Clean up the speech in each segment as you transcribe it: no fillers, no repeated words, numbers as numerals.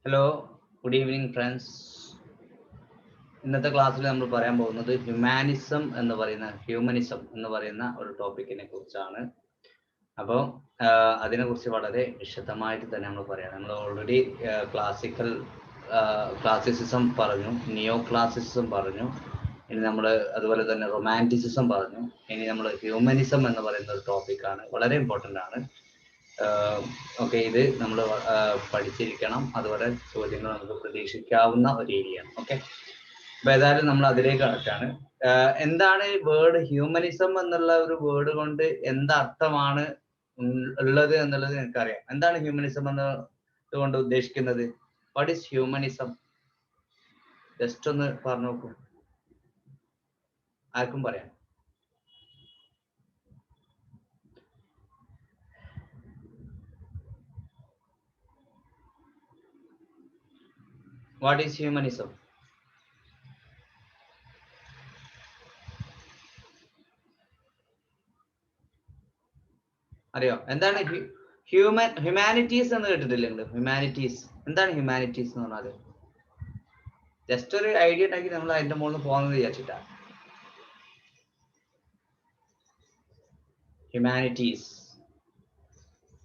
Hello, good evening friends. ഇന്നത്തെ ക്ലാസ്സിൽ നമ്മൾ പറയാൻ പോകുന്നത് ഹ്യൂമാനിസം എന്ന് പറയുന്ന ഒരു ടോപ്പിക്കിനെ കുറിച്ചാണ്. അപ്പോൾ അതിനെക്കുറിച്ച് വളരെ വിശദമായിട്ട് തന്നെ നമ്മൾ പറയാം. നമ്മൾ ഓൾറെഡി ക്ലാസിസിസം പറഞ്ഞു, നിയോ ക്ലാസിസിസം പറഞ്ഞു, ഇനി നമ്മൾ അതുപോലെ തന്നെ റൊമാൻറ്റിസിസം പറഞ്ഞു. ഇനി നമ്മൾ ഹ്യൂമനിസം എന്ന് പറയുന്ന ഒരു ടോപ്പിക്കാണ്, വളരെ ഇമ്പോർട്ടൻ്റ് ആണ്. ഓക്കെ, ഇത് നമ്മൾ പഠിച്ചിരിക്കണം. അതുപോലെ ചോദ്യങ്ങൾ നമുക്ക് പ്രതീക്ഷിക്കാവുന്ന ഒരു ഏരിയയാണ്. ഓക്കെ, അപ്പൊ ഏതായാലും നമ്മൾ അതിലേക്ക് കടക്കാണ്. എന്താണ് ഈ വേർഡ് ഹ്യൂമനിസം എന്നുള്ള ഒരു വേർഡ് കൊണ്ട് എന്തർത്ഥമാണ് ഉള്ളത് എന്നുള്ളത് എനിക്കറിയാം. എന്താണ് ഹ്യൂമനിസം എന്നതുകൊണ്ട് ഉദ്ദേശിക്കുന്നത്? What is humanism? ജസ്റ്റ് ഒന്ന് പറഞ്ഞു നോക്കൂ, ആർക്കും പറയാം. What is humanism? അറിയോ? എന്താണ് ഹ്യൂമാനിറ്റീസ് എന്ന് കേട്ടിട്ടില്ലേ നിങ്ങൾ? ഹ്യൂമാനിറ്റീസ് എന്താണ്? ഹ്യൂമാനിറ്റീസ് എന്ന് പറഞ്ഞാൽ ജസ്റ്റ് ഒരു ഐഡിയ ഉണ്ടാക്കി നമ്മൾ അതിന്റെ മുകളിൽ പോകാമെന്ന് വിചാരിച്ചിട്ടാ. ഹ്യൂമാനിറ്റീസ്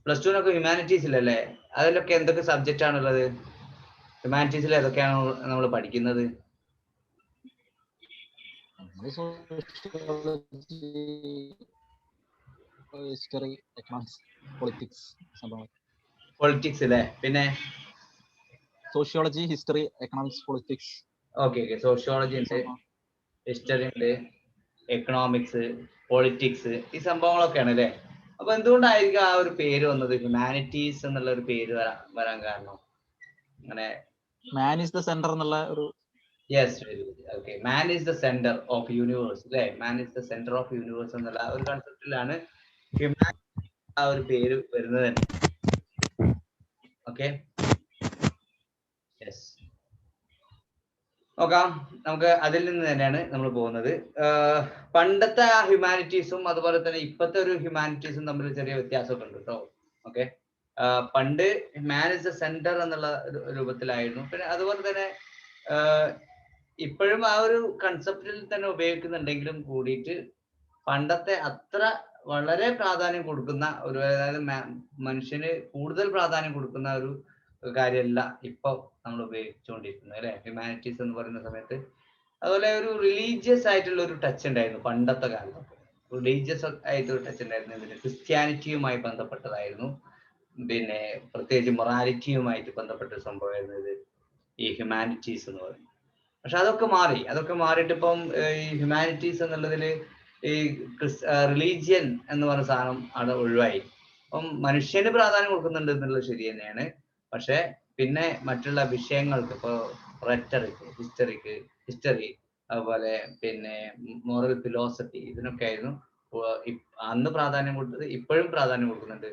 പ്ലസ് ടുവിനൊക്കെ ഹ്യൂമാനിറ്റീസ് ഇല്ലല്ലേ? അതിലൊക്കെ എന്തൊക്കെ സബ്ജക്റ്റ് ആണുള്ളത്? ഹ്യൂമാനിറ്റീസിൽ ഏതൊക്കെയാണ് നമ്മൾ പഠിക്കുന്നത്? ഹിസ്റ്ററി, എക്കണോമിക്സ്, പൊളിറ്റിക്സ്, പൊളിറ്റിക്സ് അല്ലേ? പിന്നെ sociology, history, economics, politics. Okay, sociology ഉണ്ട്, ഹിസ്റ്ററി ഉണ്ട്, എക്കണോമിക്സ്, പൊളിറ്റിക്സ്, ഈ സംഭവങ്ങളൊക്കെയാണ് അല്ലേ? അപ്പൊ എന്തുകൊണ്ടായിരിക്കും ആ ഒരു പേര് വന്നത്, ഹ്യൂമാനിറ്റീസ് എന്നുള്ള ഒരു പേര് വരാൻ കാരണം? അങ്ങനെ മാൻ ഈസ് ദ സെന്റർ എന്നുള്ള ഒരു yes, very good. Okay, man is the centre of universe അല്ലേ? Man is the centre of universe എന്നുള്ള ഒരു കൺസെപ്റ്റിലാണ് ഹ്യൂമാനിറ്റി ആ ഒരു പേര് വരുന്നത് തന്നെ. Okay, yes. നോക്കാം, നമുക്ക് അതിൽ നിന്ന് തന്നെയാണ് നമ്മൾ പോകുന്നത്. പണ്ടത്തെ ആ ഹ്യൂമാനിറ്റീസും അതുപോലെ തന്നെ ഇപ്പോഴത്തെ ഒരു ഹ്യൂമാനിറ്റീസും തമ്മിൽ ചെറിയ വ്യത്യാസമൊക്കെ ഉണ്ട് കേട്ടോ. ഓക്കെ, പണ്ട് മാൻ ഇസ് ദ സെന്റർ എന്നുള്ള രൂപത്തിലായിരുന്നു. പിന്നെ അതുപോലെ തന്നെ ഇപ്പോഴും ആ ഒരു കൺസെപ്റ്റിൽ തന്നെ ഉപയോഗിക്കുന്നുണ്ടെങ്കിലും കൂടിയിട്ട് പണ്ടത്തെ അത്ര വളരെ പ്രാധാന്യം കൊടുക്കുന്ന ഒരു, അതായത് മനുഷ്യന് കൂടുതൽ പ്രാധാന്യം കൊടുക്കുന്ന ഒരു കാര്യമല്ല ഇപ്പൊ നമ്മൾ ഉപയോഗിച്ചുകൊണ്ടിരിക്കുന്നത് അല്ലെ, ഹ്യൂമാനിറ്റീസ് എന്ന് പറയുന്ന സമയത്ത്. അതുപോലെ ഒരു റിലീജിയസ് ആയിട്ടുള്ള ഒരു ടച്ച് ഉണ്ടായിരുന്നു പണ്ടത്തെ കാലത്തൊക്കെ. റിലീജിയസ് ആയിട്ടൊരു ടച്ച് ഉണ്ടായിരുന്നു. ഇതിന് ക്രിസ്ത്യാനിറ്റിയുമായി ബന്ധപ്പെട്ടതായിരുന്നു, പിന്നെ പ്രത്യേകിച്ച് മൊറാലിറ്റിയുമായിട്ട് ബന്ധപ്പെട്ട ഒരു സംഭവമായിരുന്നു ഇത്, ഈ ഹ്യൂമാനിറ്റീസ് എന്ന് പറയുന്നത്. പക്ഷെ അതൊക്കെ മാറിയിട്ട് ഇപ്പം ഈ ഹ്യൂമാനിറ്റീസ് എന്നുള്ളതിൽ ഈ റിലീജിയൻ എന്ന് പറയുന്ന സാധനം അവിടെ ഒഴിവായി. അപ്പം മനുഷ്യന് പ്രാധാന്യം കൊടുക്കുന്നുണ്ട് എന്നുള്ളത് ശരി തന്നെയാണ്. പക്ഷെ പിന്നെ മറ്റുള്ള വിഷയങ്ങൾക്ക്, ഇപ്പോൾ ഹിസ്റ്ററി, അതുപോലെ പിന്നെ മോറൽ ഫിലോസഫി, ഇതിനൊക്കെ ആയിരുന്നു അന്ന് പ്രാധാന്യം കൊടുത്തത്. ഇപ്പോഴും പ്രാധാന്യം കൊടുക്കുന്നുണ്ട്.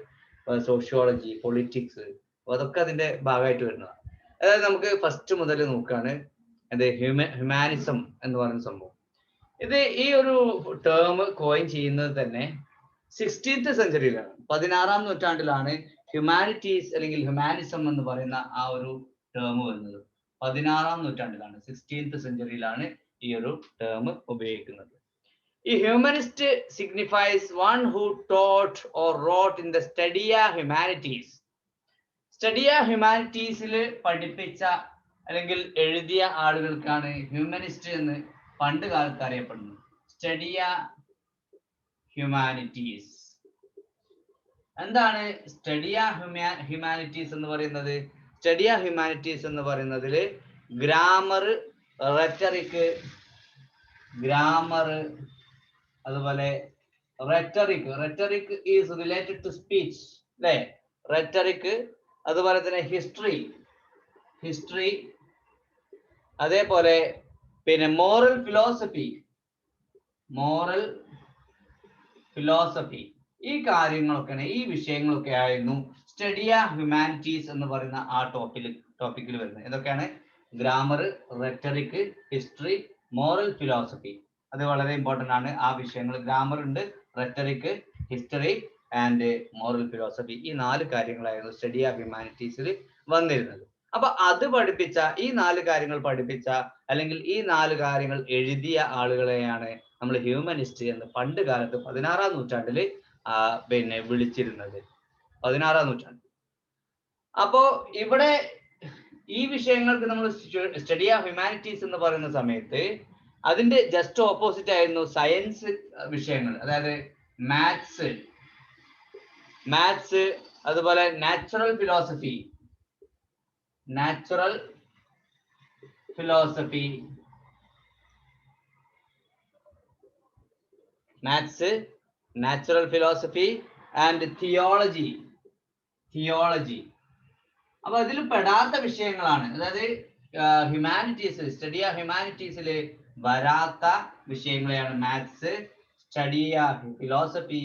സോഷ്യോളജി, പൊളിറ്റിക്സ്, അതൊക്കെ അതിന്റെ ഭാഗമായിട്ട് വരുന്നതാണ്. അതായത് നമുക്ക് ഫസ്റ്റ് മുതൽ നോക്കുകയാണ് അത് ഹ്യൂമാനിസം എന്ന് പറയുന്ന സംഭവം. ഇത് ഈ ഒരു ടേം കോയിൻ ചെയ്യുന്നത് തന്നെ 16th സെഞ്ചുറിയിലാണ്, 16ാം നൂറ്റാണ്ടിലാണ് ഹ്യൂമാനിറ്റീസ് അല്ലെങ്കിൽ ഹ്യൂമാനിസം എന്ന് പറയുന്ന ആ ഒരു ടേം വരുന്നത്. 16ാം നൂറ്റാണ്ടിലാണ്, 16th സെഞ്ചുറിയിലാണ് ഈ ഒരു ടേം ഉപയോഗിക്കുന്നത്. ഈ humanist signifies one who taught or wrote in the studia humanities. Studia ഹ്യൂമാനിറ്റീസിൽ പഠിപ്പിച്ച അല്ലെങ്കിൽ എഴുതിയ ആളുകൾക്കാണ് ഹ്യൂമനിസ്റ്റ് എന്ന് പണ്ട് കാലത്ത് അറിയപ്പെടുന്നത്. Studia humanities. എന്താണ് സ്റ്റഡിയ ഹ്യൂമാനിറ്റീസ് എന്ന് പറയുന്നത്? സ്റ്റഡിയ ഹ്യൂമാനിറ്റീസ് എന്ന് പറയുന്നതിൽ ഗ്രാമർ, അതുപോലെ rhetoric is related to speech അല്ലേ? റെറ്ററിക്, അതുപോലെ തന്നെ ഹിസ്റ്ററി, അതേപോലെ പിന്നെ മോറൽ ഫിലോസഫി, ഈ കാര്യങ്ങളൊക്കെയാണ്, ഈ വിഷയങ്ങളൊക്കെ ആയിരുന്നു സ്റ്റഡിയ ഹ്യൂമാനിറ്റീസ് എന്ന് പറയുന്ന ആ ടോപ്പിക്കിൽ വരുന്നത്. ഇതൊക്കെയാണ് grammar, rhetoric, history, moral philosophy. അത് വളരെ ഇമ്പോർട്ടൻ്റ് ആണ്. ആ വിഷയങ്ങൾ ഗ്രാമർ ഉണ്ട്, rhetoric, history and moral philosophy, ഈ 4 കാര്യങ്ങളായിരുന്നു സ്റ്റഡിയ ഹ്യൂമാനിറ്റീസിൽ വന്നിരുന്നത്. അപ്പൊ അത് പഠിപ്പിച്ച ഈ 4 കാര്യങ്ങൾ പഠിപ്പിച്ച അല്ലെങ്കിൽ ഈ 4 കാര്യങ്ങൾ എഴുതിയ ആളുകളെയാണ് നമ്മൾ ഹ്യൂമനിസ്റ്റ് എന്ന് പണ്ട് കാലത്ത് 16-ാം നൂറ്റാണ്ടിൽ പിന്നെ വിളിച്ചിരുന്നത്. 16-ാം നൂറ്റാണ്ട്. അപ്പോ ഇവിടെ ഈ വിഷയങ്ങൾക്ക് നമ്മൾ സ്റ്റഡി ഓഫ് ഹ്യൂമാനിറ്റീസ് എന്ന് പറയുന്ന സമയത്ത് അതിന്റെ ജസ്റ്റ് ഓപ്പോസിറ്റ് ആയിരുന്നു സയൻസ് വിഷയങ്ങൾ. അതായത് മാത്സ് അതുപോലെ natural philosophy maths, natural philosophy and theology. അപ്പൊ അതിൽ പെടാത്ത വിഷയങ്ങളാണ്. അതായത് ഹ്യൂമാനിറ്റീസ്, സ്റ്റഡി ഓഫ് ഹ്യൂമാനിറ്റീസിൽ വരാത്ത വിഷയങ്ങളെയാണ് maths, study of philosophy,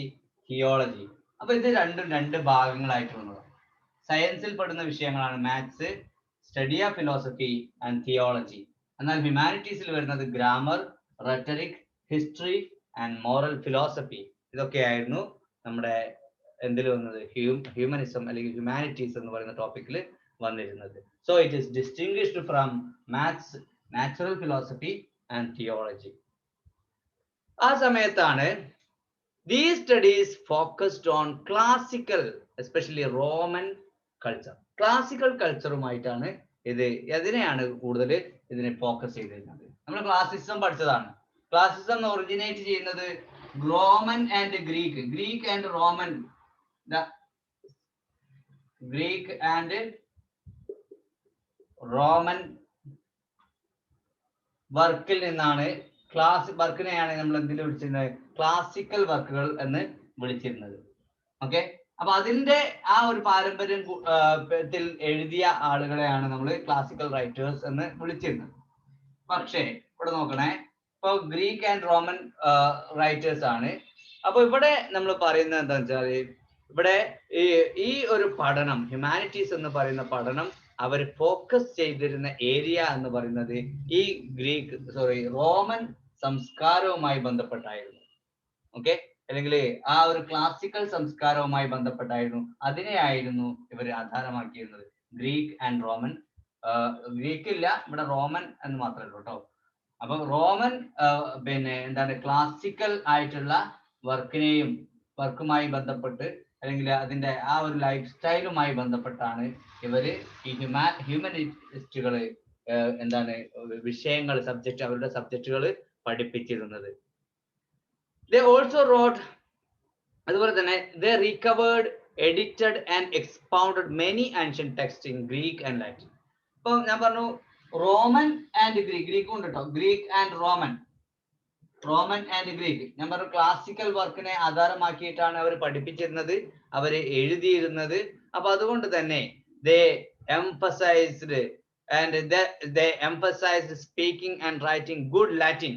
theology. അപ്പൊ ഇത് രണ്ടും 2 ഭാഗങ്ങളായിട്ടുള്ളത്. സയൻസിൽ പെടുന്ന വിഷയങ്ങളാണ് maths, study of philosophy and theology. എന്നാൽ ഹ്യൂമാനിറ്റീസിൽ വരുന്നത് grammar, rhetoric, history and moral philosophy. ഇതൊക്കെയായിരുന്നു നമ്മുടെ എന്തിൽ വന്നത്, ഹ്യൂമനിസം അല്ലെങ്കിൽ ഹ്യൂമാനിറ്റീസ് എന്ന് പറയുന്ന ടോപ്പിക്കിൽ വന്നിരുന്നത്. So it is distinguished from maths, natural philosophy and theology. ആ സമയത്താണ് these studies focused on classical, especially Roman culture. Classical കൾച്ചറുമായിട്ടാണ് അതിനെയാണ് കൂടുതൽ ഇതിനെ ഫോക്കസ് ചെയ്തിരുന്നത്. നമ്മൾ ക്ലാസിസം പഠിച്ചതാണ്. ക്ലാസിസം ഒറിജിനേറ്റ് ചെയ്യുന്നത് Roman and Greek and Roman വർക്കിൽ നിന്നാണ്. വർക്കിനെയാണ് നമ്മൾ എന്തിൽ വിളിച്ചിരുന്നത്, ക്ലാസിക്കൽ വർക്കുകൾ എന്ന് വിളിച്ചിരുന്നത്. ഓക്കെ, അപ്പൊ അതിന്റെ ആ ഒരു പാരമ്പര്യത്തിൽ എഴുതിയ ആളുകളെയാണ് നമ്മൾ ക്ലാസിക്കൽ റൈറ്റേഴ്സ് എന്ന് വിളിച്ചിരുന്നത്. പക്ഷേ ഇവിടെ നോക്കണേ, ഇപ്പൊ ഗ്രീക്ക് ആൻഡ് റോമൻ റൈറ്റേഴ്സ് ആണ്. അപ്പൊ ഇവിടെ നമ്മൾ പറയുന്നത് എന്താണെന്ന് വെച്ചാൽ, ഇവിടെ ഈ ഒരു പഠനം, ഹ്യൂമാനിറ്റീസ് എന്ന് പറയുന്ന പഠനം അവർ ഫോക്കസ് ചെയ്തിരുന്ന ഏരിയ എന്ന് പറയുന്നത് ഈ റോമൻ സംസ്കാരവുമായി ബന്ധപ്പെട്ടായിരുന്നു. ഓക്കെ, അല്ലെങ്കിൽ ആ ഒരു ക്ലാസിക്കൽ സംസ്കാരവുമായി ബന്ധപ്പെട്ടായിരുന്നു. അതിനെയായിരുന്നു ഇവർ ആധാരമാക്കിയിരുന്നത്. ഗ്രീക്ക് ആൻഡ് റോമൻ, ഗ്രീക്ക് ഇല്ല ഇവിടെ, റോമൻ എന്ന് മാത്രമേ ഉള്ളൂ കേട്ടോ. അപ്പൊ റോമൻ എന്താണ് ക്ലാസിക്കൽ ആയിട്ടുള്ള വർക്കുമായി ബന്ധപ്പെട്ട് അല്ലെങ്കിൽ അതിന്റെ ആ ഒരു ലൈഫ് സ്റ്റൈലുമായി ബന്ധപ്പെട്ടാണ് ഇവര് ഈ ഹ്യൂമനിസ്റ്റുകള് എന്താണ് വിഷയങ്ങൾ, അവരുടെ സബ്ജക്റ്റുകൾ പഠിപ്പിച്ചിരുന്നത്. They also wrote, അതുപോലെ തന്നെ they recovered, edited and expounded many ancient texts in Greek and Latin. ഇപ്പൊ ഞാൻ പറഞ്ഞു റോമൻ ആൻഡ് ഗ്രീക്കും ഉണ്ട് കേട്ടോ. Greek and Roman and Greek. ഞാൻ പറഞ്ഞു ക്ലാസിക്കൽ വർക്കിനെ ആധാരമാക്കിയിട്ടാണ് അവർ പഠിപ്പിച്ചിരുന്നത്, അവര് എഴുതിയിരുന്നത്. അപ്പൊ അതുകൊണ്ട് തന്നെ they emphasized speaking and writing good Latin.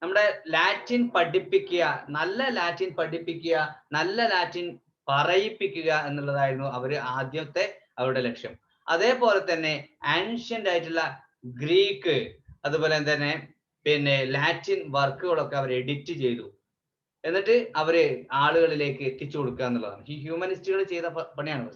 നമ്മുടെ ലാറ്റിൻ പഠിപ്പിക്കുക, നല്ല ലാറ്റിൻ പഠിപ്പിക്കുക, നല്ല ലാറ്റിൻ പറയിപ്പിക്കുക എന്നുള്ളതായിരുന്നു ആദ്യത്തെ അവരുടെ ലക്ഷ്യം. അതേപോലെ തന്നെ ആൻഷ്യന്റ് ആയിട്ടുള്ള ഗ്രീക്ക് അതുപോലെ തന്നെ ലാറ്റിൻ വർക്കുകളൊക്കെ അവർ എഡിറ്റ് ചെയ്തു, എന്നിട്ട് അവര് ആളുകളിലേക്ക് എത്തിച്ചു കൊടുക്കുക എന്നുള്ളതാണ് ഈ ഹ്യൂമനിസ്റ്റുകൾ ചെയ്ത പണിയാണ്.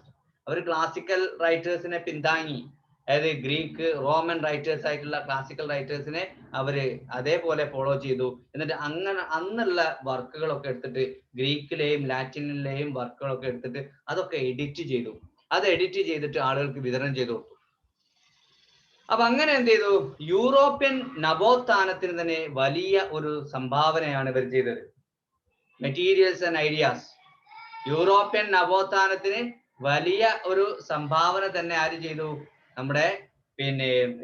അവർ ക്ലാസിക്കൽ റൈറ്റേഴ്സിനെ പിന്താങ്ങി, അതായത് ഗ്രീക്ക് റോമൻ റൈറ്റേഴ്സ് ആയിട്ടുള്ള ക്ലാസിക്കൽ റൈറ്റേഴ്സിനെ അവര് അതേപോലെ ഫോളോ ചെയ്തു. എന്നിട്ട് അങ്ങനെ അന്നുള്ള വർക്കുകളൊക്കെ എടുത്തിട്ട്, ഗ്രീക്കിലെയും ലാറ്റിനിലെയും വർക്കുകളൊക്കെ എടുത്തിട്ട് അതൊക്കെ എഡിറ്റ് ചെയ്തു. അത് എഡിറ്റ് ചെയ്തിട്ട് ആളുകൾക്ക് വിതരണം ചെയ്തു കൊടുത്തു. അപ്പൊ അങ്ങനെ എന്ത് ചെയ്തു, യൂറോപ്യൻ നവോത്ഥാനത്തിന് തന്നെ വലിയ ഒരു സംഭാവനയാണ് ഇവർ ചെയ്തത്. Materials and ideas. യൂറോപ്യൻ നവോത്ഥാനത്തിന് വലിയ ഒരു സംഭാവന തന്നെ ആര് ചെയ്തു, നമ്മുടെ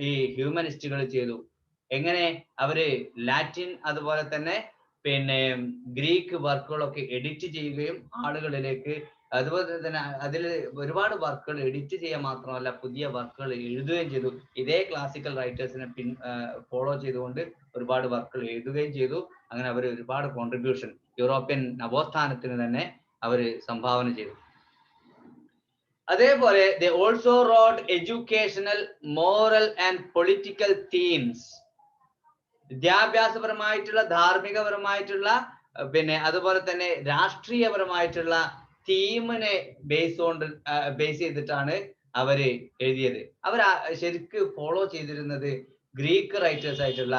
ഈ ഹ്യൂമനിസ്റ്റുകൾ ചെയ്തു. എങ്ങനെ അവര് ലാറ്റിൻ അതുപോലെ തന്നെ ഗ്രീക്ക് വർക്കുകളൊക്കെ എഡിറ്റ് ചെയ്യുകയും ആളുകളിലേക്ക്, അതുപോലെ തന്നെ അതിൽ ഒരുപാട് വർക്കുകൾ എഡിറ്റ് ചെയ്യാൻ മാത്രമല്ല പുതിയ വർക്കുകൾ എഴുതുകയും ചെയ്തു. ഇതേ ക്ലാസിക്കൽ റൈറ്റേഴ്സിനെ ഫോളോ ചെയ്തുകൊണ്ട് ഒരുപാട് വർക്കുകൾ എഴുതുകയും ചെയ്തു. അങ്ങനെ അവർ ഒരുപാട് കോൺട്രിബ്യൂഷൻ യൂറോപ്യൻ നവോത്ഥാനത്തിന് തന്നെ അവർ സംഭാവന ചെയ്തു. അതേപോലെ they also wrote educational, moral and political themes. വിദ്യാഭ്യാസപരമായിട്ടുള്ള, ധാർമ്മികപരമായിട്ടുള്ള, അതുപോലെ തന്നെ രാഷ്ട്രീയപരമായിട്ടുള്ള തീമിനെ ബേസ് ചെയ്തിട്ടാണ് അവര് എഴുതിയത്. അവർ ശരിക്ക് ഫോളോ ചെയ്തിരുന്നത് ഗ്രീക്ക് റൈറ്റേഴ്സ് ആയിട്ടുള്ള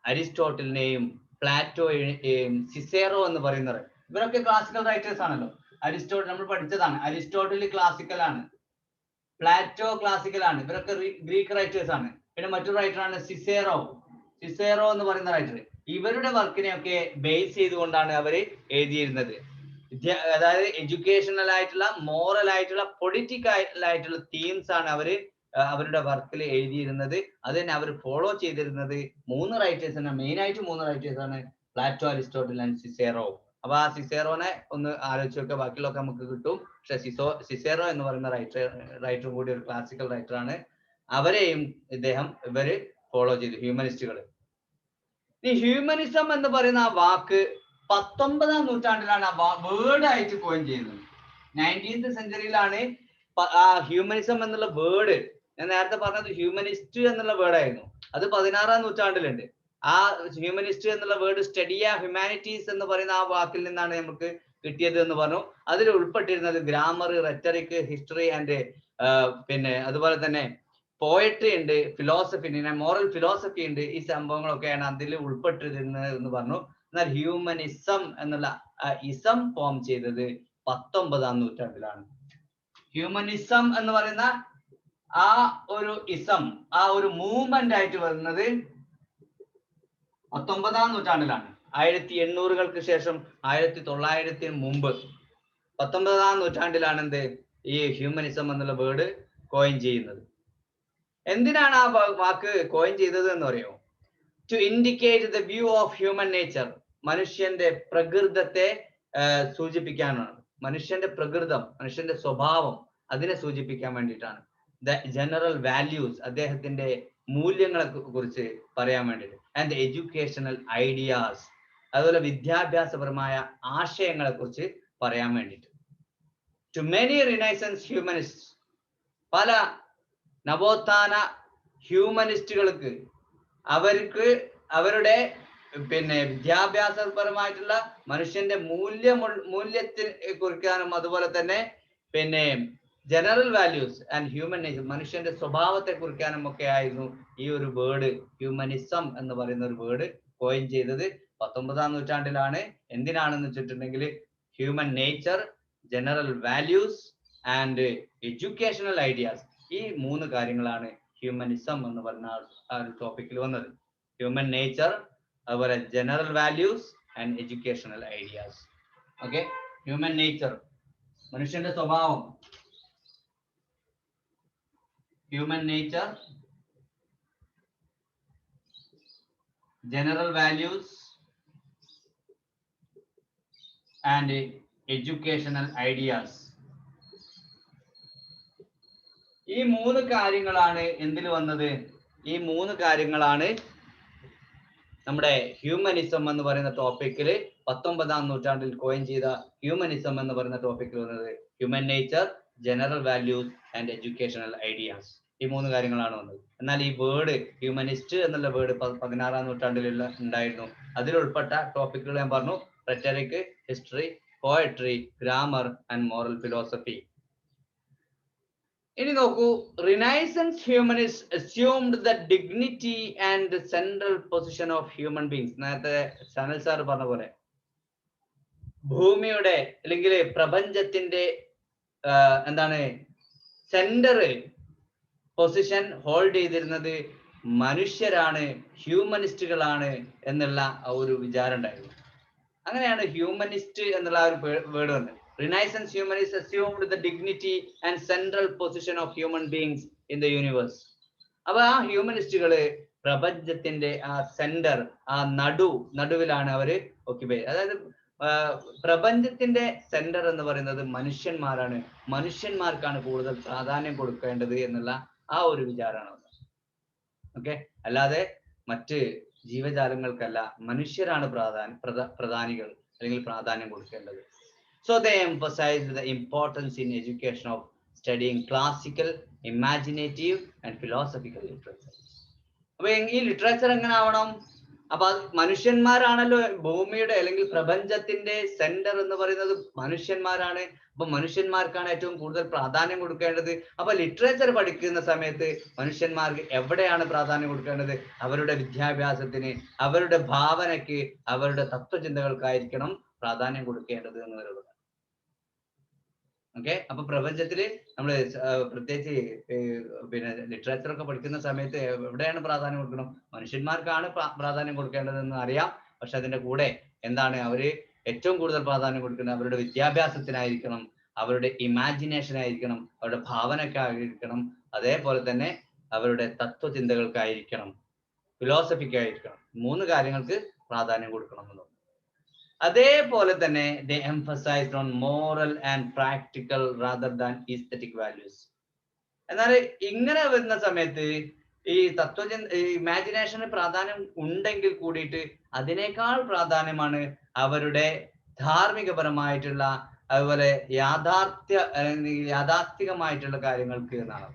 അരിസ്റ്റോട്ടലിനെയും പ്ലാറ്റോയെയും സിസേറോ എന്ന് പറയുന്നവർ. ഇവരൊക്കെ ക്ലാസിക്കൽ റൈറ്റേഴ്സ് ആണല്ലോ. അരിസ്റ്റോട്ടിൽ നമ്മൾ പഠിച്ചതാണ്. അരിസ്റ്റോട്ടിൽ ക്ലാസിക്കൽ ആണ്, പ്ലാറ്റോ ക്ലാസിക്കൽ ആണ്, ഇവരൊക്കെ ഗ്രീക്ക് റൈറ്റേഴ്സ് ആണ്. പിന്നെ മറ്റൊരു റൈറ്ററാണ് സിസേറോ എന്ന് പറയുന്ന റൈറ്റർ. ഇവരുടെ വർക്കിനെയൊക്കെ ബേസ് ചെയ്തുകൊണ്ടാണ് അവർ എഴുതിയിരുന്നത്. അതായത് എഡ്യൂക്കേഷണൽ ആയിട്ടുള്ള, മോറൽ ആയിട്ടുള്ള, പൊളിറ്റിക്കൽ ആയിട്ടുള്ള തീംസ് ആണ് അവര് അവരുടെ വർക്കിൽ എഴുതിയിരുന്നത്. അത് തന്നെ അവർ ഫോളോ ചെയ്തിരുന്നത് 3 റൈറ്റേഴ്സാണ്, മെയിൻ ആയിട്ട് 3 റൈറ്റേഴ്സാണ്, പ്ലാറ്റോ, അരിസ്റ്റോട്ടിൽ ആൻഡ് സിസേറോ. അപ്പൊ ആ സിസേറോനെ ഒന്ന് ആലോചിച്ച് നോക്കുക, ബാക്കിയുള്ളതൊക്കെ നമുക്ക് കിട്ടും. പക്ഷെ സിസേറോ എന്ന് പറയുന്ന റൈറ്റർ കൂടി ഒരു ക്ലാസിക്കൽ റൈറ്റർ ആണ്. അവരെയും ഇവര് ഫോളോ ചെയ്തു, ഹ്യൂമനിസ്റ്റുകൾ. ഈ ഹ്യൂമനിസം എന്ന് പറയുന്ന ആ വാക്ക് 19ാം നൂറ്റാണ്ടിലാണ് ആ വേർഡ് ആയിട്ട് കോയിൻ ചെയ്യുന്നത്. 19th സെഞ്ചുറിയിലാണ് ആ ഹ്യൂമനിസം എന്നുള്ള വേർഡ്, ഞാൻ നേരത്തെ പറഞ്ഞത് ഹ്യൂമനിസ്റ്റ് എന്നുള്ള വേർഡായിരുന്നു, അത് 16ാം നൂറ്റാണ്ടിലുണ്ട്. ആ ഹ്യൂമനിസ്റ്റ് എന്നുള്ള വേർഡ് സ്റ്റഡിയ ഹ്യൂമാനിറ്റീസ് എന്ന് പറയുന്ന ആ വാക്കിൽ നിന്നാണ് നമുക്ക് കിട്ടിയത് എന്ന് പറഞ്ഞു. അതിൽ ഉൾപ്പെട്ടിരുന്നത് ഗ്രാമർ, റെറ്ററിക്, ഹിസ്റ്ററി ആൻഡ് പിന്നെ അതുപോലെ തന്നെ പോയട്രി ഉണ്ട്, ഫിലോസഫി, മോറൽ ഫിലോസഫി ഉണ്ട്. ഈ സംഭവങ്ങളൊക്കെയാണ് അതിൽ ഉൾപ്പെട്ടിരുന്നത് എന്ന് പറഞ്ഞു. എന്നാൽ ഹ്യൂമനിസം എന്നുള്ള ഇസം ഫോം ചെയ്തത് 19ാം നൂറ്റാണ്ടിലാണ്. ഹ്യൂമനിസം എന്ന് പറയുന്ന ആ ഒരു ഇസം, ആ ഒരു മൂവ്മെന്റ് ആയിട്ട് വരുന്നത് 19ാം നൂറ്റാണ്ടിലാണ്. 1800-കൾക്ക് ശേഷം, 1900-ന് മുമ്പ് 19ാം നൂറ്റാണ്ടിലാണ് ഈ ഹ്യൂമനിസം എന്നുള്ള വേർഡ് കോയിൻ ചെയ്യുന്നത്. എന്തിനാണ് ആ വാക്ക് കോയിൻ ചെയ്തത് എന്ന് അറിയോ? To indicate the view of human nature, മനുഷ്യന്റെ പ്രകൃതത്തെ സൂചിപ്പിക്കാനാണ്. മനുഷ്യന്റെ പ്രകൃതം, മനുഷ്യന്റെ സ്വഭാവം, അതിനെ സൂചിപ്പിക്കാൻ വേണ്ടിയിട്ടാണ്. ദ ജനറൽ വാല്യൂസ്, അദ്ദേഹത്തിന്റെ മൂല്യങ്ങളെ കുറിച്ച് പറയാൻ വേണ്ടിയിട്ട്. ആൻഡ് എഡ്യൂക്കേഷണൽ ഐഡിയാസ്, അതുപോലെ വിദ്യാഭ്യാസപരമായ ആശയങ്ങളെ കുറിച്ച് പറയാൻ വേണ്ടിയിട്ട്. ടു മെനി റിനൈസൻസ് ഹ്യൂമനിസ്റ്റ്, പല നവോത്ഥാന ഹ്യൂമനിസ്റ്റുകൾക്ക് അവരുടെ പിന്നെ വിദ്യാഭ്യാസപരമായിട്ടുള്ള മനുഷ്യന്റെ മൂല്യത്തെ കുറിക്കാനും, അതുപോലെ തന്നെ പിന്നെ general values and human nature, മനുഷ്യന്റെ സ്വഭാവത്തെ കുറിക്കാനും ഒക്കെ ആയിരുന്നു ഈ ഒരു വേർഡ് ഹ്യൂമനിസം എന്ന് പറയുന്ന ഒരു വേർഡ് കോയിൻ ചെയ്തത് 19ാം നൂറ്റാണ്ടിലാണ്. എന്തിനാണെന്ന് വെച്ചിട്ടുണ്ടെങ്കിൽ human nature, general values and educational ideas, ഈ 3 കാര്യങ്ങളാണ് ഹ്യൂമനിസം എന്ന് പറഞ്ഞ ആ ഒരു ടോപ്പിക്കിൽ വന്നത്. ഹ്യൂമൻ നേച്ചർ, അതുപോലെ general values and educational ideas. Okay, human nature, മനുഷ്യന്റെ സ്വഭാവം, human nature, general values and educational ideas. ഈ 3 കാര്യങ്ങളാണ് എന്തിൽ വന്നത്? ഈ 3 കാര്യങ്ങളാണ് നമ്മുടെ ഹ്യൂമനിസം എന്ന് പറയുന്ന ടോപ്പിക്കിൽ 19ാം നൂറ്റാണ്ടിൽ കോയിൻ ചെയ്ത ഹ്യൂമനിസം എന്ന് പറയുന്ന ടോപ്പിക്കിൽ വന്നത്. Human nature, general values and educational ideas, ഈ 3 കാര്യങ്ങളാണ് വന്നത്. എന്നാൽ ഈ വേർഡ് ഹ്യൂമനിസ്റ്റ് എന്നുള്ള വേർഡ് 16ാം നൂറ്റാണ്ടിൽ ഉണ്ടായിരുന്നു. അതിൽ ഉൾപ്പെട്ട ടോപ്പിക്കുകൾ ഞാൻ പറഞ്ഞു: rhetoric, history, poetry, grammar and moral philosophy. ഇനി നോക്കൂ, renaissance humanist assumed the dignity and central position of human beings. നേരത്തെ സനൽ സാർ പറഞ്ഞ പോലെ ഭൂമിയുടെ അല്ലെങ്കിൽ പ്രപഞ്ചത്തിന്റെ സെന്റർ പൊസിഷൻ ഹോൾഡ് ചെയ്തിരുന്നത് മനുഷ്യരാണ്, ഹ്യൂമനിസ്റ്റുകളാണ് എന്നുള്ള ഒരു വിചാരം ഉണ്ടായിരുന്നു. അങ്ങനെയാണ് ഹ്യൂമനിസ്റ്റ് എന്നുള്ള ഒരു വേർഡ് വന്നത്. Renaissance humanists assumed the dignity and central position of human beings in the universe. അപ്പൊ ആ ഹ്യൂമനിസ്റ്റുകള് പ്രപഞ്ചത്തിന്റെ ആ സെന്റർ, ആ നടുവിലാണ് അവര് ഓക്യുപൈ. അതായത് പ്രപഞ്ചത്തിന്റെ സെന്റർ എന്ന് പറയുന്നത് മനുഷ്യന്മാരാണ്, മനുഷ്യന്മാർക്കാണ് കൂടുതൽ പ്രാധാന്യം കൊടുക്കേണ്ടത് എന്നുള്ള ആ ഒരു വിചാരമാണ്. ഓക്കെ, അല്ലാതെ മറ്റ് ജീവജാലങ്ങൾക്കല്ല, മനുഷ്യരാണ് പ്രധാനികൾ അല്ലെങ്കിൽ പ്രാധാന്യം കൊടുക്കേണ്ടത്. So they emphasized the importance in education of studying classical, imaginative and philosophical literature. അപ്പൊ ഈ ലിറ്ററേച്ചർ എങ്ങനെ ആവണം? അപ്പൊ മനുഷ്യന്മാരാണല്ലോ ഭൂമിയുടെ അല്ലെങ്കിൽ പ്രപഞ്ചത്തിന്റെ സെന്റർ എന്ന് പറയുന്നത് മനുഷ്യന്മാരാണ്. അപ്പൊ മനുഷ്യന്മാർക്കാണ് ഏറ്റവും കൂടുതൽ പ്രാധാന്യം കൊടുക്കേണ്ടത്. അപ്പൊ ലിറ്ററേച്ചർ പഠിക്കുന്ന സമയത്ത് മനുഷ്യന്മാർക്ക് എവിടെയാണ് പ്രാധാന്യം കൊടുക്കേണ്ടത്? അവരുടെ വിദ്യാഭ്യാസത്തിന്, അവരുടെ ഭാവനയ്ക്ക്, അവരുടെ തത്വചിന്തകൾക്കായിരിക്കണം പ്രാധാന്യം കൊടുക്കേണ്ടത് എന്ന് പറയുന്നത്. ഓക്കെ, അപ്പൊ പ്രപഞ്ചത്തില് നമ്മള് പ്രത്യേകിച്ച് പിന്നെ ലിറ്ററേച്ചർ ഒക്കെ പഠിക്കുന്ന സമയത്ത് എവിടെയാണ് പ്രാധാന്യം കൊടുക്കണം? മനുഷ്യന്മാർക്കാണ് പ്രാധാന്യം കൊടുക്കേണ്ടതെന്ന് അറിയാം. പക്ഷെ അതിന്റെ കൂടെ എന്താണ് അവര് ഏറ്റവും കൂടുതൽ പ്രാധാന്യം കൊടുക്കുന്നത്? അവരുടെ വിദ്യാഭ്യാസത്തിനായിരിക്കണം, അവരുടെ ഇമാജിനേഷനായിരിക്കണം, അവരുടെ ഭാവനക്കായിരിക്കണം, അതേപോലെ തന്നെ അവരുടെ തത്വചിന്തകൾക്കായിരിക്കണം, ഫിലോസഫിക്കായിരിക്കണം. 3 കാര്യങ്ങൾക്ക് പ്രാധാന്യം കൊടുക്കണം എന്നുള്ളത്. അതേപോലെ തന്നെ they emphasized on moral and practical rather than aesthetic values. എന്നാൽ ഇങ്ങനെ വരുന്ന സമയത്ത് ഈ ഇമാജിനേഷന് പ്രാധാന്യം ഉണ്ടെങ്കിൽ കൂടിയിട്ട് അതിനേക്കാൾ പ്രാധാന്യമാണ് അവരുടെ ധാർമ്മികപരമായിട്ടുള്ള, അതുപോലെ യാഥാർത്ഥികമായിട്ടുള്ള കാര്യങ്ങൾക്ക് എന്നാണ്.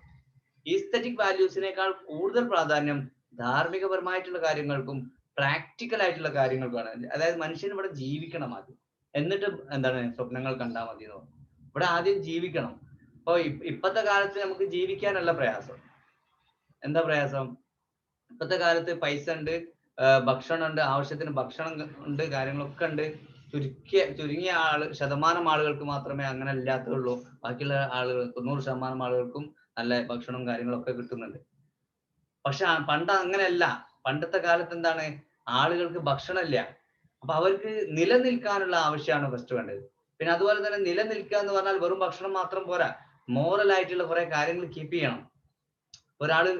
ഈസ്തറ്റിക് വാല്യൂസിനേക്കാൾ കൂടുതൽ പ്രാധാന്യം ധാർമ്മികപരമായിട്ടുള്ള കാര്യങ്ങൾക്കും പ്രാക്ടിക്കൽ ആയിട്ടുള്ള കാര്യങ്ങൾക്കാണ്. അതായത് മനുഷ്യൻ ഇവിടെ ജീവിക്കണം ആദ്യം, എന്നിട്ട് എന്താണ് സ്വപ്നങ്ങൾ കണ്ടാൽ മതി എന്ന് പറഞ്ഞു. ഇവിടെ ആദ്യം ജീവിക്കണം. അപ്പൊ ഇപ്പത്തെ കാലത്ത് നമുക്ക് ജീവിക്കാനല്ല പ്രയാസം. എന്താ പ്രയാസം? ഇപ്പത്തെ കാലത്ത് പൈസ ഉണ്ട്, ഭക്ഷണം ഉണ്ട്, ആവശ്യത്തിന് ഭക്ഷണം ഉണ്ട്, കാര്യങ്ങളൊക്കെ ഉണ്ട്. ചുരുങ്ങിയ ശതമാനം ആളുകൾക്ക് മാത്രമേ അങ്ങനെ ഇല്ലാത്തുള്ളൂ. ബാക്കിയുള്ള ആളുകൾ 90% ആളുകൾക്കും നല്ല ഭക്ഷണവും കാര്യങ്ങളൊക്കെ കിട്ടുന്നുണ്ട്. പക്ഷെ പണ്ട് അങ്ങനെയല്ല. പണ്ടത്തെ കാലത്ത് എന്താണ്, ആളുകൾക്ക് ഭക്ഷണമില്ല. അപ്പൊ അവർക്ക് നിലനിൽക്കാനുള്ള ആവശ്യമാണ് ഫസ്റ്റ് വേണ്ടത്. പിന്നെ അതുപോലെ തന്നെ നിലനിൽക്കുക എന്ന് പറഞ്ഞാൽ വെറും ഭക്ഷണം മാത്രം പോരാ, മോറൽ ആയിട്ടുള്ള കുറെ കാര്യങ്ങൾ കീപ്പ് ചെയ്യണം. ഒരാള്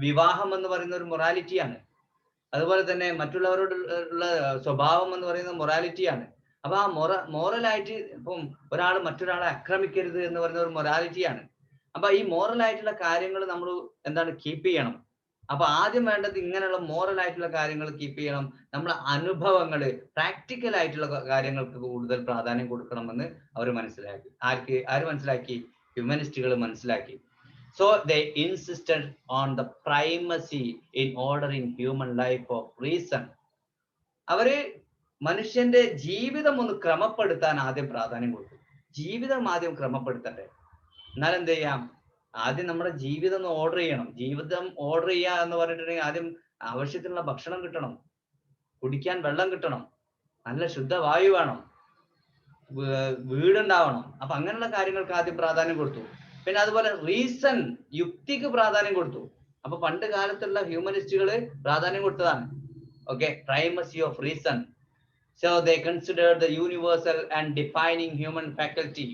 വിവാഹം എന്ന് പറയുന്ന ഒരു മൊറാലിറ്റിയാണ്. അതുപോലെ തന്നെ മറ്റുള്ളവരോട് ഉള്ള സ്വഭാവം എന്ന് പറയുന്നത് മൊറാലിറ്റിയാണ്. അപ്പൊ ആ മോറലായിട്ട് ഇപ്പം ഒരാൾ മറ്റൊരാളെ ആക്രമിക്കരുത് എന്ന് പറയുന്ന ഒരു മൊറാലിറ്റിയാണ്. അപ്പൊ ഈ മോറൽ ആയിട്ടുള്ള കാര്യങ്ങൾ നമ്മൾ എന്താണ് കീപ്പ് ചെയ്യണം. അപ്പൊ ആദ്യം വേണ്ടത് ഇങ്ങനെയുള്ള മോറൽ ആയിട്ടുള്ള കാര്യങ്ങൾ കീപ്പ് ചെയ്യണം. നമ്മളെ അനുഭവങ്ങള്, പ്രാക്ടിക്കൽ ആയിട്ടുള്ള കാര്യങ്ങൾക്ക് കൂടുതൽ പ്രാധാന്യം കൊടുക്കണമെന്ന് അവർ മനസ്സിലാക്കി. ആര് മനസ്സിലാക്കി? ഹ്യൂമനിസ്റ്റുകൾ മനസ്സിലാക്കി. So they insisted on the primacy in ordering human life of reason. അവര് മനുഷ്യന്റെ ജീവിതം ഒന്ന് ക്രമപ്പെടുത്താൻ ആദ്യം പ്രാധാന്യം കൊടുത്തു. ജീവിതം ആദ്യം ക്രമപ്പെടുത്തണ്ടേ? എന്നാൽ എന്ത് ചെയ്യാം? ആദ്യം നമ്മുടെ ജീവിതം ഒന്ന് ഓർഡർ ചെയ്യണം. ജീവിതം ഓർഡർ ചെയ്യുക എന്ന് പറഞ്ഞിട്ടുണ്ടെങ്കിൽ ആദ്യം ആവശ്യത്തിനുള്ള ഭക്ഷണം കിട്ടണം, കുടിക്കാൻ വെള്ളം കിട്ടണം, നല്ല ശുദ്ധവായു വേണം, വീടുണ്ടാവണം. അപ്പൊ അങ്ങനെയുള്ള കാര്യങ്ങൾക്ക് ആദ്യം പ്രാധാന്യം കൊടുത്തു. പിന്നെ അതുപോലെ റീസൺ, യുക്തിക്ക് പ്രാധാന്യം കൊടുത്തു. അപ്പൊ പണ്ട് കാലത്തുള്ള ഹ്യൂമനിസ്റ്റുകള് പ്രാധാന്യം കൊടുത്തതാണ്. Okay, primacy of reason. So they considered the universal and defining human faculty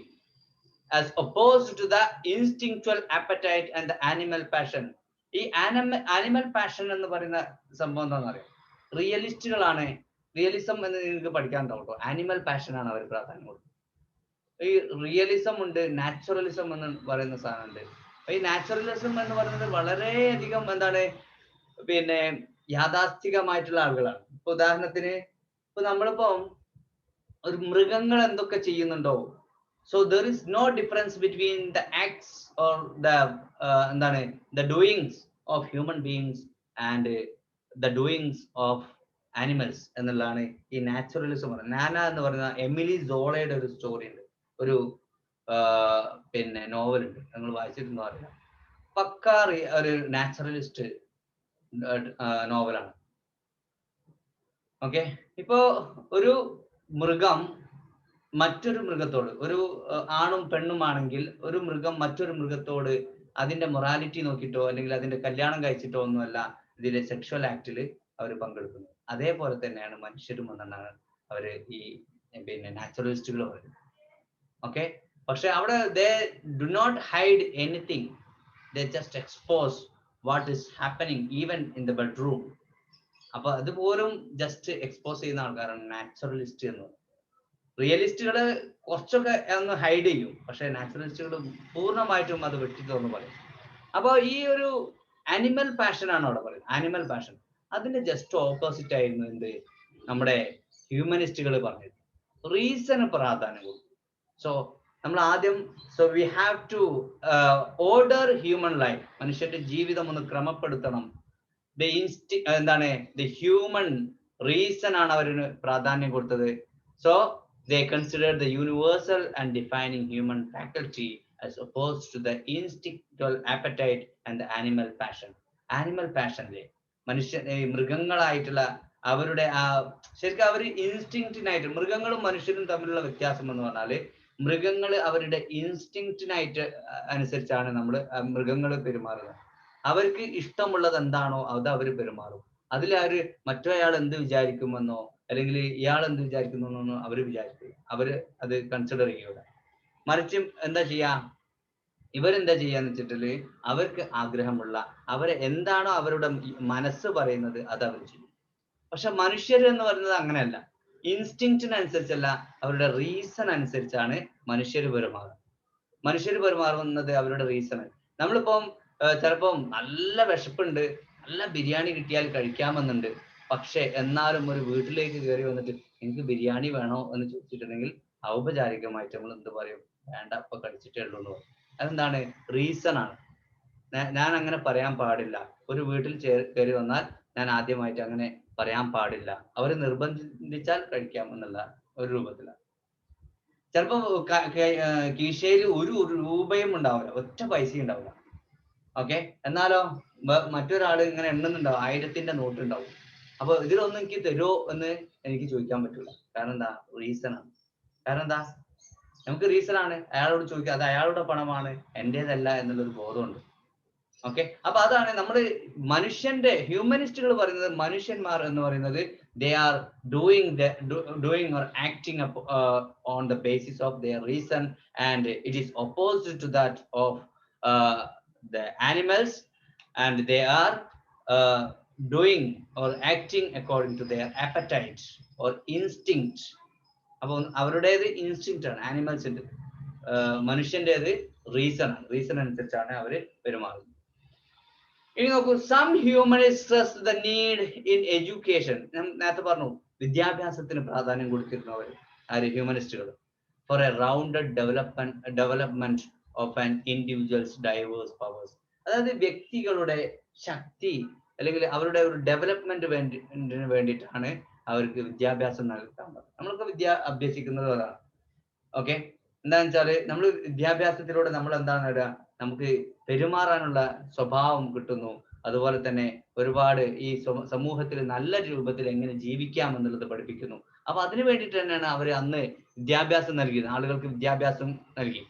as opposed to the instinctual appetite and the animal passion. ഈ ആനിമൽ പാഷൻ എന്ന് പറയുന്ന സംഭവം എന്താണെന്ന് അറിയാം? റിയലിസ്റ്റുകളാണ്. റിയലിസം എന്ന് നിങ്ങൾക്ക് പഠിക്കാനുണ്ടാവും കേട്ടോ. ആനിമൽ പാഷൻ ആണ് അവർ പ്രാധാന്യം കൊടുക്കുന്നത്. ഈ റിയലിസം ഉണ്ട്, നാച്ചുറലിസം എന്ന് പറയുന്ന സാധനം ഉണ്ട്. ഈ നാച്ചുറലിസം എന്ന് പറയുന്നത് വളരെയധികം എന്താണ്, പിന്നെ യാഥാസ്ഥികമായിട്ടുള്ള ആളുകളാണ്. ഇപ്പൊ ഉദാഹരണത്തിന് ഇപ്പൊ നമ്മളിപ്പം ഒരു മൃഗങ്ങൾ എന്തൊക്കെ ചെയ്യുന്നുണ്ടോ, so there is no difference between the acts or the എന്താണ് the doings of human beings and the doings of animals എന്നുള്ളതാണ് ഈ നാച്ചുറലിസം പറയുന്നത്. നാന എന്ന് പറയുന്ന എമിലി സോളയുടെ ഒരു സ്റ്റോറി ഉണ്ട്, ഒരു പിന്നെ നോവൽ ഉണ്ട്, നിങ്ങൾ വായിച്ചിട്ടുണ്ടോ അറിയില്ല. പക്ക ഒരു നാച്ചുറലിസ്റ്റ് നോവലാണ്. ഓക്കെ, ഇപ്പോ ഒരു മൃഗം മറ്റൊരു മൃഗത്തോട്, ഒരു ആണും പെണ്ണുമാണെങ്കിൽ ഒരു മൃഗം മറ്റൊരു മൃഗത്തോട് അതിന്റെ മൊറാലിറ്റി നോക്കിയിട്ടോ അല്ലെങ്കിൽ അതിന്റെ കല്യാണം കഴിച്ചിട്ടോ ഒന്നുമല്ല ഇതിലെ സെക്ഷൽ ആക്ടിൽ അവർ പങ്കെടുക്കുന്നത്. അതേപോലെ തന്നെയാണ് മനുഷ്യരും എന്നാണ് അവര് ഈ പിന്നെ നാച്ചുറലിസ്റ്റുകൾ പറയുന്നത്. ഓക്കെ, പക്ഷെ അവിടെ they do not hide anything, they just expose what is happening even in the bedroom. അപ്പൊ അതുപോലും ജസ്റ്റ് എക്സ്പോസ് ചെയ്യുന്ന ആൾക്കാരാണ് നാച്ചുറലിസ്റ്റ് എന്ന് പറയുന്നത്. റിയലിസ്റ്റുകള് കുറച്ചൊക്കെ ഒന്ന് ഹൈഡ് ചെയ്യും, പക്ഷെ നാച്ചുറലിസ്റ്റുകൾ പൂർണ്ണമായിട്ടും അത് വെട്ടിത്തുറന്ന് പറയും. അപ്പൊ ഈ ഒരു ആനിമൽ പാഷൻ ആണ് അവിടെ പറയുന്നത്. ആനിമൽ പാഷൻ അതിന്റെ ജസ്റ്റ് ഓപ്പോസിറ്റ് ആയിരുന്നു എന്ത് നമ്മുടെ ഹ്യൂമനിസ്റ്റുകൾ പറഞ്ഞത്. റീസണ് പ്രാധാന്യം കൊടുക്കും. സോ നമ്മൾ ആദ്യം we have to order human life. മനുഷ്യന്റെ ജീവിതം ഒന്ന് ക്രമപ്പെടുത്തണം. എന്താണ് ദ ഹ്യൂമൻ റീസൺ ആണ് അവരിന് പ്രാധാന്യം കൊടുത്തത്. So they considered the universal and defining human faculty as opposed to the instinctual appetite and the animal passion. Animal passion മൃഗങ്ങളായിട്ടുള്ള അവരുടെ ആ ശരിക്കും അവർ ഇൻസ്റ്റിങ്ക്റ്റിനായിട്ട്, മൃഗങ്ങളും മനുഷ്യരും തമ്മിലുള്ള വ്യത്യാസം എന്ന് പറഞ്ഞാല് മൃഗങ്ങൾ അവരുടെ ഇൻസ്റ്റിങ്ക്റ്റിനായിട്ട് അനുസരിച്ചാണ് മൃഗങ്ങൾ പെരുമാറുന്നത്. അവർക്ക് ഇഷ്ടമുള്ളത് എന്താണോ അത് അവർ പെരുമാറും. അതിൽ അവര് മറ്റൊരാൾ എന്ത് വിചാരിക്കുമെന്നോ അല്ലെങ്കിൽ ഇയാൾ എന്ത് വിചാരിക്കുന്നു അവര് വിചാരിക്കില്ല, അവര് അത് കൺസിഡർ ചെയ്യൂല. മറിച്ച് എന്താ ചെയ്യാ, ഇവരെന്താ ചെയ്യാന്ന് വെച്ചിട്ടുണ്ടെങ്കിൽ അവർക്ക് ആഗ്രഹമുള്ള അവരെ എന്താണോ അവരുടെ മനസ്സ് പറയുന്നത് അത് അവർ ചെയ്യും. പക്ഷെ മനുഷ്യർ എന്ന് പറയുന്നത് അങ്ങനെയല്ല, ഇൻസ്റ്റിങ്ക്റ്റിനനുസരിച്ചല്ല, അവരുടെ റീസൺ അനുസരിച്ചാണ് മനുഷ്യർ പെരുമാറുന്നത് അവരുടെ റീസൺ. നമ്മളിപ്പം ചിലപ്പം നല്ല വിശപ്പുണ്ട്, നല്ല ബിരിയാണി കിട്ടിയാൽ കഴിക്കാമെന്നുണ്ട്, പക്ഷെ എന്നാലും ഒരു വീട്ടിലേക്ക് കയറി വന്നിട്ട് എനിക്ക് ബിരിയാണി വേണോ എന്ന് ചോദിച്ചിട്ടുണ്ടെങ്കിൽ ഔപചാരികമായിട്ട് നമ്മൾ എന്ത് പറയും, വേണ്ട ഇപ്പൊ കഴിച്ചിട്ടേ ഉള്ളൂ എന്ന് പറയും. അതെന്താണ്? റീസൺ ആണ്. ഞാൻ അങ്ങനെ പറയാൻ പാടില്ല. ഒരു വീട്ടിൽ കയറി വന്നാൽ ഞാൻ ആദ്യമായിട്ട് അങ്ങനെ പറയാൻ പാടില്ല, അവര് നിർബന്ധിച്ചാൽ കഴിക്കാം എന്നുള്ള ഒരു രൂപത്തിലാണ്. ചിലപ്പോ കീശയിൽ ഒരു രൂപയും ഉണ്ടാവില്ല, ഒറ്റ പൈസയും ഉണ്ടാവില്ല. ഓക്കെ, എന്നാലോ മറ്റൊരാള് ഇങ്ങനെ എണ്ണുന്നുണ്ടാവും, 1000ന്റെ നോട്ട് ഉണ്ടാവും. അപ്പൊ ഇതിലൊന്നും എനിക്ക് തരുമോ എന്ന് എനിക്ക് ചോദിക്കാൻ പറ്റില്ല. കാരണം എന്താ? റീസൺ ആണ്. കാരണം എന്താ? നമുക്ക് റീസൺ ആണ്, അയാളോട് ചോദിക്കുക, അത് അയാളുടെ പണമാണ്, എന്റേതല്ല എന്നുള്ളൊരു ബോധമുണ്ട്. ഓക്കെ, അപ്പൊ അതാണ് നമ്മള് മനുഷ്യന്റെ ഹ്യൂമനിസ്റ്റുകൾ പറയുന്നത്. മനുഷ്യന്മാർ എന്ന് പറയുന്നത് they are doing or acting on the basis of their reason, and it is opposite to that of the animals, and they are doing or acting according to their appetite or instinct. അപ്പൊ അവരുടേത് instinct ആണ്, ആനിമൽസിന്റെ. മനുഷ്യന്റേത് reason ആണ്, reason അനുസരിച്ചാണ് അവര് പെരുമാറുന്നത്. ഇനി നോക്കൂ, some humanist stress the need in education. ഞാൻ നേരത്തെ പറഞ്ഞു വിദ്യാഭ്യാസത്തിന് പ്രാധാന്യം കൊടുത്തിരുന്നവർ ആര്? ഹ്യൂമനിസ്റ്റുകൾ. For a rounded development of an individuals diverse powers. അതായത് വ്യക്തികളുടെ ശക്തി അല്ലെങ്കിൽ അവരുടെ ഒരു ഡെവലപ്മെന്റ് വേണ്ടിയിട്ടാണ് അവർക്ക് വിദ്യാഭ്യാസം നൽകാൻ പറ്റും. നമ്മളൊക്കെ അഭ്യസിക്കുന്നത് അതാണ്. ഓക്കെ, എന്താണെന്ന് വെച്ചാല് നമ്മൾ വിദ്യാഭ്യാസത്തിലൂടെ നമ്മൾ എന്താണ് നേടുക? നമുക്ക് പെരുമാറാനുള്ള സ്വഭാവം കിട്ടുന്നു. അതുപോലെ തന്നെ ഒരുപാട് ഈ സമൂഹത്തിൽ നല്ല രൂപത്തിൽ എങ്ങനെ ജീവിക്കാം എന്നുള്ളത് പഠിപ്പിക്കുന്നു. അപ്പൊ അതിനു വേണ്ടിയിട്ട് തന്നെയാണ് അവർ അന്ന് വിദ്യാഭ്യാസം നൽകിയത്, ആളുകൾക്ക് വിദ്യാഭ്യാസം നൽകി.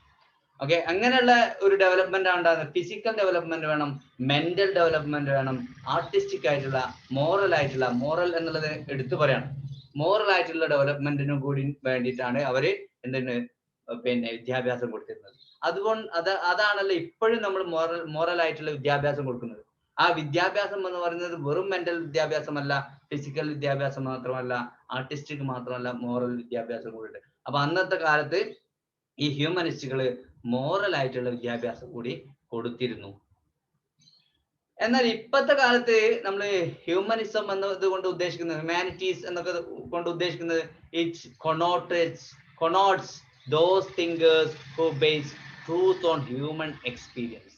ഓക്കെ, അങ്ങനെയുള്ള ഒരു ഡെവലപ്മെന്റ് ആണ് ഉണ്ടാകുന്നത്. ഫിസിക്കൽ ഡെവലപ്മെന്റ് വേണം, മെന്റൽ ഡെവലപ്മെന്റ് വേണം, ആർട്ടിസ്റ്റിക് ആയിട്ടുള്ള, മോറൽ എന്നുള്ളത് എടുത്തു പറയണം. മോറൽ ആയിട്ടുള്ള ഡെവലപ്മെന്റിനും കൂടി വേണ്ടിയിട്ടാണ് അവര് എന്താണ് വിദ്യാഭ്യാസം കൊടുത്തിരുന്നത്. അതാണല്ലോ ഇപ്പോഴും നമ്മൾ മോറൽ ആയിട്ടുള്ള വിദ്യാഭ്യാസം കൊടുക്കുന്നത്. ആ വിദ്യാഭ്യാസം എന്ന് പറയുന്നത് വെറും മെന്റൽ വിദ്യാഭ്യാസമല്ല, ഫിസിക്കൽ വിദ്യാഭ്യാസം മാത്രമല്ല, ആർട്ടിസ്റ്റിക് മാത്രമല്ല, മോറൽ വിദ്യാഭ്യാസം കൂടി. അപ്പൊ അന്നത്തെ കാലത്ത് ഈ ഹ്യൂമനിസ്റ്റുകള് മോറൽ ആയിട്ടുള്ള വിദ്യാഭ്യാസം കൂടി കൊടുത്തിരുന്നു. എന്നാൽ ഇപ്പോഴത്തെ കാലത്ത് നമ്മള് ഹ്യൂമനിസം എന്നത് കൊണ്ട് ഉദ്ദേശിക്കുന്നത്, ഹ്യൂമാനിറ്റീസ് എന്നൊക്കെ കൊണ്ട് ഉദ്ദേശിക്കുന്നത് it connotes those thinkers who base truth on human experience.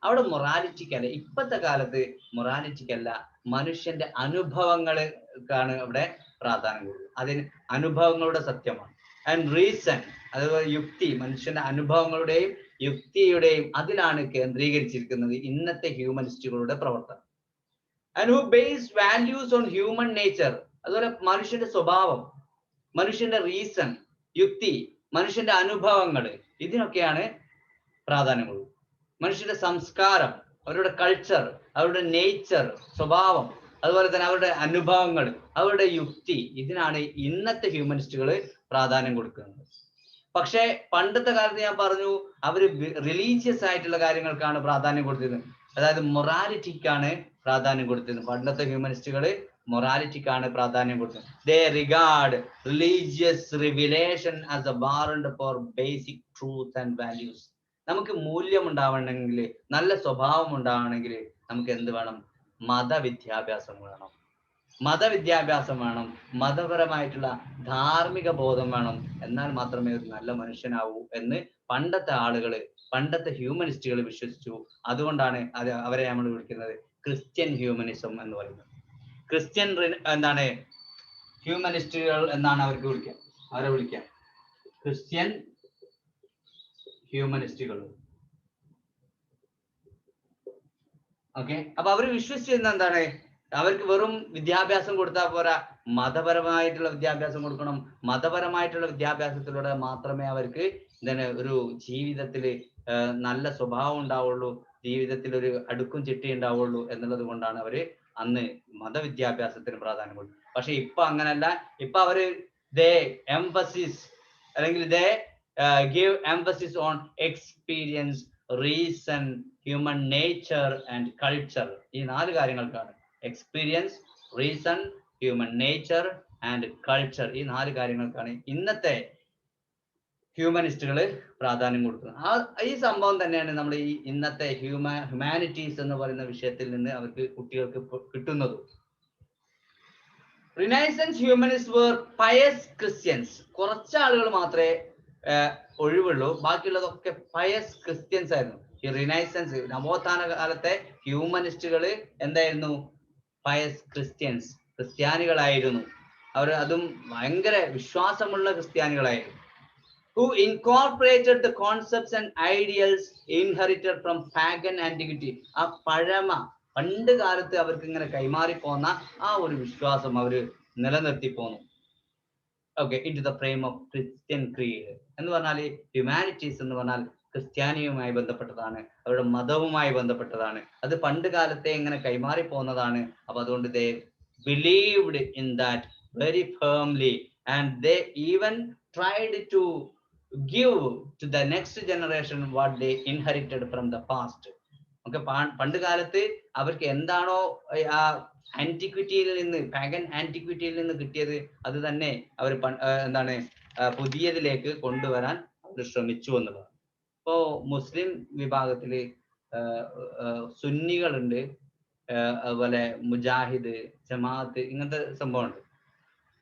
അവിടെ മൊറാലിറ്റിക്കല്ല, ഇപ്പോഴത്തെ കാലത്ത് മൊറാലിറ്റിക്കല്ല, മനുഷ്യന്റെ അനുഭവങ്ങൾക്കാണ് അവിടെ പ്രാധാന്യം കൊടുക്കുന്നത്. അതിന് അനുഭവങ്ങളുടെ സത്യമാണ്. ആൻഡ് റീസൺ, അതുപോലെ യുക്തി, മനുഷ്യന്റെ അനുഭവങ്ങളുടെയും യുക്തിയുടെയും അതിലാണ് കേന്ദ്രീകരിച്ചിരിക്കുന്നത് ഇന്നത്തെ ഹ്യൂമനിസ്റ്റുകളുടെ പ്രവർത്തനം. And who base values on human nature. അതുപോലെ മനുഷ്യന്റെ സ്വഭാവം, മനുഷ്യന്റെ റീസൺ, യുക്തി, മനുഷ്യന്റെ അനുഭവങ്ങൾ, ഇതിനൊക്കെയാണ് പ്രാധാന്യം കൊടുക്കുന്നത്. മനുഷ്യന്റെ സംസ്കാരം, അവരുടെ കൾച്ചർ, അവരുടെ നേച്ചർ, സ്വഭാവം, അതുപോലെ തന്നെ അവരുടെ അനുഭവങ്ങൾ, അവരുടെ യുക്തി, ഇതിനാണ് ഇന്നത്തെ ഹ്യൂമനിസ്റ്റുകൾ പ്രാധാന്യം കൊടുക്കുന്നത്. പക്ഷെ പണ്ടത്തെ കാലത്ത് ഞാൻ പറഞ്ഞു അവര് റിലീജിയസ് ആയിട്ടുള്ള കാര്യങ്ങൾക്കാണ് പ്രാധാന്യം കൊടുത്തിരുന്നത്, അതായത് മൊറാലിറ്റിക്കാണ് പ്രാധാന്യം കൊടുത്തിരുന്നത്. പണ്ടത്തെ ഹ്യൂമനിസ്റ്റുകൾ മൊറാലിറ്റിക്കാണ് പ്രാധാന്യം കൊടുത്തത്. They regard religious revelation as a warrant for basic truth and values. നമുക്ക് മൂല്യം ഉണ്ടാവണമെങ്കിൽ, നല്ല സ്വഭാവം ഉണ്ടാവണമെങ്കിൽ നമുക്ക് എന്ത് വേണം? മതവിദ്യാഭ്യാസം വേണം. മതപരമായിട്ടുള്ള ധാർമ്മിക ബോധം വേണം. എന്നാൽ മാത്രമേ ഒരു നല്ല മനുഷ്യനാവൂ എന്ന് പണ്ടത്തെ ഹ്യൂമനിസ്റ്റുകൾ വിശ്വസിച്ചു. അതുകൊണ്ടാണ് അവരെ നമ്മൾ വിളിക്കുന്നത് ക്രിസ്ത്യൻ ഹ്യൂമനിസം എന്ന് പറയുന്നത്. ക്രിസ്ത്യൻ എന്താണ് ഹ്യൂമനിസ്റ്റുകൾ എന്നാണ് അവർക്ക് വിളിക്കുക, അവരെ വിളിക്കുക ക്രിസ്ത്യൻ ഹ്യൂമനിസ്റ്റുകൾ. ഓക്കെ, അപ്പൊ അവർ വിശ്വസിച്ചിരുന്ന എന്താണ്, അവർക്ക് വെറും വിദ്യാഭ്യാസം കൊടുത്താൽ പോരാ, മതപരമായിട്ടുള്ള വിദ്യാഭ്യാസം കൊടുക്കണം. മതപരമായിട്ടുള്ള വിദ്യാഭ്യാസത്തിലൂടെ മാത്രമേ അവർക്ക് എന്താണ് ഒരു ജീവിതത്തിൽ നല്ല സ്വഭാവം ഉണ്ടാവുള്ളൂ, ജീവിതത്തിൽ ഒരു അടുക്കും ചിട്ടി ഉണ്ടാവുള്ളൂ എന്നുള്ളത് കൊണ്ടാണ് അവര് അന്ന് മതവിദ്യാഭ്യാസത്തിന് പ്രാധാന്യം കൊടുത്തു. പക്ഷെ ഇപ്പൊ അങ്ങനല്ല. ഇപ്പൊ അവര് ദേ എംഫസിസ് അല്ലെങ്കിൽ they give emphasis on experience, reason, human nature and culture. ഈ 4 കാര്യങ്ങൾക്കാണ് experience, reason, human nature and culture. ഈ 4 കാര്യങ്ങൾക്കാണ് ഇന്നത്തെ ഹ്യൂമനിസ്റ്റുകൾ പ്രാധാന്യം കൊടുക്കുന്നത്. ഈ സംഭവം തന്നെയാണ് നമ്മൾ ഈ ഇന്നത്തെ ഹ്യൂമാനിറ്റീസ് എന്ന് പറയുന്ന വിഷയത്തിൽ നിന്ന് അവർക്ക് കുട്ടികൾക്ക് കിട്ടുന്നത്. Renaissance humanist were pious Christians. കുറച്ച് ആളുകൾ മാത്രമേ ഒഴിവുള്ളൂ, ബാക്കിയുള്ളതൊക്കെ പയസ് ക്രിസ്ത്യൻസ് ആയിരുന്നു. ഈ റിനൈസൻസ് നവോത്ഥാന കാലത്തെ ഹ്യൂമനിസ്റ്റുകൾ എന്തായിരുന്നു? Pius Christians, ക്രിസ്ത്യാനികളായിരുന്നു. അവർ അതും ഭയങ്കര വിശ്വാസമുള്ള ക്രിസ്ത്യാനികളായിരുന്നു. who incorporated the concepts and ideals inherited from pagan antiquity. ആ പണ്ട് കാലത്ത് അവർക്ക് ഇങ്ങനെ കൈമാറി പോന്ന ആ ഒരു വിശ്വാസം അവർ നിലനിർത്തി പോന്നു. Okay, into the frame of Christian creed എന്ന് പറഞ്ഞാൽ ഹ്യൂമാനിറ്റീസ് എന്ന് പറഞ്ഞാൽ ക്രിസ്ത്യാനിയുമായി ബന്ധപ്പെട്ടതാണ്, അവരുടെ മതവുമായി ബന്ധപ്പെട്ടതാണ്. അത് പണ്ട് കാലത്തെ ഇങ്ങനെ കൈമാറി പോന്നതാണ്. അപ്പൊ അതുകൊണ്ട് they believed in that very firmly and they even tried to give to the next generation what they inherited from the past. Okay, പണ്ട് കാലത്ത് അവർക്ക് എന്താണോ ആ ആന്റിക്വിറ്റിയിൽ നിന്ന്, പാഗൻ ആന്റിക്വിറ്റിയിൽ നിന്ന് കിട്ടിയത്, അത് തന്നെ അവർ എന്താണ് പുതിയതിലേക്ക് കൊണ്ടുവരാൻ അവർ ശ്രമിച്ചു എന്നുള്ളതാണ്. ഇപ്പോ മുസ്ലിം വിഭാഗത്തില് സുന്നികളുണ്ട്, അതുപോലെ മുജാഹിദ്, ജമാഅത്ത്, ഇങ്ങനത്തെ സംഭവമുണ്ട്.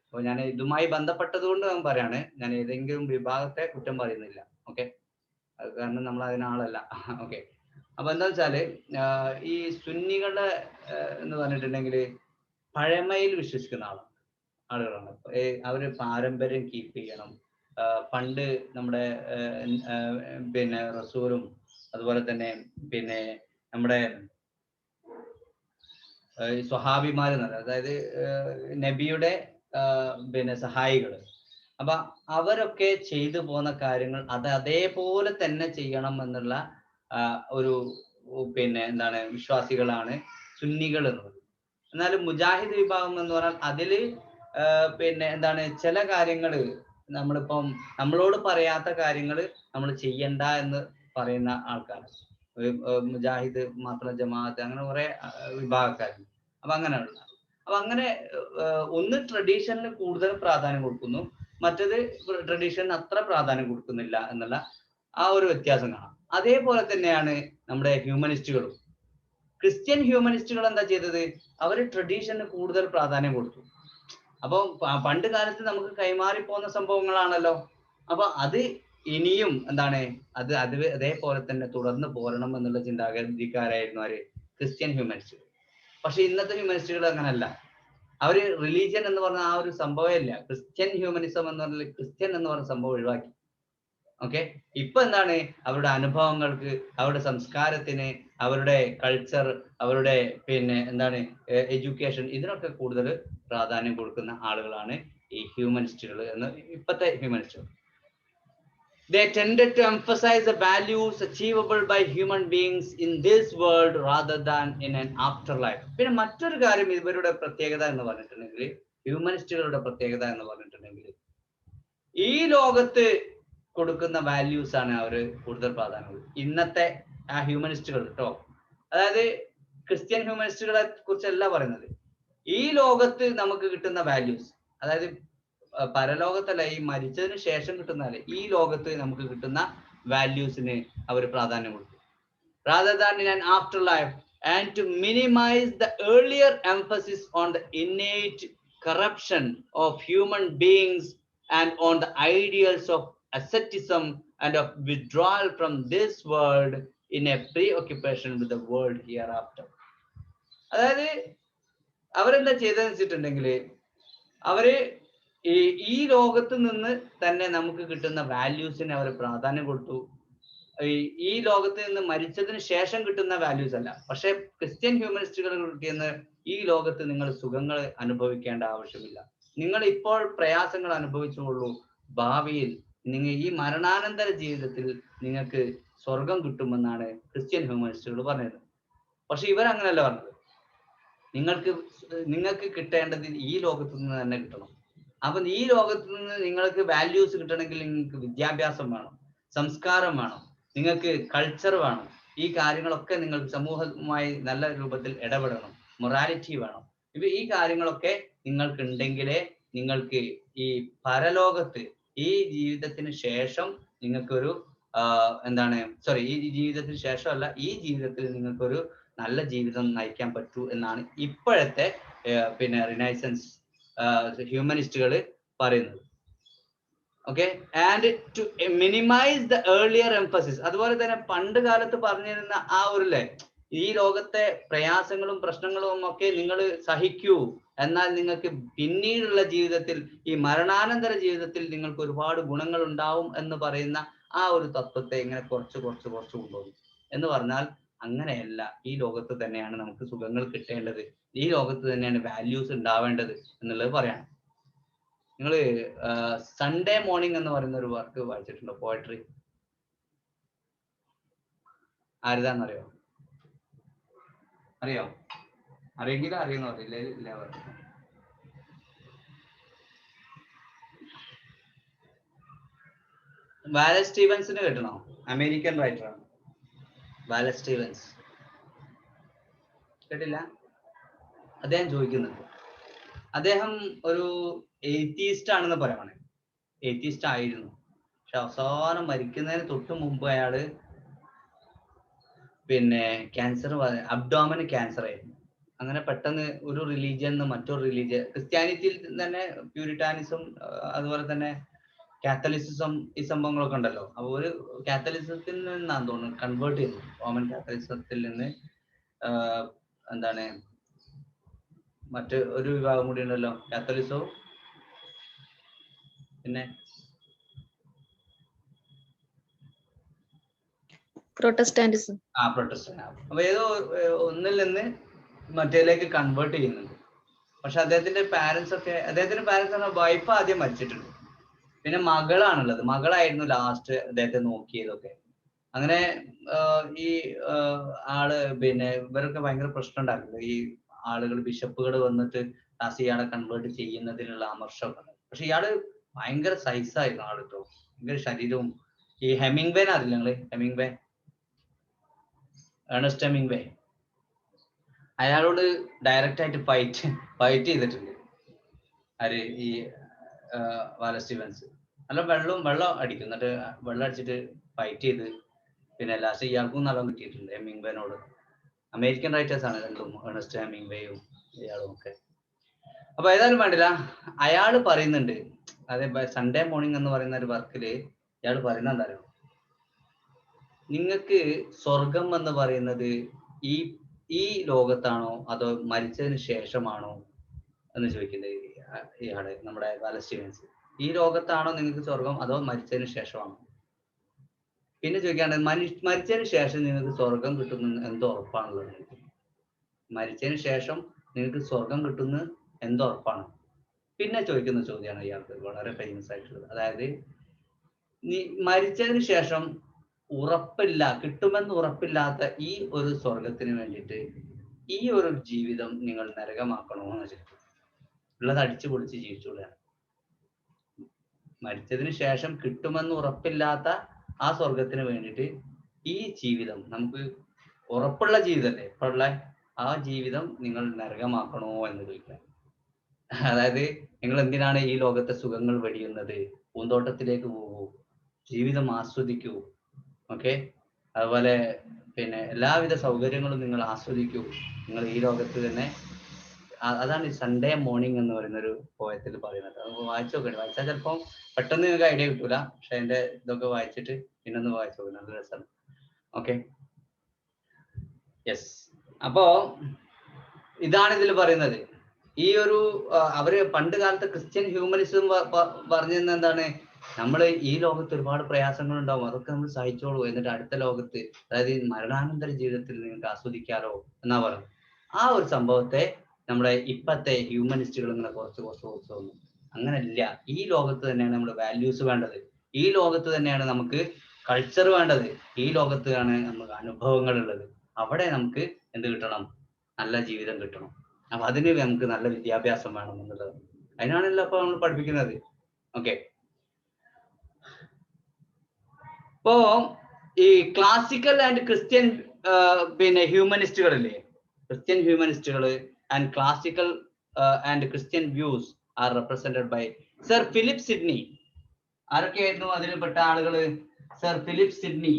അപ്പൊ ഞാൻ ഇതുമായി ബന്ധപ്പെട്ടത് കൊണ്ട് ഞാൻ പറയാണ്, ഞാൻ ഏതെങ്കിലും വിഭാഗത്തെ കുറ്റം പറയുന്നില്ല. ഓക്കെ, അത് കാരണം നമ്മൾ അതിനാളല്ല. ഓക്കെ, അപ്പൊ എന്താ വെച്ചാല് ഈ സുന്നികളുടെ എന്ന് പറഞ്ഞിട്ടുണ്ടെങ്കിൽ പഴമയിൽ വിശ്വസിക്കുന്ന ആളുകളാണ്. അവര് പാരമ്പര്യം കീപ്പ് ചെയ്യണം. പണ്ട് നമ്മുടെ പിന്നെ റസൂലും അതുപോലെ തന്നെ പിന്നെ നമ്മുടെ സ്വഹാബിമാർ എന്ന് പറയുന്നത്, അതായത് നബിയുടെ പിന്നെ സഹായികള്, അപ്പൊ അവരൊക്കെ ചെയ്തു പോന്ന കാര്യങ്ങൾ അത് അതേപോലെ തന്നെ ചെയ്യണം എന്നുള്ള ഒരു പിന്നെ എന്താണ് വിശ്വാസികളാണ് സുന്നികൾ എന്നുള്ളത്. എന്നാലും മുജാഹിദ് വിഭാഗം എന്ന് പറഞ്ഞാൽ അതില് പിന്നെ എന്താണ് ചില കാര്യങ്ങള് നമ്മളിപ്പം നമ്മളോട് പറയാത്ത കാര്യങ്ങൾ നമ്മൾ ചെയ്യണ്ട എന്ന് പറയുന്ന ആൾക്കാരാണ്. മുജാഹിദ് മാത്രം, ജമാഅത്ത്, അങ്ങനെ കുറെ വിഭാഗക്കാരുണ്ട്. അപ്പൊ അങ്ങനെയുള്ള അങ്ങനെ ഒന്ന് ട്രഡീഷനിൽ കൂടുതൽ പ്രാധാന്യം കൊടുക്കുന്നു, മറ്റത് ട്രഡീഷന് അത്ര പ്രാധാന്യം കൊടുക്കുന്നില്ല എന്നുള്ള ആ ഒരു വ്യത്യാസം കാണാം. അതേപോലെ തന്നെയാണ് നമ്മുടെ ഹ്യൂമനിസ്റ്റുകളും. ക്രിസ്ത്യൻ ഹ്യൂമനിസ്റ്റുകൾ എന്താ ചെയ്തത്? അവര് ട്രഡീഷന് കൂടുതൽ പ്രാധാന്യം കൊടുത്തു. അപ്പൊ പണ്ട് കാലത്ത് നമുക്ക് കൈമാറി പോകുന്ന സംഭവങ്ങളാണല്ലോ, അപ്പൊ അത് ഇനിയും എന്താണ് അതേപോലെ തന്നെ തുടർന്ന് പോരണം എന്നുള്ള ചിന്താഗതിക്കാരായിരുന്നു ആര്? ക്രിസ്ത്യൻ ഹ്യൂമനിസ്റ്റുകൾ. പക്ഷെ ഇന്നത്തെ ഹ്യൂമനിസ്റ്റുകൾ അങ്ങനല്ല. അവര് റിലീജിയൻ എന്ന് പറഞ്ഞ ആ ഒരു സംഭവമേ ഇല്ല. ക്രിസ്ത്യൻ ഹ്യൂമനിസം എന്ന് പറഞ്ഞാൽ ക്രിസ്ത്യൻ എന്ന് പറഞ്ഞ സംഭവം ഒഴിവാക്കി. ഓക്കെ, ഇപ്പൊ എന്താണ് അവരുടെ അനുഭവങ്ങൾക്ക്, അവരുടെ സംസ്കാരത്തിന്, അവരുടെ കൾച്ചർ, അവരുടെ പിന്നെ എന്താണ് എഡ്യൂക്കേഷൻ, ഇതിനൊക്കെ കൂടുതൽ പ്രാധാന്യം കൊടുക്കുന്ന ആളുകളാണ് ഈ ഹ്യൂമനിസ്റ്റുകൾ എന്ന് ഇപ്പോഴത്തെ ഹ്യൂമനിസ്റ്റുകൾ. They tended to emphasize the values achievable by human beings in this world rather than in an afterlife. പിന്നെ മറ്റൊരു കാര്യം ഇവരുടെ പ്രത്യേകത എന്ന് പറഞ്ഞിട്ടുണ്ടെങ്കിൽ, ഹ്യൂമനിസ്റ്റുകളുടെ പ്രത്യേകത എന്ന് പറഞ്ഞിട്ടുണ്ടെങ്കിൽ, ഈ ലോകത്ത് കൊടുക്കുന്ന വാല്യൂസ് ആണ് അവർ കൂടുതൽ പ്രാധാന്യം. ഇന്നത്തെ ആ ഹ്യൂമനിസ്റ്റുകൾ കേട്ടോ, അതായത് ക്രിസ്ത്യൻ ഹ്യൂമനിസ്റ്റുകളെ കുറിച്ചല്ല പറയുന്നത്, ഈ ലോകത്ത് നമുക്ക് കിട്ടുന്ന വാല്യൂസ്, അതായത് പരലോകത്തല്ല, ഈ മരിച്ചതിന് ശേഷം കിട്ടുന്നതല്ല, ഈ ലോകത്ത് നമുക്ക് കിട്ടുന്ന വാല്യൂസിന് അവർ പ്രാധാന്യം കൊടുക്കും. rather than in an afterlife, and to minimize the earlier emphasis on the innate corruption of human beings and on the ideals of asceticism and of withdrawal from this world in a preoccupation with the world hereafter. അതായത് അവരെന്താ ചെയ്തതെന്ന് വെച്ചിട്ടുണ്ടെങ്കിൽ അവര് ഈ ലോകത്ത് നിന്ന് തന്നെ നമുക്ക് കിട്ടുന്ന വാല്യൂസിന് അവർ പ്രാധാന്യം കൊടുത്തു. ഈ ലോകത്ത് നിന്ന് മരിച്ചതിന് ശേഷം കിട്ടുന്ന വാല്യൂസ് അല്ല. പക്ഷെ ക്രിസ്ത്യൻ ഹ്യൂമനിസ്റ്റുകൾ കിട്ടിയെന്ന് ഈ ലോകത്ത് നിങ്ങൾ സുഖങ്ങൾ അനുഭവിക്കേണ്ട ആവശ്യമില്ല, നിങ്ങൾ ഇപ്പോൾ പ്രയാസങ്ങൾ അനുഭവിച്ചുകൊള്ളൂ, ഭാവിയിൽ നിങ്ങൾ ഈ മരണാനന്തര ജീവിതത്തിൽ നിങ്ങൾക്ക് സ്വർഗം കിട്ടുമെന്നാണ് ക്രിസ്ത്യൻ ഹ്യൂമനിസ്റ്റുകൾ പറഞ്ഞത്. പക്ഷെ ഇവരങ്ങനെയല്ല പറഞ്ഞത്. നിങ്ങൾക്ക് കിട്ടേണ്ടത് ഈ ലോകത്ത് നിന്ന് തന്നെ കിട്ടണം. അപ്പൊ ഈ ലോകത്ത് നിന്ന് നിങ്ങൾക്ക് വാല്യൂസ് കിട്ടണമെങ്കിൽ നിങ്ങൾക്ക് വിദ്യാഭ്യാസം വേണം, സംസ്കാരം വേണം, നിങ്ങൾക്ക് കൾച്ചർ വേണം. ഈ കാര്യങ്ങളൊക്കെ നിങ്ങൾക്ക് സമൂഹവുമായി നല്ല രൂപത്തിൽ ഇടപെടണം, മൊറാലിറ്റി വേണം. ഇപ്പൊ ഈ കാര്യങ്ങളൊക്കെ നിങ്ങൾക്ക് ഉണ്ടെങ്കിലേ നിങ്ങൾക്ക് ഈ പരലോകത്ത് ഈ ജീവിതത്തിന് ശേഷം നിങ്ങൾക്കൊരു ഈ ജീവിതത്തിന് ശേഷമല്ല, ഈ ജീവിതത്തിൽ നിങ്ങൾക്കൊരു നല്ല ജീവിതം നയിക്കാൻ പറ്റൂ എന്നാണ് ഇപ്പോഴത്തെ റിനൈസൻസ് ഹ്യൂമനിസ്റ്റുകൾ പറയുന്നത്. Okay, and to minimize the earlier emphasis. അതുപോലെ തന്നെ പണ്ട് കാലത്ത് പറഞ്ഞിരുന്ന ആ ഒരു ഈ ലോകത്തെ പ്രയാസങ്ങളും പ്രശ്നങ്ങളും ഒക്കെ നിങ്ങൾ സഹിക്കൂ, എന്നാൽ നിങ്ങൾക്ക് പിന്നീടുള്ള ജീവിതത്തിൽ ഈ മരണാനന്തര ജീവിതത്തിൽ നിങ്ങൾക്ക് ഒരുപാട് ഗുണങ്ങൾ ഉണ്ടാവും എന്ന് പറയുന്ന ആ ഒരു തത്വത്തെ ഇങ്ങനെ കുറച്ച് കൊണ്ടുപോകും. എന്ന് പറഞ്ഞാൽ അങ്ങനെയല്ല, ഈ ലോകത്ത് തന്നെയാണ് നമുക്ക് സുഖങ്ങൾ കിട്ടേണ്ടത്, ഈ ലോകത്ത് തന്നെയാണ് വാല്യൂസ് ഉണ്ടാവേണ്ടത് എന്നുള്ളത് പറയാണ്. നിങ്ങൾ സൺഡേ മോർണിംഗ് എന്ന് പറയുന്ന ഒരു വർക്ക് വായിച്ചിട്ടുണ്ടോ? പോയട്രി ആരുതാന്നറിയോ? അറിയെങ്കിലും അറിയുന്ന അറിയില്ല. വാലസ് സ്റ്റീവൻസിന് കേട്ടണോ? അമേരിക്കൻ റൈറ്ററാണ് വാലസ് സ്റ്റീവൻസ്. കേട്ടില്ല? അദ്ദേഹം ചോദിക്കുന്നുണ്ട്, അദ്ദേഹം ഒരു എയ്ത്തീസ്റ്റ് ആണെന്ന് പറയാണ്. എയ്ത്തീസ്റ്റ് ആയിരുന്നു, പക്ഷെ അവസാനം മരിക്കുന്നതിന് തൊട്ട് മുമ്പ് അയാള് ക്യാൻസർ, അബ്ഡോമന് ക്യാൻസർ ആയിരുന്നു. അങ്ങനെ പെട്ടെന്ന് ഒരു റിലീജിയൻ മറ്റൊരു റിലീജിയൻ, ക്രിസ്ത്യാനിറ്റിയിൽ തന്നെ പ്യൂരിറ്റാനിസം അതുപോലെ തന്നെ കാത്തലിസിസം ഈ സംഭവങ്ങളൊക്കെ ഉണ്ടല്ലോ. അപ്പോൾ ഒരു കാത്തലിസത്തിൽ നിന്നാണ് തോന്നുന്നു കൺവേർട്ട് ചെയ്തു. റോമൻ കാത്തലിസത്തിൽ നിന്ന് മറ്റ് ഒരു വിഭാഗം കൂടി ഉണ്ടല്ലോ, കാത്തലിസവും പിന്നെ പ്രൊട്ടസ്റ്റാന്റിസം. പ്രൊട്ടസ്റ്റന്റ്. അപ്പൊ ഏതോ ഒന്നിൽ നിന്ന് മറ്റേലേക്ക് കൺവേർട്ട് ചെയ്യുന്നുണ്ട്. പക്ഷെ അദ്ദേഹത്തിന്റെ പാരന്റ്സ് വൈഫ് ആദ്യം മരിച്ചിട്ടുണ്ട്, പിന്നെ മകളാണുള്ളത്. മകളായിരുന്നു ലാസ്റ്റ് അദ്ദേഹത്തെ നോക്കിയതൊക്കെ. അങ്ങനെ ഈ ആള് ഇവരൊക്കെ ഭയങ്കര പ്രശ്നം ഉണ്ടാക്കുന്നത്, ഈ ആളുകൾ ബിഷപ്പുകൾ വന്നിട്ട് ലാസ്റ്റ് ഇയാളെ കൺവേർട്ട് ചെയ്യുന്നതിനുള്ള അമർഷമൊക്കെ. പക്ഷെ ഇയാള് ഭയങ്കര സൈസായിരുന്നു ആളിട്ടോ, ഭയങ്കര ശരീരവും. ഈ ഹെമിംഗ്വേ അറിയില്ല നിങ്ങള്? ഏണസ്റ്റ് ഹെമിംഗ്വേ, അയാളോട് ഡയറക്റ്റ് ആയിട്ട് ഫൈറ്റ് ചെയ്തിട്ടുണ്ട് ആര്? ഈ വാലസ് സ്റ്റീവൻസ്. നല്ല വെള്ളം അടിക്കും, എന്നിട്ട് വെള്ളം അടിച്ചിട്ട് ഫൈറ്റ് ചെയ്ത് പിന്നെ ലാസ്റ്റ് ഇയാൾക്കും നല്ല കിട്ടിയിട്ടുണ്ട്, ഹെമിംഗ്വേനോട്. അമേരിക്കൻ റൈറ്റേഴ്സ് ആണ് രണ്ടും, ഏണസ്റ്റ് ഹെമിംഗ്വേയും ഇയാളും ഒക്കെ. അപ്പൊ ഏതായാലും വേണ്ടില്ല, അയാള് പറയുന്നുണ്ട്, അതെ സൺഡേ മോർണിംഗ് എന്ന് പറയുന്ന ഒരു വർക്കില് ഇയാൾ പറയുന്നത് എന്താ അറിയോ? നിങ്ങൾക്ക് സ്വർഗം എന്ന് പറയുന്നത് ഈ ലോകത്താണോ അതോ മരിച്ചതിന് ശേഷമാണോ എന്ന് ചോദിക്കുന്നത് ഇയാള്, നമ്മുടെ വാലസ് സ്റ്റീവൻസ്. ഈ ലോകത്താണോ നിങ്ങൾക്ക് സ്വർഗം അതോ മരിച്ചതിന് ശേഷമാണോ? പിന്നെ ചോദിക്കാണ്ട് മരിച്ചതിന് ശേഷം നിങ്ങൾക്ക് സ്വർഗം കിട്ടുന്ന എന്തോ ഉറപ്പാണുള്ളത്? മരിച്ചതിന് ശേഷം നിങ്ങൾക്ക് സ്വർഗം കിട്ടുന്ന എന്തോ ഉറപ്പാണ്? പിന്നെ ചോദിക്കുന്ന ചോദ്യമാണ് ഇയാൾക്ക് വളരെ ഫേമസ് ആയിട്ടുള്ളത്. അതായത് മരിച്ചതിന് ശേഷം കിട്ടുമെന്ന് ഉറപ്പില്ലാത്ത ഈ ഒരു സ്വർഗത്തിന് വേണ്ടിയിട്ട് ഈ ഒരു ജീവിതം നിങ്ങൾ നരകമാക്കണോ എന്ന് ചോദിക്കും. ഉള്ളത് അടിച്ചു പൊളിച്ച് ജീവിച്ചൂടെ? മരിച്ചതിന് ശേഷം കിട്ടുമെന്ന് ഉറപ്പില്ലാത്ത ആ സ്വർഗത്തിന് വേണ്ടിയിട്ട് ഈ ജീവിതം, നമുക്ക് ഉറപ്പുള്ള ജീവിതമല്ലേ ഇപ്പോഴുള്ള ആ ജീവിതം നിങ്ങൾ നരകമാക്കണോ എന്ന് ചോദിക്കാം. അതായത് നിങ്ങൾ എന്തിനാണ് ഈ ലോകത്തെ സുഖങ്ങൾ വെടിയുന്നത്? പൂന്തോട്ടത്തിലേക്ക് പോകൂ, ജീവിതം ആസ്വദിക്കൂ. ഓക്കെ, അതുപോലെ എല്ലാവിധ സൗകര്യങ്ങളും നിങ്ങൾ ആസ്വദിക്കൂ. നിങ്ങൾ ഈ ലോകത്ത് തന്നെ, അതാണ് ഈ സൺഡേ മോർണിംഗ് എന്ന് പറയുന്ന ഒരു പോയത്തിൽ പറയുന്നത്. അത് വായിച്ചു നോക്കണേ. വായിച്ചാൽ ചിലപ്പോൾ പെട്ടെന്ന് നിങ്ങൾക്ക് ഐഡിയ കിട്ടൂല, പക്ഷെ അതിന്റെ ഇതൊക്കെ വായിച്ചിട്ട് പിന്നൊന്ന് വായിച്ചു നോക്കണം, നല്ല രസമാണ്. Okay, yes. അപ്പോ ഇതാണ് ഇതിൽ പറയുന്നത്. ഈ ഒരു അവര് പണ്ട് കാലത്ത് ക്രിസ്ത്യൻ ഹ്യൂമനിസം പറഞ്ഞിരുന്ന എന്താണ്, നമ്മൾ ഈ ലോകത്ത് ഒരുപാട് പ്രയാസങ്ങൾ ഉണ്ടാവും, അതൊക്കെ നമ്മൾ സഹിച്ചോളൂ, എന്നിട്ട് അടുത്ത ലോകത്ത്, അതായത് മരണാനന്തര ജീവിതത്തിൽ നിങ്ങൾക്ക് ആസ്വദിക്കാലോ എന്നാ പറയുന്നത്. ആ ഒരു സംഭവത്തെ നമ്മുടെ ഇപ്പത്തെ ഹ്യൂമനിസ്റ്റുകൾ ഇങ്ങനെ കുറച്ച് വന്നു. അങ്ങനല്ല, ഈ ലോകത്ത് തന്നെയാണ് നമ്മുടെ വാല്യൂസ് വേണ്ടത്, ഈ ലോകത്ത് തന്നെയാണ് നമുക്ക് കൾച്ചർ വേണ്ടത്, ഈ ലോകത്താണ് നമുക്ക് അനുഭവങ്ങൾ ഉള്ളത്. അവിടെ നമുക്ക് എന്ത് കിട്ടണം? നല്ല ജീവിതം കിട്ടണം. അപ്പൊ അതിന് നമുക്ക് നല്ല വിദ്യാഭ്യാസം വേണം എന്നുള്ളത്. അതിനാണല്ലോ അപ്പൊ നമ്മൾ പഠിപ്പിക്കുന്നത്. ഓക്കെ, ഇപ്പോ ഈ ക്ലാസിക്കൽ ആൻഡ് ക്രിസ്ത്യൻ പിന്നെ ഹ്യൂമനിസ്റ്റുകളില്ലേ, ക്രിസ്ത്യൻ ഹ്യൂമനിസ്റ്റുകൾ and classical and Christian views are represented by sir Philip Sidney. ആരൊക്കെയായിരുന്നു അതിൽപ്പെട്ട ആളുകള്? Sir Philip Sidney,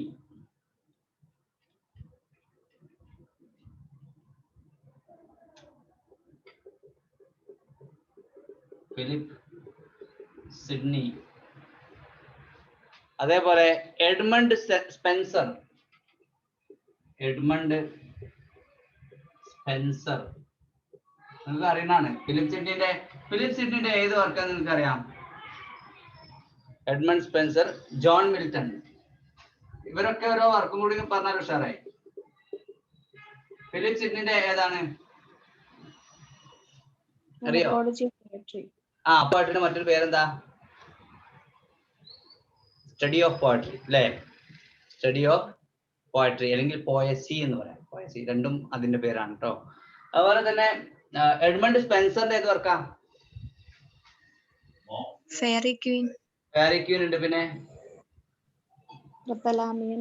Philip Sidney, അതേപോലെ എഡ്മണ്ട് സ്പെൻസർ. എഡ്മണ്ട് സ്പെൻസർ നിങ്ങൾക്ക് അറിയുന്നതാണ്. ഫിലിപ്പ് സിഡ്നിന്റെ ഏത് വർക്കാന്ന് നിങ്ങൾക്ക് അറിയാം? Edmund Spenser, John Milton. ഇവരൊക്കെ ഓരോ വർക്കും കൂടി പറഞ്ഞാൽ ഉഷാറായി. ഫിലിപ്പ് സിഡ്നിന്റെ ഏതാണ് അറിയോ? പോയട്രിയുടെ മറ്റൊരു പേരെന്താ? സ്റ്റഡി ഓഫ് പോയട്രി അല്ലേ? സ്റ്റഡി ഓഫ് പോയട്രി അല്ലെങ്കിൽ പോയസി എന്ന് പറയാം. പോയസി രണ്ടും അതിന്റെ പേരാണ് കേട്ടോ. അതുപോലെ തന്നെ എഡ്മണ്ട് സ്പെൻസറിന്റെ ഏത് വർക്കാ? Fairy queen. ഫെയറി ക്വീൻ ഉണ്ട്, പിന്നെ പ്രോത്തലാമിയൻ,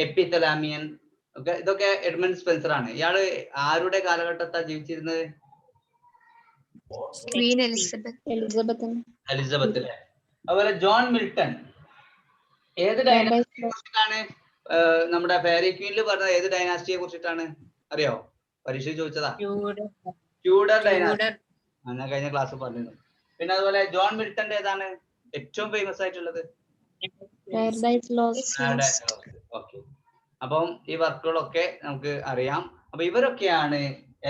എപ്പിത്തലാമിയൻ ഒക്കെ. ഇതൊക്കെ എഡ്മണ്ട് സ്പെൻസർ ആണ്. ഇയാള് ആരുടെ കാലഘട്ടത്താ ജീവിച്ചിരുന്നത്? Queen Elizabeth. അല്ലേ? അതുപോലെ ജോൺ മിൽട്ടൺ ഏത് ഡൈനാസ്റ്റിയെ കുറിച്ചിട്ടാണ് നമ്മുടെ ഫെയറി ക്വീനിൽ പറഞ്ഞത്? ഏത് ഡൈനാസ്റ്റിയെ കുറിച്ചിട്ടാണ് അറിയോ? പരീക്ഷ ചോദിച്ചതാ. Tudor dynasty. ഞാൻ കഴിഞ്ഞ ക്ലാസ് പറഞ്ഞിരുന്നു. പിന്നെ അതുപോലെ ജോൺ മിൽട്ടന്റെ ഏതാണ് ഏറ്റവും ഫേമസ് ആയിട്ടുള്ളത്? ഓക്കെ, അപ്പം ഈ വർക്കുകളൊക്കെ നമുക്ക് അറിയാം. അപ്പൊ ഇവരൊക്കെയാണ്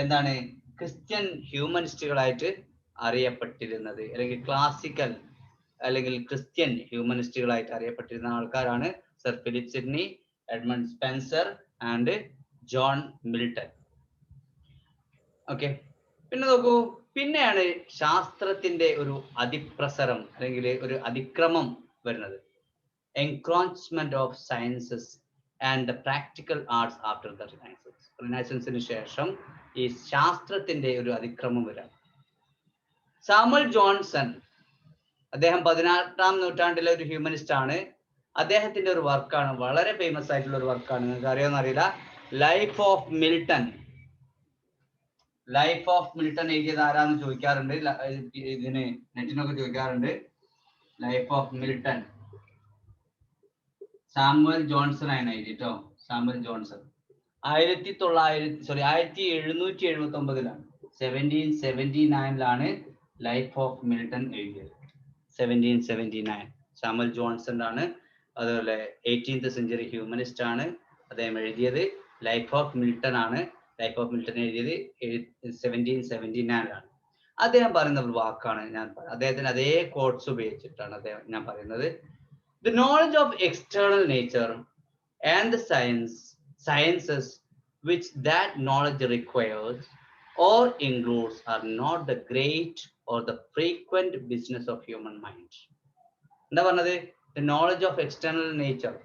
എന്താണ് ക്രിസ്ത്യൻ ഹ്യൂമനിസ്റ്റുകളായിട്ട് അറിയപ്പെട്ടിരുന്നത്, അല്ലെങ്കിൽ ക്ലാസിക്കൽ അല്ലെങ്കിൽ ക്രിസ്ത്യൻ ഹ്യൂമനിസ്റ്റുകളായിട്ട് അറിയപ്പെട്ടിരുന്ന ആൾക്കാരാണ് sir Philip Sydney, Edmund Spencer and John Milton. Okay, പിന്നെ നോക്കൂ, പിന്നെയാണ് ശാസ്ത്രത്തിന്റെ ഒരു അതിപ്രസരം അല്ലെങ്കിൽ ഒരു അതിക്രമം വരുന്നത്. Encroachment of sciences and the practical arts after the renaissance. റിനൈസൻസിന് ശേഷം ഈ ശാസ്ത്രത്തിന്റെ ഒരു അതിക്രമം വരാം. സാമുവൽ ജോൺസൺ, അദ്ദേഹം 18ാം നൂറ്റാണ്ടിലെ ഒരു ഹ്യൂമനിസ്റ്റ് ആണ്. അദ്ദേഹത്തിന്റെ ഒരു വർക്കാണ്, വളരെ ഫേമസ് ആയിട്ടുള്ള ഒരു വർക്കാണ്, നിങ്ങൾക്ക് അറിയാമെന്ന് അറിയില്ല, life of Milton. Life of Milton എഴുതിയത് ആരാന്ന് ചോദിക്കാറുണ്ട്, ഇതിന് നെറ്റിനൊക്കെ ചോദിക്കാറുണ്ട്. Life of Milton Samuel Johnson ആണ് എഴുതിട്ടോ. Samuel Johnson 1779 1779 life of Milton എഴുതിയത്. 1779 സാമുവൽ ജോൺസൺ ആണ്. അതുപോലെ 18th സെഞ്ചുറി ഹ്യൂമനിസ്റ്റ് ആണ്. അദ്ദേഹം എഴുതിയത് ലൈഫ് ഓഫ് മിൽട്ടൺ ആണ്. ലൈഫ് ഓഫ് മിൽട്ടൺ എഴുതിയത് 1779 അദ്ദേഹം പറയുന്ന ഒരു വാക്കാണ് ഞാൻ അദ്ദേഹത്തിന് അതേ കോട്ട്സ് ഉപയോഗിച്ചിട്ടാണ് ഞാൻ പറയുന്നത്. The knowledge of external nature and the sciences which that knowledge requires or includes are not the great or the frequent business of human mind. എന്താ പറഞ്ഞത്? The knowledge of external nature,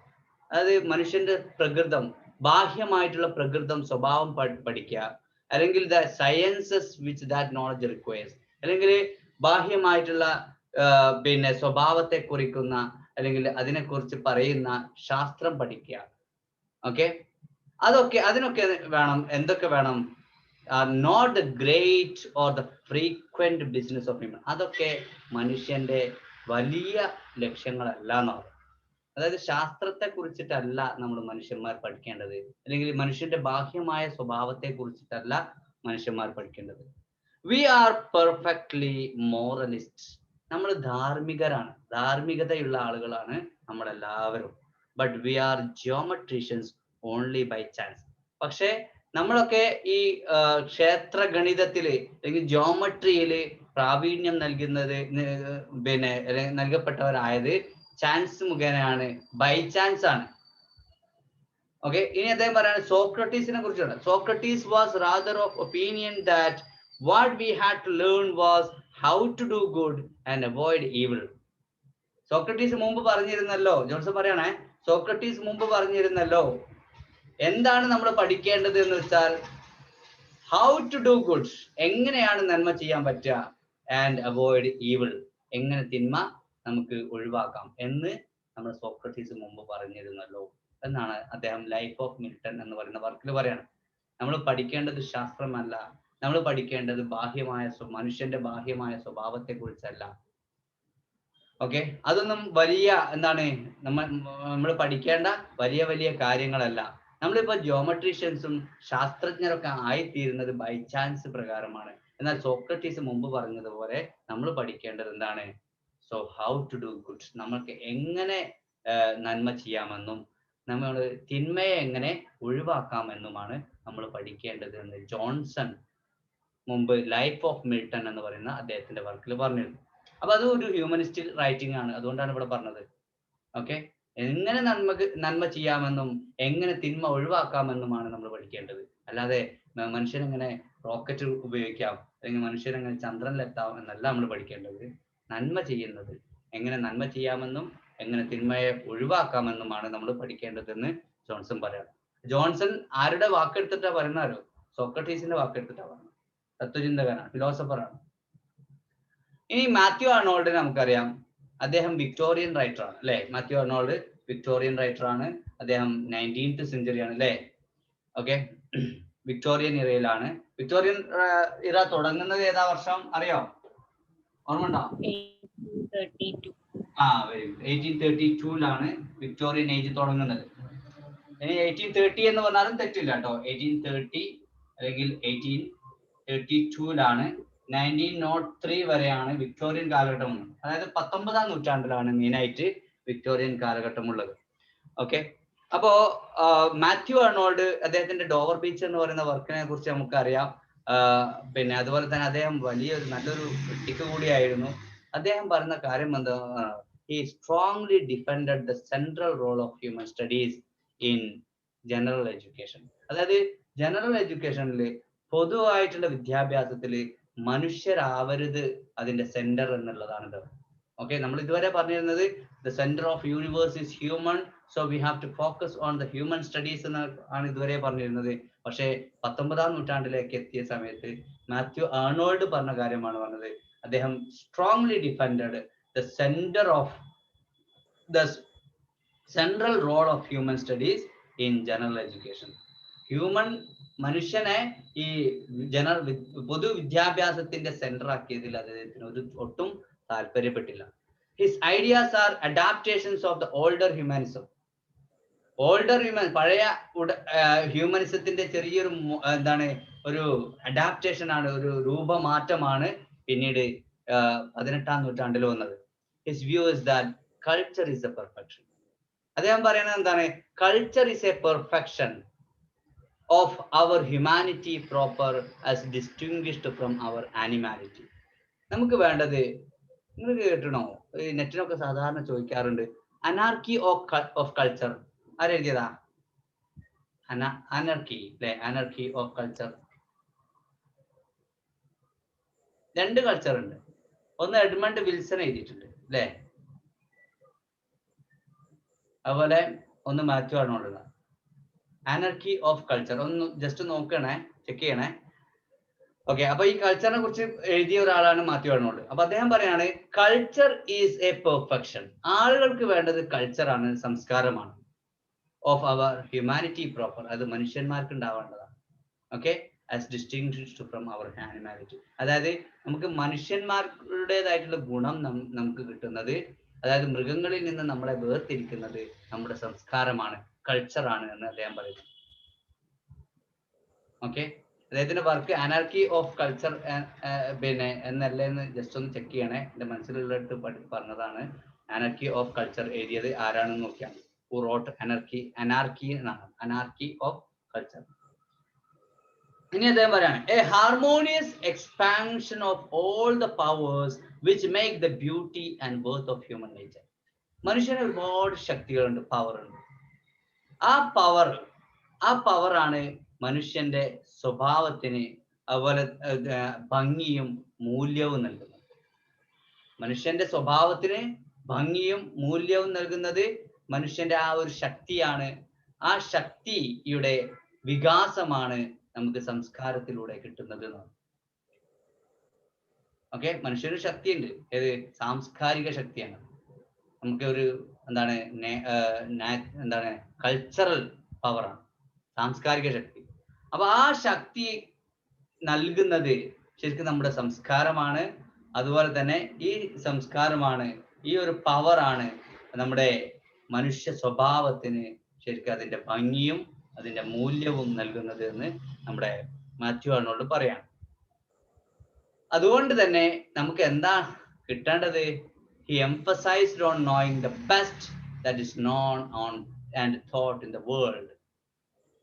അതായത് മനുഷ്യന്റെ പ്രകൃതം, ബാഹ്യമായിട്ടുള്ള പ്രകൃതം, സ്വഭാവം പഠിക്കുക, അല്ലെങ്കിൽ the sciences which that knowledge requires, അല്ലെങ്കിൽ ബാഹ്യമായിട്ടുള്ള പിന്നെ സ്വഭാവത്തെ കുറിക്കുന്ന അല്ലെങ്കിൽ അതിനെക്കുറിച്ച് പറയുന്ന ശാസ്ത്രം പഠിക്കുക. ഓക്കെ, അതിനൊക്കെ വേണം. എന്തൊക്കെ വേണം? Not the great or the frequent business of human. അതൊക്കെ മനുഷ്യന്റെ വലിയ ലക്ഷ്യങ്ങളല്ല എന്നാണ്. അതായത് ശാസ്ത്രത്തെ കുറിച്ചിട്ടല്ല നമ്മൾ മനുഷ്യന്മാർ പഠിക്കേണ്ടത്, അല്ലെങ്കിൽ മനുഷ്യന്റെ ബാഹ്യമായ സ്വഭാവത്തെ കുറിച്ചിട്ടല്ല മനുഷ്യന്മാർ പഠിക്കേണ്ടത്. We are perfectly moralist. നമ്മൾ ധാർമ്മികരാണ്, ധാർമ്മികതയുള്ള ആളുകളാണ് നമ്മളെല്ലാവരും. But we are geometricians only by chance. പക്ഷേ നമ്മളൊക്കെ ഈ ക്ഷേത്ര ഗണിതത്തില് അല്ലെങ്കിൽ ജോമെട്രിയില് പ്രാവീണ്യം നൽകുന്നത് പിന്നെ നൽകപ്പെട്ടവരായത് ചാൻസ് മുഖേനയാണ്, ബൈ ചാൻസ് ആണ്. ഓക്കെ, ഇനി അദ്ദേഹം പറയാണ് സോക്രട്ടീസിനെ കുറിച്ചാണ്. Socrates was rather of opinion that what we had to learn was how to do good and avoid evil. Socrates മുമ്പ് പറഞ്ഞിരുന്നല്ലോ, ജോൺസൺ പറയണേ, സോക്രട്ടീസ് മുമ്പ് പറഞ്ഞിരുന്നല്ലോ എന്താണ് നമ്മൾ പഠിക്കേണ്ടത് എന്ന് വെച്ചാൽ ഹൗ ടു ഡു ഗുഡ്, എങ്ങനെയാണ് നന്മ ചെയ്യാൻ പറ്റുക, ആൻഡ് അവോയ്ഡ് ഈവിൾ, എങ്ങനെ തിന്മ നമുക്ക് ഒഴിവാക്കാം എന്ന് നമ്മൾ സോക്രട്ടീസ് മുമ്പ് പറഞ്ഞിരുന്നല്ലോ എന്നാണ് അദ്ദേഹം ലൈഫ് ഓഫ് മിൽട്ടൺ എന്ന് പറയുന്ന വർക്കിൽ പറയാണ്. നമ്മൾ പഠിക്കേണ്ടത് ശാസ്ത്രമല്ല, നമ്മൾ പഠിക്കേണ്ടത് ബാഹ്യമായ മനുഷ്യന്റെ ബാഹ്യമായ സ്വഭാവത്തെ കുറിച്ചല്ല. ഓക്കെ, അതൊന്നും വലിയ എന്താണ് നമ്മൾ പഠിക്കേണ്ട വലിയ വലിയ കാര്യങ്ങളല്ല. നമ്മളിപ്പോ ജോമെട്രീഷ്യൻസും ശാസ്ത്രജ്ഞരൊക്കെ ആയിത്തീരുന്നത് ബൈ ചാൻസ് പ്രകാരമാണ്. എന്നാൽ സോക്രട്ടീസ് മുമ്പ് പറഞ്ഞതുപോലെ നമ്മൾ പഠിക്കേണ്ടത് എന്താണ്? So how to do good, നമ്മൾക്ക് എങ്ങനെ നന്മ ചെയ്യാമെന്നും നമ്മൾ തിന്മയെ എങ്ങനെ ഒഴിവാക്കാമെന്നുമാണ് നമ്മൾ പഠിക്കേണ്ടത് എന്ന് ജോൺസൺ മുമ്പ് ലൈഫ് ഓഫ് മിൽട്ടൺ എന്ന് പറയുന്ന അദ്ദേഹത്തിന്റെ വർക്കിൽ പറഞ്ഞിരുന്നു. അപ്പൊ അത് ഒരു ഹ്യൂമനിസ്റ്റിക് റൈറ്റിംഗ് ആണ്, അതുകൊണ്ടാണ് ഇവിടെ പറഞ്ഞത്. ഓക്കെ, എങ്ങനെ നന്മ ചെയ്യാമെന്നും എങ്ങനെ തിന്മ ഒഴിവാക്കാമെന്നുമാണ് നമ്മൾ പഠിക്കേണ്ടത്. അല്ലാതെ മനുഷ്യനെങ്ങനെ റോക്കറ്റ് ഉപയോഗിക്കാം അല്ലെങ്കിൽ മനുഷ്യനെങ്ങനെ ചന്ദ്രനിലെത്താം എന്നല്ല നമ്മൾ പഠിക്കേണ്ടത്. നന്മ ചെയ്യുന്നത് എങ്ങനെ നന്മ ചെയ്യാമെന്നും എങ്ങനെ തിന്മയെ ഒഴിവാക്കാമെന്നുമാണ് നമ്മൾ പഠിക്കേണ്ടതെന്ന് ജോൺസൺ പറയാം. ജോൺസൺ ആരുടെ വാക്കെടുത്തിട്ടാ പറയുന്നാരോ? സോക്രട്ടീസിന്റെ വാക്കെടുത്തിട്ടാ പറയുന്നത്. തത്വചിന്തകനാണ്, ഫിലോസഫറാണ്. ഇനി മാത്യു ആർണോൾഡിനെ നമുക്കറിയാം, അദ്ദേഹം വിക്ടോറിയൻ റൈറ്റർ ആണ് അല്ലെ? മാത്യു ആർണോൾഡ് വിക്ടോറിയൻ റൈറ്റർ ആണ്. അദ്ദേഹം 19th സെഞ്ചുറിയാണ് അല്ലെ? Okay, Victorian ഇറയിലാണ്. വിക്ടോറിയൻ ഇറ തുടങ്ങുന്നത് ഏതാ വർഷം അറിയോ? ഓർമ്മണ്ടോ? 1832 വിക്ടോറിയൻ ഏജ് തുടങ്ങുന്നത്. ഇനി 1830 എന്ന് പറഞ്ഞാലും തെറ്റില്ല കേട്ടോ. 1830 അല്ലെങ്കിൽ 1832 1903 വരെയാണ് വിക്ടോറിയൻ കാലഘട്ടം ഉള്ളത്. അതായത് 19ാം നൂറ്റാണ്ടിലാണ് മെയിനായിട്ട് വിക്ടോറിയൻ കാലഘട്ടം ഉള്ളത്. ഓക്കെ, അപ്പോ മാത്യു ആർണോൾഡ് അദ്ദേഹത്തിന്റെ ഡോവർ ബീച്ച് എന്ന് പറയുന്ന വർക്കിനെ കുറിച്ച് നമുക്കറിയാം. പിന്നെ അതുപോലെ തന്നെ അദ്ദേഹം നല്ലൊരു ക്രിട്ടിക് കൂടിയായിരുന്നു. അദ്ദേഹം പറയുന്ന കാര്യം എന്താ? he strongly defended the central role of human studies in general education. അതായത് ജനറൽ എഡ്യൂക്കേഷനിൽ പൊതുവായിട്ടുള്ള വിദ്യാഭ്യാസത്തിൽ മനുഷ്യരാവരുത് അതിന്റെ സെന്റർ എന്നുള്ളതാണിത്. ഓക്കെ, നമ്മൾ ഇതുവരെ പറഞ്ഞിരുന്നത് the center of universe is human, so we have to focus on the human studies ആണ് ഇതുവരെ പറഞ്ഞിരുന്നത്. പക്ഷേ 19ാം നൂറ്റാണ്ടിലേക്ക് എത്തിയ സമയത്ത് മാത്യു ആർണോൾഡ് പറഞ്ഞ കാര്യമാണ് പറഞ്ഞത്. അദ്ദേഹം strongly defended the central role of human studies in general education. മനുഷ്യനെ ഈ പൊതുവിദ്യാഭ്യാസത്തിന്റെ സെന്റർ ആക്കിയതിൽ അദ്ദേഹത്തിന് ഒട്ടും താല്പര്യപ്പെട്ടില്ല. His ideas are adaptations of the older humanism. പഴയ ഹ്യൂമനിസത്തിന്റെ ചെറിയൊരു ഒരു അഡാപ്റ്റേഷൻ ആണ്, ഒരു രൂപമാറ്റമാണ് പിന്നീട് 18ാം നൂറ്റാണ്ടിൽ വന്നത്. His view is that culture is a perfection. അദ്ദേഹം പറയുന്നത് എന്താണ്? Culture is a perfection of our humanity proper as distinguished from our animality. നമുക്ക് വേണ്ടത്, നിങ്ങൾ കേട്ടണോ? നെറ്റിനൊക്കെ സാധാരണ ചോദിക്കാറുണ്ട്, അനാർക്കി ഓഫ് കൾച്ചർ ആരെഴുതിയതാ? അനർക്കി അല്ലെ? അനർക്കി ഓഫ് കൾച്ചർ. 2 കൾച്ചർ ഉണ്ട്. ഒന്ന് എഡ്മണ്ട് വിൽസൺ എഴുതിയിട്ടുണ്ട് അല്ലെ? അതുപോലെ ഒന്ന് മാത്യു ആർണോൾഡ്. അനർക്കി ഓഫ് കൾച്ചർ ഒന്ന് ജസ്റ്റ് നോക്കണേ, ചെക്ക് ചെയ്യണേ. ഓക്കെ, അപ്പൊ ഈ കൾച്ചറിനെ കുറിച്ച് എഴുതിയ ഒരാളാണ് മാത്യു ആർണോൾഡ്. അപ്പൊ അദ്ദേഹം പറയാണ് കൾച്ചർ ഈസ് എ പെർഫെക്ഷൻ. ആളുകൾക്ക് വേണ്ടത് കൾച്ചറാണ്, സംസ്കാരമാണ്. ഓഫ് അവർ ഹ്യൂമാനിറ്റി പ്രോപ്പർ, അത് മനുഷ്യന്മാർക്ക് ഉണ്ടാവേണ്ടതാണ്. Okay, as distinguished from our animality. അതായത് നമുക്ക് മനുഷ്യന്മാരുടേതായിട്ടുള്ള ഗുണം നമുക്ക് കിട്ടുന്നത്, അതായത് മൃഗങ്ങളിൽ നിന്ന് നമ്മളെ വേർതിരിക്കുന്നത് നമ്മുടെ സംസ്കാരമാണ്, കൾച്ചറാണ് എന്ന് അദ്ദേഹം പറയുന്നു. ഓക്കെ, അദ്ദേഹത്തിന്റെ വർക്ക് അനാർക്കി ഓഫ് കൾച്ചർ പിന്നെ എന്നല്ലേ എന്ന് ജസ്റ്റ് ഒന്ന് ചെക്ക് ചെയ്യണേ. എന്റെ മനസ്സിലുള്ളിട്ട് പറഞ്ഞതാണ്. അനാർക്കി ഓഫ് കൾച്ചർ എഴുതിയത് ആരാണെന്ന് നോക്കിയാണ്. ഹു റോട്ട് അനാർക്കി എന്നാണ്. Anarchy of culture. ഇനി അദ്ദേഹം പറയാണ് A harmonious expansion of all the powers which make the beauty and worth of human nature. മനുഷ്യന് ഒരുപാട് ശക്തികളുണ്ട്, പവർ ഉണ്ട്. ആ പവറാണ് മനുഷ്യന്റെ സ്വഭാവത്തിന് അതുപോലെ ഭംഗിയും മൂല്യവും നൽകുന്നത്. മനുഷ്യന്റെ സ്വഭാവത്തിന് ഭംഗിയും മൂല്യവും നൽകുന്നത് മനുഷ്യന്റെ ആ ഒരു ശക്തിയാണ്. ആ ശക്തിയുടെ വികാസമാണ് നമുക്ക് സംസ്കാരത്തിലൂടെ കിട്ടുന്നത് എന്നാണ്. ഓക്കെ, മനുഷ്യന് ശക്തിയുണ്ട്, ഏത് സാംസ്കാരിക ശക്തിയാണ്. നമുക്ക് ഒരു എന്താണ് കൾച്ചറൽ പവറാണ്, സാംസ്കാരിക ശക്തി. അപ്പൊ ആ ശക്തി നൽകുന്നത് ശരിക്കും നമ്മുടെ സംസ്കാരമാണ്. അതുപോലെ തന്നെ ഈ സംസ്കാരമാണ്, ഈ ഒരു പവറാണ് നമ്മുടെ മനുഷ്യ സ്വഭാവത്തിന് ശരിക്കും അതിന്റെ ഭംഗിയും അതിന്റെ മൂല്യവും നൽകുന്നത് എന്ന് നമ്മുടെ മാത്യു ആർണോൾഡ് പറയാണ്. അതുകൊണ്ട് തന്നെ നമുക്ക് എന്താ കിട്ടേണ്ടത്? He emphasized on knowing the best that is known on and thought in the world.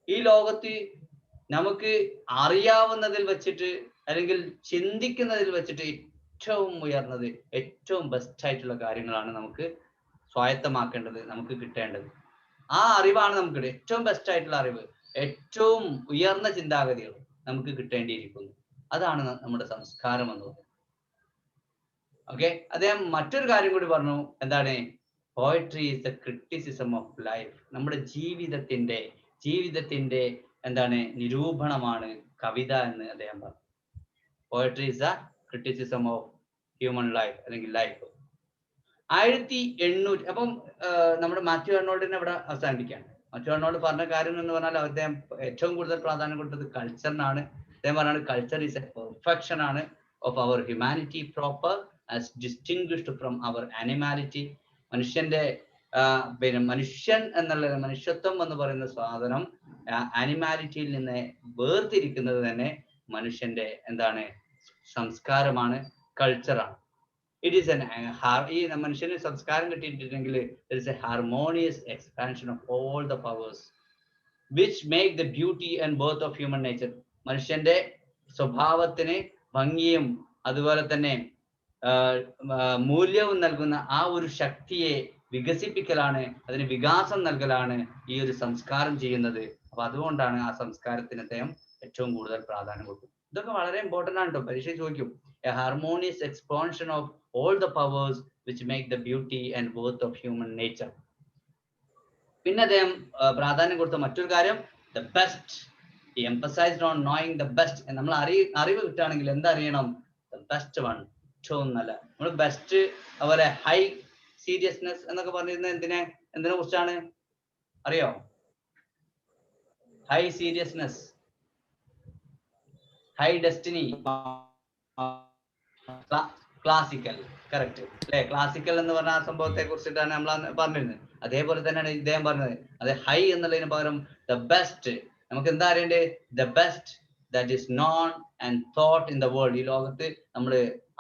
ഈ ലോകത്ത് നമുക്ക് അറിയാവുന്നതിൽ വെച്ചിട്ട് അല്ലെങ്കിൽ ചിന്തിക്കുന്നതിൽ വെച്ചിട്ട് ഏറ്റവും ഉയർന്നത്, ഏറ്റവും ബെസ്റ്റ് ആയിട്ടുള്ള കാര്യങ്ങളാണ് നമുക്ക് സ്വായത്തമാക്കേണ്ടത്, നമുക്ക് കിട്ടേണ്ടത്. ആ അറിവാണ് നമുക്ക് ഏറ്റവും ബെസ്റ്റ് ആയിട്ടുള്ള അറിവ്, ഏറ്റവും ഉയർന്ന ചിന്താഗതികൾ നമുക്ക് കിട്ടേണ്ടിയിരിക്കുന്നു. അതാണ് നമ്മുടെ സംസ്കാരം എന്ന് പറയുന്നത്. ഓക്കെ, അദ്ദേഹം മറ്റൊരു കാര്യം കൂടി പറഞ്ഞു. എന്താണ്? Poetry is the criticism of life. നമ്മുടെ ജീവിതത്തിന്റെ എന്താണ് നിരൂപണമാണ് കവിത എന്ന് അദ്ദേഹം പറഞ്ഞു. Poetry is the criticism of human life അല്ലെങ്കിൽ ലൈഫ്. 1800 അപ്പം നമ്മുടെ മാത്യു ആർണോൾഡിനെ ഇവിടെ അവസാനിപ്പിക്കുകയാണ്. മാത്യു ആർണോൾഡ് പറഞ്ഞ കാര്യം എന്ന് പറഞ്ഞാൽ അദ്ദേഹം ഏറ്റവും കൂടുതൽ പ്രാധാന്യം കൊടുത്തത് കൾച്ചറിനാണ്. അദ്ദേഹം പറഞ്ഞാൽ കൾച്ചർ ഈസ് എ പെർഫെക്ഷൻ ആണ് of our humanity proper as distinguished from our animality. മനുഷ്യന്റെ മനുഷ്യൻ എന്നുള്ള മനുഷ്യത്വം എന്ന് പറയുന്ന സാധനം ആനിമാലിറ്റിയിൽ നിന്ന് വേർതിരിക്കുന്നത് തന്നെ മനുഷ്യന്റെ എന്താണ് സംസ്കാരമാണ്, കൾച്ചറാണ്. ഇറ്റ് ഈസ് ഈ മനുഷ്യന് സംസ്കാരം കിട്ടിയിട്ടുണ്ടെങ്കിൽ it is a harmonious expansion of all the powers which make the beauty and birth of human nature. മനുഷ്യന്റെ സ്വഭാവത്തിന് ഭംഗിയും അതുപോലെ തന്നെ മൂല്യവും നൽകുന്ന ആ ഒരു ശക്തിയെ വികസിപ്പിക്കലാണ്, അതിന് വികാസം നൽകലാണ് ഈ ഒരു സംസ്കാരം ചെയ്യുന്നത്. അപ്പൊ അതുകൊണ്ടാണ് ആ സംസ്കാരത്തിന് അദ്ദേഹം ഏറ്റവും കൂടുതൽ പ്രാധാന്യം കൊടുക്കും. ഇതൊക്കെ വളരെ ഇമ്പോർട്ടന്റ് ആണ് കേട്ടോ, പരീക്ഷ ചോദിക്കും. A harmonious expansion of all the powers which make the beauty and worth of human nature. പിന്നെ അദ്ദേഹം പ്രാധാന്യം കൊടുത്ത മറ്റൊരു കാര്യം the best. He emphasized on knowing the best. നമ്മൾ അറിവ് കിട്ടുകയാണെങ്കിൽ എന്തറിയണം? ദ ബെസ്റ്റ് വൺ, ഏറ്റവും നല്ല. നമ്മൾ ബെസ്റ്റ്, അതുപോലെ ഹൈ സീരിയസ്നെസ് എന്നൊക്കെ പറഞ്ഞിരുന്നത് എന്തിനെ കുറിച്ചാണ് അറിയോ? High seriousness, high destiny, classical. Correct അല്ലെ? ക്ലാസിക്കൽ എന്ന് പറഞ്ഞ ആ സംഭവത്തെ കുറിച്ചിട്ടാണ് നമ്മൾ പറഞ്ഞിരുന്നത്. അതേപോലെ തന്നെയാണ് ഇദ്ദേഹം പറഞ്ഞത്. അത് ഹൈ എന്നുള്ളതിന് പകരം ദ ബെസ്റ്റ്. നമുക്ക് എന്താ അറിയണ്ടേ? The best that is known and thought in the world. ഈ ലോകത്ത് നമ്മൾ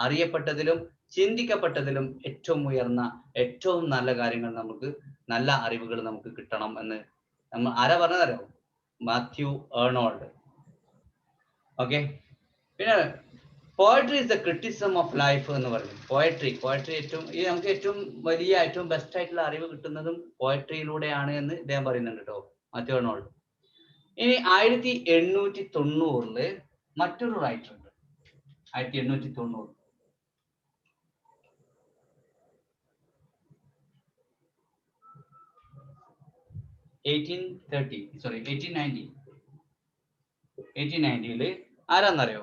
അറിയപ്പെട്ടതിലും ചിന്തിക്കപ്പെട്ടതിലും ഏറ്റവും ഉയർന്ന ഏറ്റവും നല്ല കാര്യങ്ങൾ, നമുക്ക് നല്ല അറിവുകൾ നമുക്ക് കിട്ടണം എന്ന് നമ്മൾ ആരാ പറഞ്ഞതല്ലോ? മാത്യു ആർണോൾഡ്. ഓക്കെ, പിന്നെ poetry is the criticism of life എന്ന് പറയും. പോയട്രി നമുക്ക് ഏറ്റവും വലിയ ഏറ്റവും ബെസ്റ്റ് ആയിട്ടുള്ള അറിവ് കിട്ടുന്നതും പോയട്രിയിലൂടെയാണ് എന്ന് ഇദ്ദേഹം പറയുന്നുണ്ട് കേട്ടോ, മാത്യു ആർണോൾഡ്. ഇനി 1890 മറ്റൊരു റൈറ്റർ ഉണ്ട്. 1890 1890 ആരാന്നറിയോ?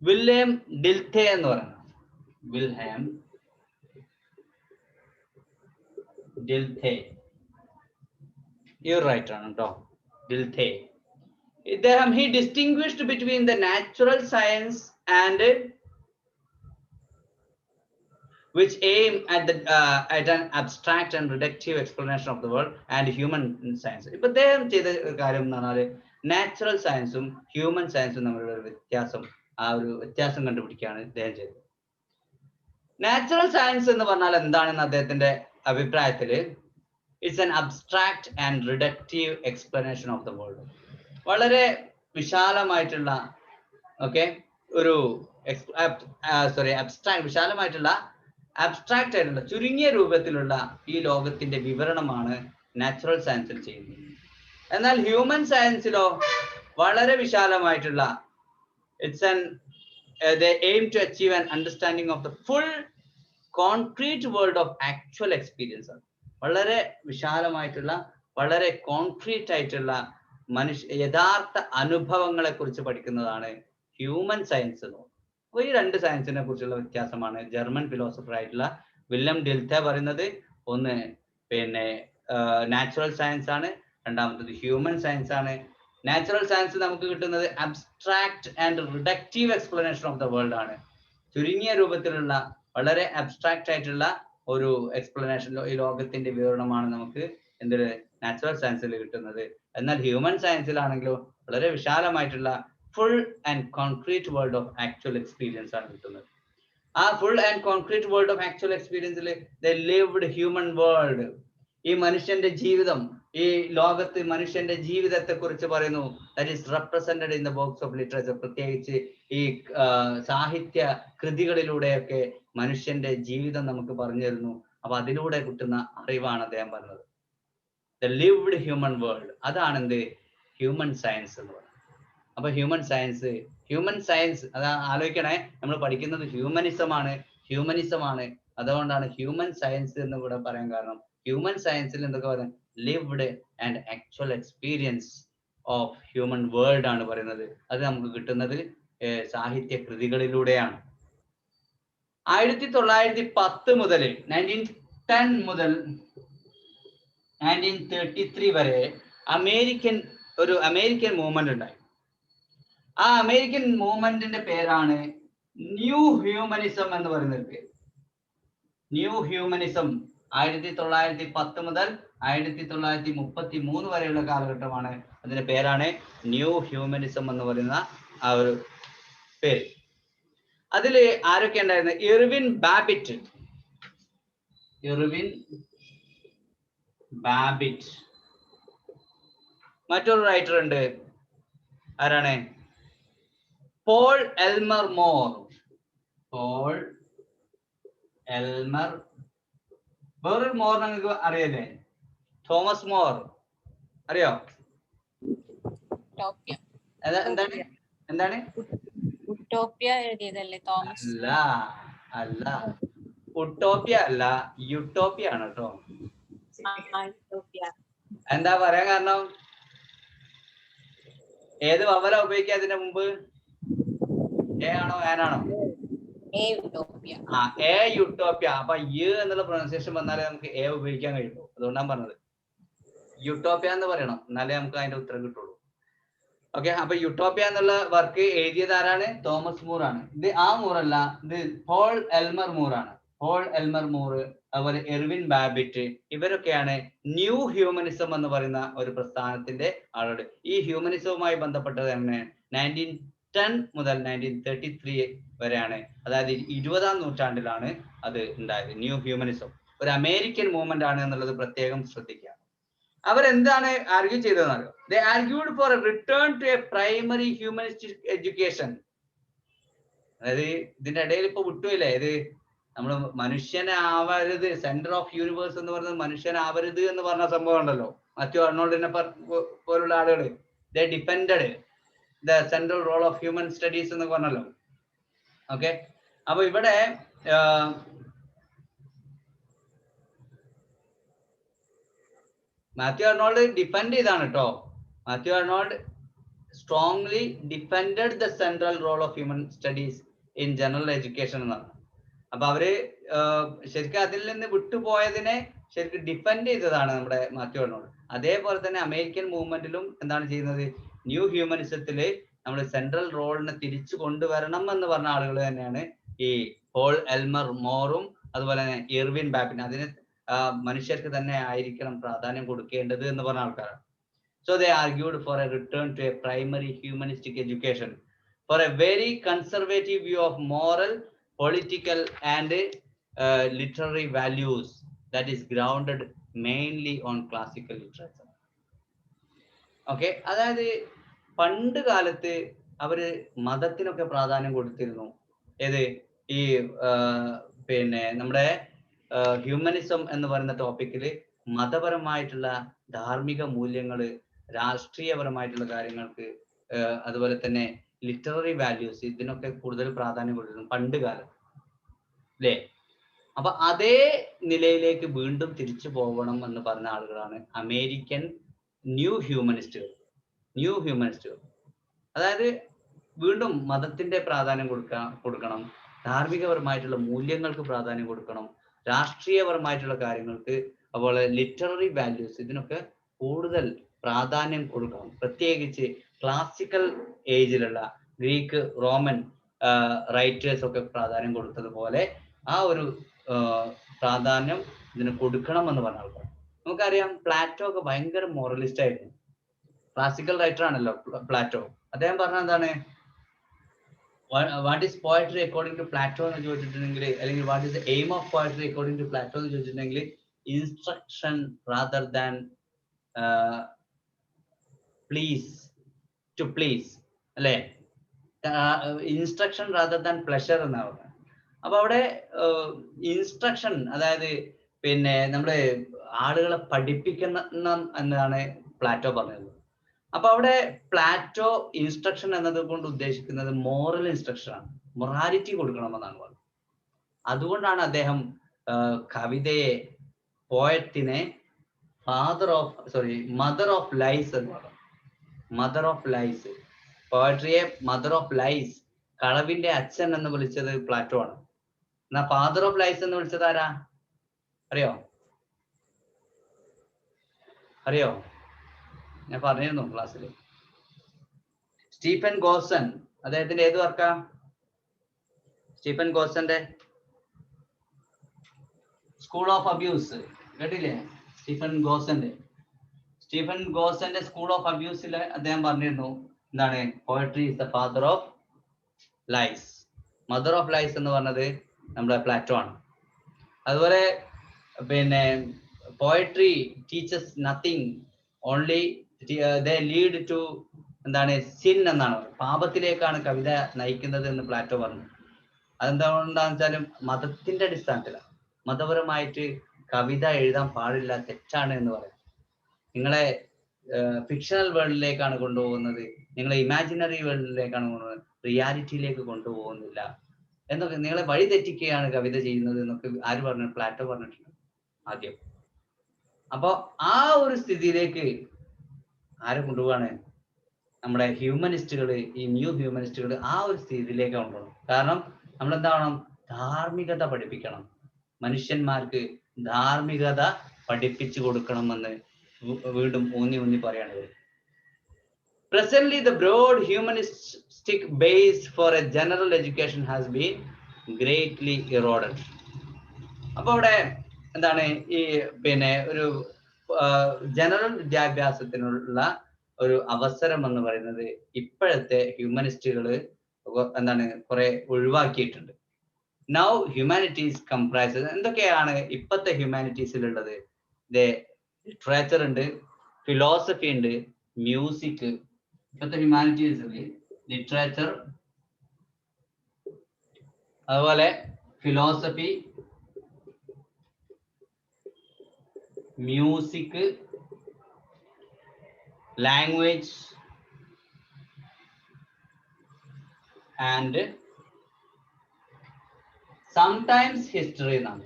വില്യം ഡിൽത്തെ എന്ന് പറയുന്നത്. വിൽഹം ഡിൽത്തെ ഈ ഒരു റൈറ്റർ ആണ് കേട്ടോ, ഡിൽത്തെ. ഇദ്ദേഹം he distinguished between the natural science and which aim at an abstract and reductive explanation of the world and human science. ഇപ്പൊ അദ്ദേഹം ചെയ്ത കാര്യം എന്ന് പറഞ്ഞാല് നാച്ചുറൽ സയൻസും ഹ്യൂമൻ സയൻസും തമ്മിലുള്ള ഒരു വ്യത്യാസം കണ്ടുപിടിക്കുകയാണ് ഇദ്ദേഹം ചെയ്തത്. നാച്ചുറൽ സയൻസ് എന്ന് പറഞ്ഞാൽ എന്താണെന്ന് അദ്ദേഹത്തിന്റെ അഭിപ്രായത്തില് it's an abstract and reductive explanation of the world. വളരെ വിശാലമായിട്ടുള്ള ഓക്കെ, ഒരു വിശാലമായിട്ടുള്ള അബ്സ്ട്രാക്റ്റ് ആയിട്ടുള്ള ചുരുങ്ങിയ രൂപത്തിലുള്ള ഈ ലോകത്തിന്റെ വിവരണമാണ് നാച്ചുറൽ സയൻസിൽ ചെയ്യുന്നത്. എന്നാൽ ഹ്യൂമൻ സയൻസിലോ വളരെ വിശാലമായിട്ടുള്ള they aim to achieve an understanding of the full concrete world of actual experience. വളരെ വിശാലമായിട്ടുള്ള വളരെ കോൺക്രീറ്റ് ആയിട്ടുള്ള യഥാർത്ഥ അനുഭവങ്ങളെ കുറിച്ച് പഠിക്കുന്നതാണ് ഹ്യൂമൻ സയൻസ് എന്ന് പറയുന്നത്. അപ്പോൾ ഈ രണ്ട് സയൻസിനെ കുറിച്ചുള്ള വ്യത്യാസമാണ് ജർമ്മൻ ഫിലോസഫർ ആയിട്ടുള്ള വില്യം ഡിൽത്തെ പറയുന്നത്. ഒന്ന് നാച്ചുറൽ സയൻസ് ആണ്, രണ്ടാമത്തത് ഹ്യൂമൻ സയൻസ് ആണ്. നാച്ചുറൽ സയൻസ് നമുക്ക് കിട്ടുന്നത് abstract and reductive explanation of the world ആണ്. ചുരുങ്ങിയ രൂപത്തിലുള്ള വളരെ അബ്സ്ട്രാക്ട് ആയിട്ടുള്ള ഒരു എക്സ്പ്ലനേഷൻ, ഈ ലോകത്തിന്റെ വിവരണമാണ് നമുക്ക് നാച്ചുറൽ സയൻസിൽ കിട്ടുന്നത്. എന്നാൽ ഹ്യൂമൻ സയൻസിലാണെങ്കിലോ വളരെ വിശാലമായിട്ടുള്ള full and concrete world of actual experience ആണ് കിട്ടുന്നത്. ആ full and concrete world of actual എക്സ്പീരിയൻസിൽ ദ ലിവ്ഡ് ഹ്യൂമൻ വേൾഡ്, ഈ മനുഷ്യന്റെ ജീവിതം, ഈ ലോകത്ത് മനുഷ്യന്റെ ജീവിതത്തെ കുറിച്ച് പറയുന്നു. That is represented in the box of literature. പ്രത്യേകിച്ച് ഈ സാഹിത്യ കൃതികളിലൂടെയൊക്കെ മനുഷ്യന്റെ ജീവിതം നമുക്ക് പറഞ്ഞു തരുന്നു. അപ്പൊ അതിലൂടെ കിട്ടുന്ന അറിവാണ് അദ്ദേഹം പറഞ്ഞത്. ദ ലിവ്ഡ് ഹ്യൂമൻ വേൾഡ്, അതാണ് എന്ത് ഹ്യൂമൻ സയൻസ് എന്ന് പറയുന്നത്. അപ്പൊ ഹ്യൂമൻ സയൻസ് അത് ആലോചിക്കണേ, നമ്മൾ പഠിക്കുന്നത് ഹ്യൂമനിസം ആണ്. അതുകൊണ്ടാണ് ഹ്യൂമൻ സയൻസ് എന്ന് ഇവിടെ പറയാൻ കാരണം. ഹ്യൂമൻ സയൻസിൽ എന്തൊക്കെ പറയാം, lived and actual experience of human world ആണ് പറയുന്നത്. അത് നമുക്ക് കിട്ടുന്നത് സാഹിത്യ കൃതികളിലൂടെയാണ്. 1910 മുതൽ 1910 മുതൽ 1933 വരെ ഒരു അമേരിക്കൻ മൂവ്മെന്റ് ഉണ്ടായി. ആ അമേരിക്കൻ മൂവ്മെന്റിന്റെ പേരാണ് ന്യൂ ഹ്യൂമനിസം എന്ന് പറയുന്ന പേര്. ന്യൂ ഹ്യൂമനിസം 1910 മുതൽ 1933 വരെയുള്ള കാലഘട്ടമാണ്. അതിന്റെ പേരാണ് ന്യൂ ഹ്യൂമനിസം എന്ന് പറയുന്ന ആ ഒരു പേര്. അതില് ആരൊക്കെ ഉണ്ടായിരുന്നത്? ഇർവിൻ ബാബിറ്റ്, മറ്റൊരു റൈറ്റർ ഉണ്ട്, ആരാണ്? Paul Elmer More. വേറൊരു മോർ നിങ്ങൾക്ക് അറിയല്ലേ? തോമസ് മോർ അറിയോ? എന്താണ് ഉട്ടോപ്യ എഴുതിയതല്ലേ തോമസ്? അല്ല, ഉട്ടോപ്യ അല്ല, യൂട്ടോപ്യ ആണ് കേട്ടോ. എന്താ പറയാൻ കാരണം? ഏത് വവല ഉപയോഗിക്കുക അതിന്റെ മുമ്പ്? എ ആണോ ആൻ ആണോ? എ യൂട്ടോപ്യ. അപ്പൊ യു എന്നുള്ള പ്രൊനൗൺസിയേഷൻ വന്നാലേ നമുക്ക് എ ഉപയോഗിക്കാൻ കഴിയുള്ളൂ. അതുകൊണ്ടാണ് പറഞ്ഞത് യൂട്ടോപ്യ എന്ന് പറയണം, എന്നാലേ നമുക്ക് അതിന്റെ ഉത്തരം കിട്ടുള്ളൂ. ഓക്കെ, അപ്പൊ യൂട്ടോപ്യ എന്നുള്ള വർക്ക് എഴുതിയത് ആരാണ്? തോമസ് മൂർ ആണ്. ഇത് ആ മൂറല്ല, ഇത് പോൾ എൽമർ മൂർ ആണ്. അതുപോലെ എർവിൻ ബാബിറ്റ്, ഇവരൊക്കെയാണ് ന്യൂ ഹ്യൂമനിസം എന്ന് പറയുന്ന ഒരു പ്രസ്ഥാനത്തിന്റെ ആളുകൾ. ഈ ഹ്യൂമനിസവുമായി ബന്ധപ്പെട്ടത് തന്നെ 1910 മുതൽ 1933 വരെയാണ്. അതായത് 20ാം നൂറ്റാണ്ടിലാണ് അത് ഉണ്ടായത്. ന്യൂ ഹ്യൂമനിസം ഒരു അമേരിക്കൻ മൂവ്മെന്റ് ആണ് എന്നുള്ളത് പ്രത്യേകം ശ്രദ്ധിക്കുക. അവരെന്താണ് ആർഗ്യൂ ചെയ്തതെന്നറിയോ? They argued for a return to a primary humanistic education. അതായത് ഇതിന്റെ ഇടയിൽ ഇപ്പൊ വിട്ടുമില്ലേ, ഇത് നമ്മൾ മനുഷ്യനാവരുത്, സെന്റർ ഓഫ് യൂണിവേഴ്സ് എന്ന് പറയുന്നത് മനുഷ്യനാവരുത് എന്ന് പറഞ്ഞ സംഭവം ഉണ്ടല്ലോ. മാത്യു അർണോൾഡിനെ പോലുള്ള ആളുകൾ they depended the central role of human studies എന്ന് പറഞ്ഞല്ലോ. ഓക്കെ, അപ്പൊ ഇവിടെ മാത്യു അർണോൾഡ് ഡിപെൻഡ് ചെയ്താണ് കേട്ടോ. Matthew Arnold strongly depended the central role of human studies in general education എന്നാണ്. അപ്പൊ അവര് ശരിക്കും അതിൽ നിന്ന് വിട്ടുപോയതിനെ ശരിക്കും ഡിപെൻഡ് ചെയ്തതാണ് നമ്മുടെ മാത്യു അർണോൾഡ്. അതേപോലെ തന്നെ അമേരിക്കൻ മൂവ്മെന്റിലും എന്താണ് ചെയ്യുന്നത്? ന്യൂ ഹ്യൂമനിസത്തില് നമ്മൾ സെൻട്രൽ റോളിനെ തിരിച്ചു കൊണ്ടുവരണം എന്ന് പറഞ്ഞ ആളുകൾ തന്നെയാണ് ഈ പോൾ എൽമർ മോറും അതുപോലെ തന്നെ ഇർവിൻ ബാബിറ്റ്. അതിന് മനുഷ്യർക്ക് തന്നെ ആയിരിക്കണം പ്രാധാന്യം കൊടുക്കേണ്ടത് എന്ന് പറഞ്ഞ ആൾക്കാരാണ്. So they argued for a return to a primary humanistic education for a very conservative view of moral, political and literary values that is grounded mainly on classical literature. Okay, അതായത് പണ്ട് കാലത്ത് അവര് മതത്തിനൊക്കെ പ്രാധാന്യം കൊടുത്തിരുന്നു. ഏത് ഈ പിന്നെ നമ്മുടെ ഹ്യൂമനിസം എന്ന് പറയുന്ന ടോപ്പിക്കില് മതപരമായിട്ടുള്ള ധാർമ്മിക മൂല്യങ്ങള്, രാഷ്ട്രീയപരമായിട്ടുള്ള കാര്യങ്ങൾക്ക്, അതുപോലെ തന്നെ ലിറ്റററി വാല്യൂസ്, ഇതിനൊക്കെ കൂടുതൽ പ്രാധാന്യം കൊടുത്തിരുന്നു പണ്ട് കാലം അല്ലേ? അപ്പൊ അതേ നിലയിലേക്ക് വീണ്ടും തിരിച്ചു പോകണം എന്ന് പറഞ്ഞ ആളുകളാണ് അമേരിക്കൻ ന്യൂ ഹ്യൂമനിസ്റ്റുകൾ. അതായത് വീണ്ടും മതത്തിന്റെ പ്രാധാന്യം കൊടുക്കണം, ധാർമ്മികപരമായിട്ടുള്ള മൂല്യങ്ങൾക്ക് പ്രാധാന്യം കൊടുക്കണം, രാഷ്ട്രീയപരമായിട്ടുള്ള കാര്യങ്ങൾക്ക്, അതുപോലെ ലിറ്റററി വാല്യൂസ്, ഇതിനൊക്കെ കൂടുതൽ പ്രാധാന്യം കൊടുക്കണം. പ്രത്യേകിച്ച് ക്ലാസിക്കൽ ഏജിലുള്ള ഗ്രീക്ക്, റോമൻ റൈറ്റേഴ്സ് ഒക്കെ പ്രാധാന്യം കൊടുത്തതുപോലെ ആ ഒരു പ്രാധാന്യം ഇതിന് കൊടുക്കണം എന്ന് പറഞ്ഞ ആൾക്കാർ. നമുക്കറിയാം പ്ലാറ്റോ ഒക്കെ ഭയങ്കര മോറലിസ്റ്റ് ആയിരുന്നു. ക്ലാസിക്കൽ റൈറ്റർ ആണല്ലോ പ്ലാറ്റോ. അദ്ദേഹം പറഞ്ഞ എന്താണ്, what is poetry according to Plato എന്ന് ചോദിച്ചിട്ടുണ്ടെങ്കിൽ, അല്ലെങ്കിൽ what is the aim of poetry according to Plato എന്ന് ചോദിച്ചിട്ടുണ്ടെങ്കിൽ, ഇൻസ്ട്രക്ഷൻ റാദർ ദാൻ പ്ലീസ് അല്ലെ, ഇൻസ്ട്രക്ഷൻ റാദർ ദാൻ പ്ലഷർ എന്നാണ് പറഞ്ഞത്. അപ്പൊ അവിടെ ഇൻസ്ട്രക്ഷൻ, അതായത് പിന്നെ നമ്മുടെ ആളുകളെ പഠിപ്പിക്കുന്ന എന്നാണ് പ്ലാറ്റോ പറഞ്ഞത്. അപ്പൊ അവിടെ പ്ലാറ്റോ ഇൻസ്ട്രക്ഷൻ എന്നത് കൊണ്ട് ഉദ്ദേശിക്കുന്നത് മോറൽ ഇൻസ്ട്രക്ഷൻ ആണ്, മൊറാലിറ്റി കൊടുക്കണമെന്നാണ് പറഞ്ഞത്. അതുകൊണ്ടാണ് അദ്ദേഹം കവിതയെ, പോയറ്റിനെ മദർ ഓഫ് ലൈസ് എന്ന് പറഞ്ഞു. മദർ ഓഫ് ലൈസ്, പോയട്രിയെ മദർ ഓഫ് ലൈസ്, കളവിന്റെ അച്ഛൻ എന്ന് വിളിച്ചത് പ്ലാറ്റോ ആണ്. എന്നാ ഫാദർ ഓഫ് ലൈസ് എന്ന് വിളിച്ചത് ആരാ അറിയോ? ഞാൻ പറഞ്ഞിരുന്നു ക്ലാസ്സിൽ. സ്റ്റീഫൻ ഗോസൻ, അദ്ദേഹത്തിന്റെ ഏത് വർക്കാ? സ്റ്റീഫൻ ഗോസന്റെ സ്കൂൾ ഓഫ് അബ്യൂസ് കേട്ടില്ലേ? സ്റ്റീഫൻ ഗോസന്റെ സ്കൂൾ ഓഫ് അബ്യൂസിൽ അദ്ദേഹം പറഞ്ഞിരുന്നു എന്താണ്, poetry is the father of lies. Mother of lies എന്ന് പറഞ്ഞത് നമ്മുടെ പ്ലാറ്റോ ആണ്. അതുപോലെ പിന്നെ poetry teaches nothing, only they lead to എന്താണ്, സിൻ എന്നാണ്, പാപത്തിലേക്കാണ് കവിത നയിക്കുന്നത് എന്ന് പ്ലാറ്റോ പറഞ്ഞു. അതെന്താണെന്ന് വെച്ചാലും മതത്തിന്റെ അടിസ്ഥാനത്തിലാണ്. മതപരമായിട്ട് കവിത എഴുതാൻ പാടില്ല, തെറ്റാണ് എന്ന് പറയാം. നിങ്ങളെ ഫിക്ഷണൽ വേൾഡിലേക്കാണ് കൊണ്ടുപോകുന്നത്, നിങ്ങളെ ഇമാജിനറി വേൾഡിലേക്കാണ് കൊണ്ടുപോകുന്നത്, റിയാലിറ്റിയിലേക്ക് കൊണ്ടുപോകുന്നില്ല എന്നൊക്കെ, നിങ്ങളെ വഴി തെറ്റിക്കുകയാണ് കവിത ചെയ്യുന്നത് എന്നൊക്കെ ആര് പറഞ്ഞു? പ്ലാറ്റോ പറഞ്ഞിട്ടുണ്ട് ആദ്യം. അപ്പൊ ആ ഒരു സ്ഥിതിയിലേക്ക് ആരെ കൊണ്ടുപോവാണ്? നമ്മുടെ ഹ്യൂമനിസ്റ്റുകൾ, ഈ ന്യൂ ഹ്യൂമനിസ്റ്റുകൾ ആ ഒരു സ്ഥിതിയിലേക്ക് കൊണ്ടുപോകണം. കാരണം നമ്മൾ എന്താവണം? ധാർമ്മികത പഠിപ്പിക്കണം, മനുഷ്യന്മാർക്ക് ധാർമ്മികത പഠിപ്പിച്ചു കൊടുക്കണമെന്ന് വീണ്ടും ഊന്നി പറയാണ്. Presently, the broad humanistic base for a general education has been greatly eroded. അപ്പൊ അവിടെ എന്താണ്, ഈ പിന്നെ ഒരു ജനറൽ വിദ്യാഭ്യാസത്തിനുള്ള ഒരു അവസരം എന്ന് പറയുന്നത് ഇപ്പോഴത്തെ ഹ്യൂമനിസ്റ്റുകൾ എന്താണ് കുറെ ഒഴിവാക്കിയിട്ടുണ്ട്. നൗ ഹ്യൂമാനിറ്റീസ് കംപ്രൈസസ്, എന്തൊക്കെയാണ് ഇപ്പോഴത്തെ ഹ്യൂമാനിറ്റീസിലുള്ളത്? ലിറ്ററേച്ചർ ഉണ്ട്, ഫിലോസഫി ഉണ്ട്, മ്യൂസിക്. ഇപ്പോഴത്തെ ഹ്യൂമാനിറ്റീസിൽ ലിറ്ററേച്ചർ, അതുപോലെ philosophy, music, language and sometimes history എന്നാണ്.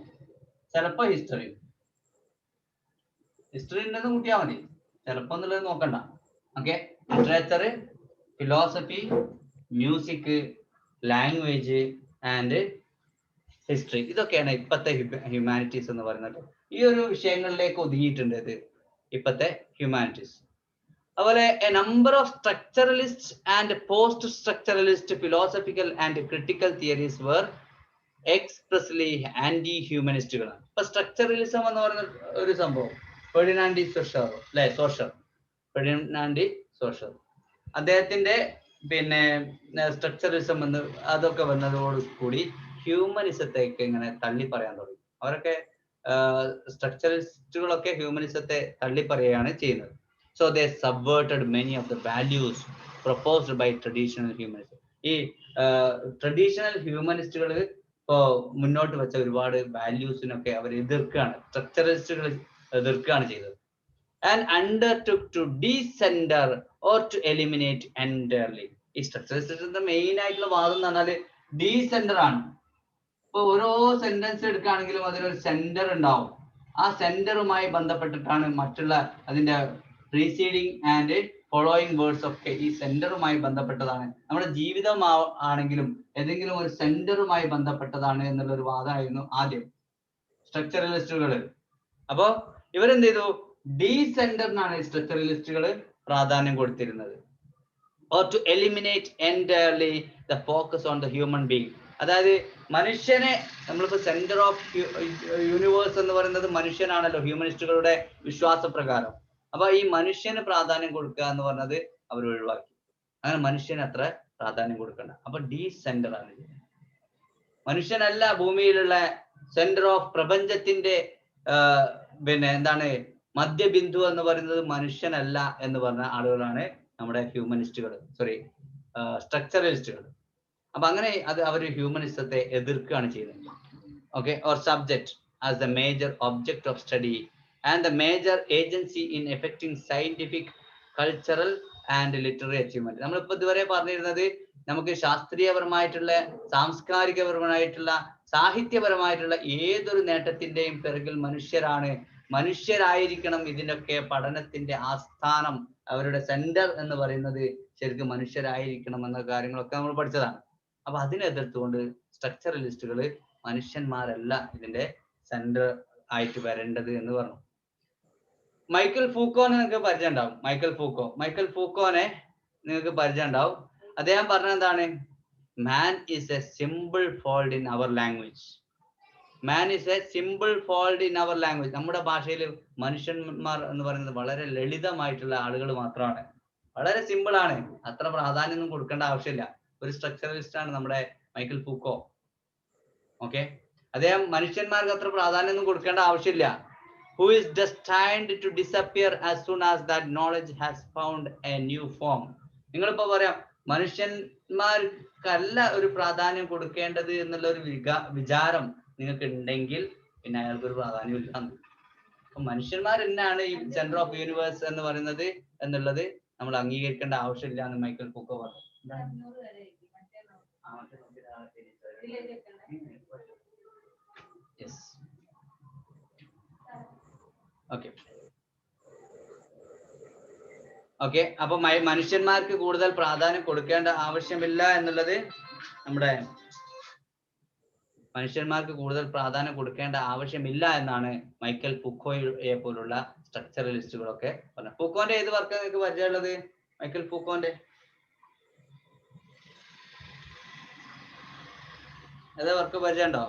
ചിലപ്പോ ഹിസ്റ്ററി ഉണ്ടെന്ന് കൂട്ടിയാൽ മതി, ചിലപ്പോ എന്നുള്ളത് നോക്കണ്ട. Okay, literature, philosophy, music, language and history, ഇതൊക്കെയാണ് ഇപ്പോഴത്തെ ഹ്യൂമാനിറ്റീസ് എന്ന് പറയുന്നത്. ഈ ഒരു വിഷയങ്ങളിലേക്ക് ഒതുങ്ങിയിട്ടുണ്ട് ഇത് ഇപ്പോഴത്തെ ഹ്യൂമാനിറ്റീസ്. അതുപോലെ a number of structuralist and post structuralist philosophical and critical theories were expressly anti ഹ്യൂമനിസ്റ്റുകളാണ്. ഇപ്പൊ സ്ട്രക്ചറലിസം എന്ന് പറയുന്ന ഒരു സംഭവം ഫെർഡിനാൻഡ് സോഷർ അദ്ദേഹത്തിന്റെ പിന്നെ സ്ട്രക്ചറലിസം എന്ന് അതൊക്കെ വന്നതോട് കൂടി ഹ്യൂമനിസത്തേക്ക് ഇങ്ങനെ തള്ളി പറയാൻ തുടങ്ങി. അവരൊക്കെ സ്ട്രക്ചറലിസ്റ്റുകളൊക്കെ ഹ്യൂമനിസത്തെ തള്ളി പറയുകയാണ് ചെയ്യുന്നത്. So they subverted many of the values proposed by traditional humanist. ഈ ട്രഡീഷണൽ ഹ്യൂമനിസ്റ്റുകൾ ഇപ്പോ മുന്നോട്ട് വെച്ച ഒരുപാട് വാല്യൂസിനൊക്കെ അവർ എതിർക്കുകയാണ്, സ്ട്രക്ചറലിസ്റ്റുകൾ എതിർക്കുകയാണ് ചെയ്തത്. And undertook to decenter or to eliminate entirely. ഈ സ്ട്രക്ചറലിസ്റ്റിന്റെ മെയിൻ ആയിട്ടുള്ള വാദം എന്ന് പറഞ്ഞാല് ഡീസെന്റർ ആണ്. ഇപ്പൊ ഓരോ സെന്റൻസ് എടുക്കുകയാണെങ്കിലും അതിലൊരു സെന്റർ ഉണ്ടാവും. ആ സെന്ററുമായി ബന്ധപ്പെട്ടിട്ടാണ് മറ്റുള്ള അതിന്റെ പ്രീസീഡിങ് ആൻഡ് ഫോളോയിങ് വേർഡ്സ് ഒക്കെ ഈ സെന്ററുമായി ബന്ധപ്പെട്ടതാണ്. നമ്മുടെ ജീവിതം ആണെങ്കിലും ഏതെങ്കിലും ഒരു സെന്ററുമായി ബന്ധപ്പെട്ടതാണ് എന്നുള്ള ഒരു വാദമായിരുന്നു ആദ്യം സ്ട്രക്ചറലിസ്റ്റുകൾ. അപ്പോ ഇവരെന്ത് ചെയ്തു, ഡീസെന്ററിനാണ് സ്ട്രക്ചറലിസ്റ്റുകൾ പ്രാധാന്യം കൊടുത്തിരുന്നത്. Or to eliminate entirely the focus on the human being. അതായത് മനുഷ്യനെ, നമ്മളിപ്പോ സെന്റർ ഓഫ് യൂണിവേഴ്സ് എന്ന് പറയുന്നത് മനുഷ്യനാണല്ലോ ഹ്യൂമനിസ്റ്റുകളുടെ വിശ്വാസപ്രകാരം. അപ്പൊ ഈ മനുഷ്യന് പ്രാധാന്യം കൊടുക്കുക എന്ന് പറഞ്ഞത് അവർ ഒഴിവാക്കി. അങ്ങനെ മനുഷ്യന് അത്ര പ്രാധാന്യം കൊടുക്കണ്ട. അപ്പൊ ഡീസെന്റർ ആണ്. മനുഷ്യനല്ല ഭൂമിയിലുള്ള സെന്റർ ഓഫ് പ്രപഞ്ചത്തിന്റെ എന്താണ് മധ്യബിന്ദു എന്ന് പറയുന്നത് മനുഷ്യനല്ല എന്ന് പറഞ്ഞ ആളുകളാണ് നമ്മുടെ ഹ്യൂമനിസ്റ്റുകൾ, സ്ട്രക്ചറലിസ്റ്റുകൾ. അപ്പൊ അങ്ങനെ അത് അവർ ഹ്യൂമനിസത്തെ എതിർക്കുകയാണ് ചെയ്യുന്നത്. Okay, or subject as the major object of study and the major agency in affecting scientific, cultural and literary achievement. നമ്മളിപ്പോ ഇതുവരെ പറഞ്ഞിരുന്നത് നമുക്ക് ശാസ്ത്രീയപരമായിട്ടുള്ള, സാംസ്കാരികപരമായിട്ടുള്ള, സാഹിത്യപരമായിട്ടുള്ള ഏതൊരു നേട്ടത്തിന്റെയും പിറകിൽ മനുഷ്യരായിരിക്കണം ഇതിനൊക്കെ പഠനത്തിന്റെ ആസ്ഥാനം, അവരുടെ സെന്റർ എന്ന് പറയുന്നത് ശരിക്കും മനുഷ്യരായിരിക്കണം എന്ന കാര്യങ്ങളൊക്കെ നമ്മൾ പഠിച്ചതാണ്. അപ്പൊ അതിനെ എതിർത്തുകൊണ്ട് സ്ട്രക്ചറലിസ്റ്റുകൾ മനുഷ്യന്മാരല്ല ഇതിന്റെ സെന്റർ ആയിട്ട് വരേണ്ടത് എന്ന് പറഞ്ഞു. മൈക്കൽ ഫൂക്കോനെ നിങ്ങൾക്ക് പരിചയം ഉണ്ടാവും. മൈക്കൽ ഫൂക്കോനെ നിങ്ങൾക്ക് പരിചയം ഉണ്ടാവും. അദ്ദേഹം പറഞ്ഞത് എന്താണ്? Man is a simple fold in our language. Man is a simple fold in our language. നമ്മുടെ ഭാഷയിൽ മനുഷ്യന്മാർ എന്ന് പറയുന്നത് വളരെ ലളിതമായിട്ടുള്ള ആളുകൾ മാത്രമാണ്, വളരെ സിമ്പിൾ ആണ്, അത്ര പ്രാധാന്യം ഒന്നും കൊടുക്കേണ്ട ആവശ്യമില്ല. ഒരു സ്ട്രക്ചറലിസ്റ്റ് ആണ് നമ്മുടെ മൈക്കൽ ഫൂക്കോ. ഓക്കെ, അദ്ദേഹം മനുഷ്യന്മാർക്ക് അത്ര പ്രാധാന്യം ഒന്നും കൊടുക്കേണ്ട ആവശ്യമില്ല. Who is destined to disappear as soon as that knowledge has found a new form. നിങ്ങളിപ്പോ പറയാം മനുഷ്യന്മാർക്കല്ല ഒരു പ്രാധാന്യം കൊടുക്കേണ്ടത് എന്നുള്ള ഒരു വിചാരം നിങ്ങൾക്ക് ഉണ്ടെങ്കിൽ പിന്നെ അയാൾക്ക് ഒരു പ്രാധാന്യം ഇല്ല. അപ്പൊ മനുഷ്യന്മാർ തന്നെയാണ് ഈ സെന്റർ ഓഫ് യൂണിവേഴ്സ് എന്ന് പറയുന്നത് എന്നുള്ളത് നമ്മൾ അംഗീകരിക്കേണ്ട ആവശ്യമില്ല എന്ന് മൈക്കൽ ഫൂക്കോ പറഞ്ഞു. Yes, okay. അപ്പൊ മനുഷ്യന്മാർക്ക് കൂടുതൽ പ്രാധാന്യം കൊടുക്കേണ്ട ആവശ്യമില്ല എന്നുള്ളത് മനുഷ്യന്മാർക്ക് കൂടുതൽ പ്രാധാന്യം കൊടുക്കേണ്ട ആവശ്യമില്ല എന്നാണ് മൈക്കൽ ഫൂക്കോയെ പോലുള്ള സ്ട്രക്ചറലിസ്റ്റുകളൊക്കെ പറഞ്ഞത്. ഫൂക്കോന്റെ ഏത് വർക്ക് നിങ്ങൾക്ക് പരിചയമുള്ളത്? മൈക്കൽ ഫൂക്കോന്റെ ഏതാ വർക്ക് പരിചയം ഉണ്ടോ?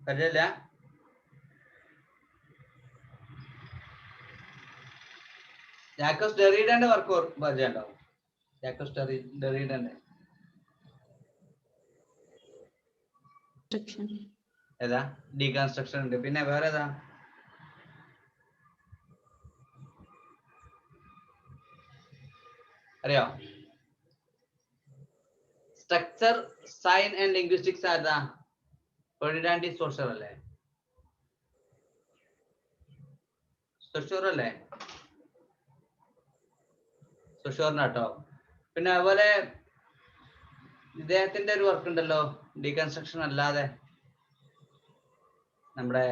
പരിചയമില്ല? ജാക്കോസ് ഡെറീഡന്റെ വർക്ക് പരിചയം ഉണ്ടാവും. ജാക്കോസ് ഡെറീഡന്റെ ഏതാ? ഡീകൺസ്ട്രക്ഷൻ ഉണ്ട്. പിന്നെ വേറെ ഏതാ? അറിയോ? സ്ട്രക്ചർ, സൈൻ ആൻഡ് ലിംഗ്വിസ്റ്റിക്സ് ആയിരുന്നാ? ഫെർഡിനാൻഡ് സോഷർ അല്ലേ? സോഷർ കേട്ടോ. പിന്നെ അതുപോലെ ഇദ്ദേഹത്തിന്റെ ഒരു വർക്ക് ഉണ്ടല്ലോ ഡീകൺസ്ട്രക്ഷൻ അല്ലാതെ, നമ്മുടെ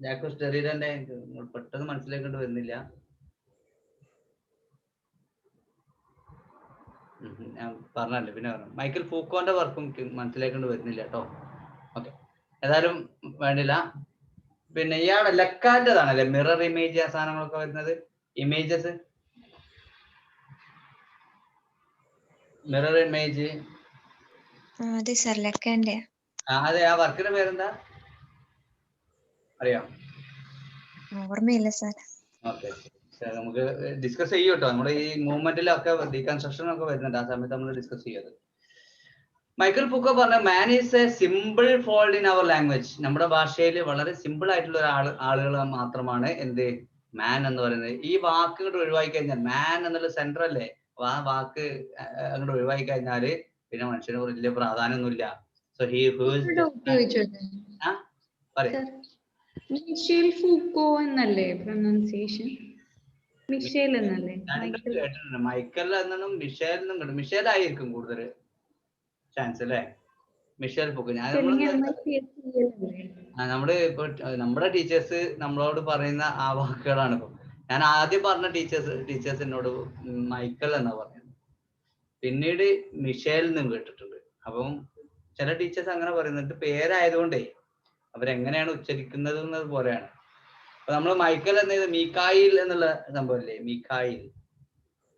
ജാക്കോസ് ഡെറീഡന്റെ പെട്ടെന്ന് മനസ്സിലേക്കൊണ്ട് വരുന്നില്ല. ഞാൻ പറഞ്ഞല്ലേ, പിന്നെ പറഞ്ഞു. മൈക്കൽ ഫൂക്കോന്റെ വർക്കും മനസ്സിലേക്കൊണ്ട് വരുന്നില്ല കേട്ടോ. ഓക്കെ, ഏതായാലും വേണ്ടില്ല. പിന്നെ ഇയാളുടെ ലെക്കാന്റേതാണല്ലേ മിറർ ഇമേജ് ആ സാധനങ്ങളൊക്കെ വരുന്നത്, ഇമേജസ്, മിറർ ഇമേജ്. അതെ സർ, ലെക്കാന്റെ. അതെ, ആ വർക്കിന്റെ പേരെന്താ അറിയാം? ഓർമ്മയില്ല സർ. ഓക്കെ, നമുക്ക് ഡിസ്കസ് ചെയ്യും കേട്ടോ. നമ്മുടെ ഈ മൂവ്മെന്റിലൊക്കെ ഡീകൺസ്ട്രക്ഷൻ ഒക്കെ വരുന്നുണ്ട്, ആ സമയത്ത് നമ്മൾ ഡിസ്കസ് ചെയ്യത്. മൈക്കൽ ഫൂക്കോ പറഞ്ഞ man is a simple fold in our language. നമ്മുടെ ഭാഷയിൽ വളരെ സിമ്പിൾ ആയിട്ടുള്ള ആളുകൾ മാത്രമാണ് എന്ത് മാൻ എന്ന് പറയുന്നത്. ഈ വാക്ക് ഇങ്ങോട്ട് ഒഴിവാക്കി കഴിഞ്ഞാൽ, മാൻ എന്നുള്ള സെന്റർ അല്ലേ, ആ വാക്ക് അങ്ങോട്ട് ഒഴിവാക്കി കഴിഞ്ഞാല് പിന്നെ മനുഷ്യന് വലിയ പ്രാധാന്യമൊന്നുമില്ല. സോ ഹി മിഷേൽ ഫൂക്കോ എന്നല്ലേ പ്രൊനൗൺസിയേഷൻ? മിഷേൽ എന്നല്ലേ? കേട്ടിട്ടുണ്ട്. മൈക്കൽ എന്നും മിഷേൽ എന്നും കേട്ടു. മിഷേൽ ആയിരിക്കും കൂടുതൽ ചാൻസ് അല്ലേ? Michel Foucault. നമ്മുടെ ഇപ്പൊ നമ്മുടെ ടീച്ചേഴ്സ് നമ്മളോട് പറയുന്ന ആ വാക്കുകളാണ്. ഇപ്പൊ ഞാൻ ആദ്യം പറഞ്ഞ ടീച്ചേഴ്സ് എന്നോട് മൈക്കൽ എന്നാ പറയുന്നത്. പിന്നീട് മിഷേൽ എന്നും കേട്ടിട്ടുണ്ട്. അപ്പം ചില ടീച്ചേഴ്സ് അങ്ങനെ പറയുന്നുണ്ട്. പേരായതുകൊണ്ടേ അവരെങ്ങനെയാണ് ഉച്ചരിക്കുന്നത് എന്നത് പോലെയാണ്. അപ്പൊ നമ്മൾ മൈക്കൽ എന്നത് മീക്കായിൽ എന്നുള്ള സംഭവമല്ലേ, മീക്കായിൽ,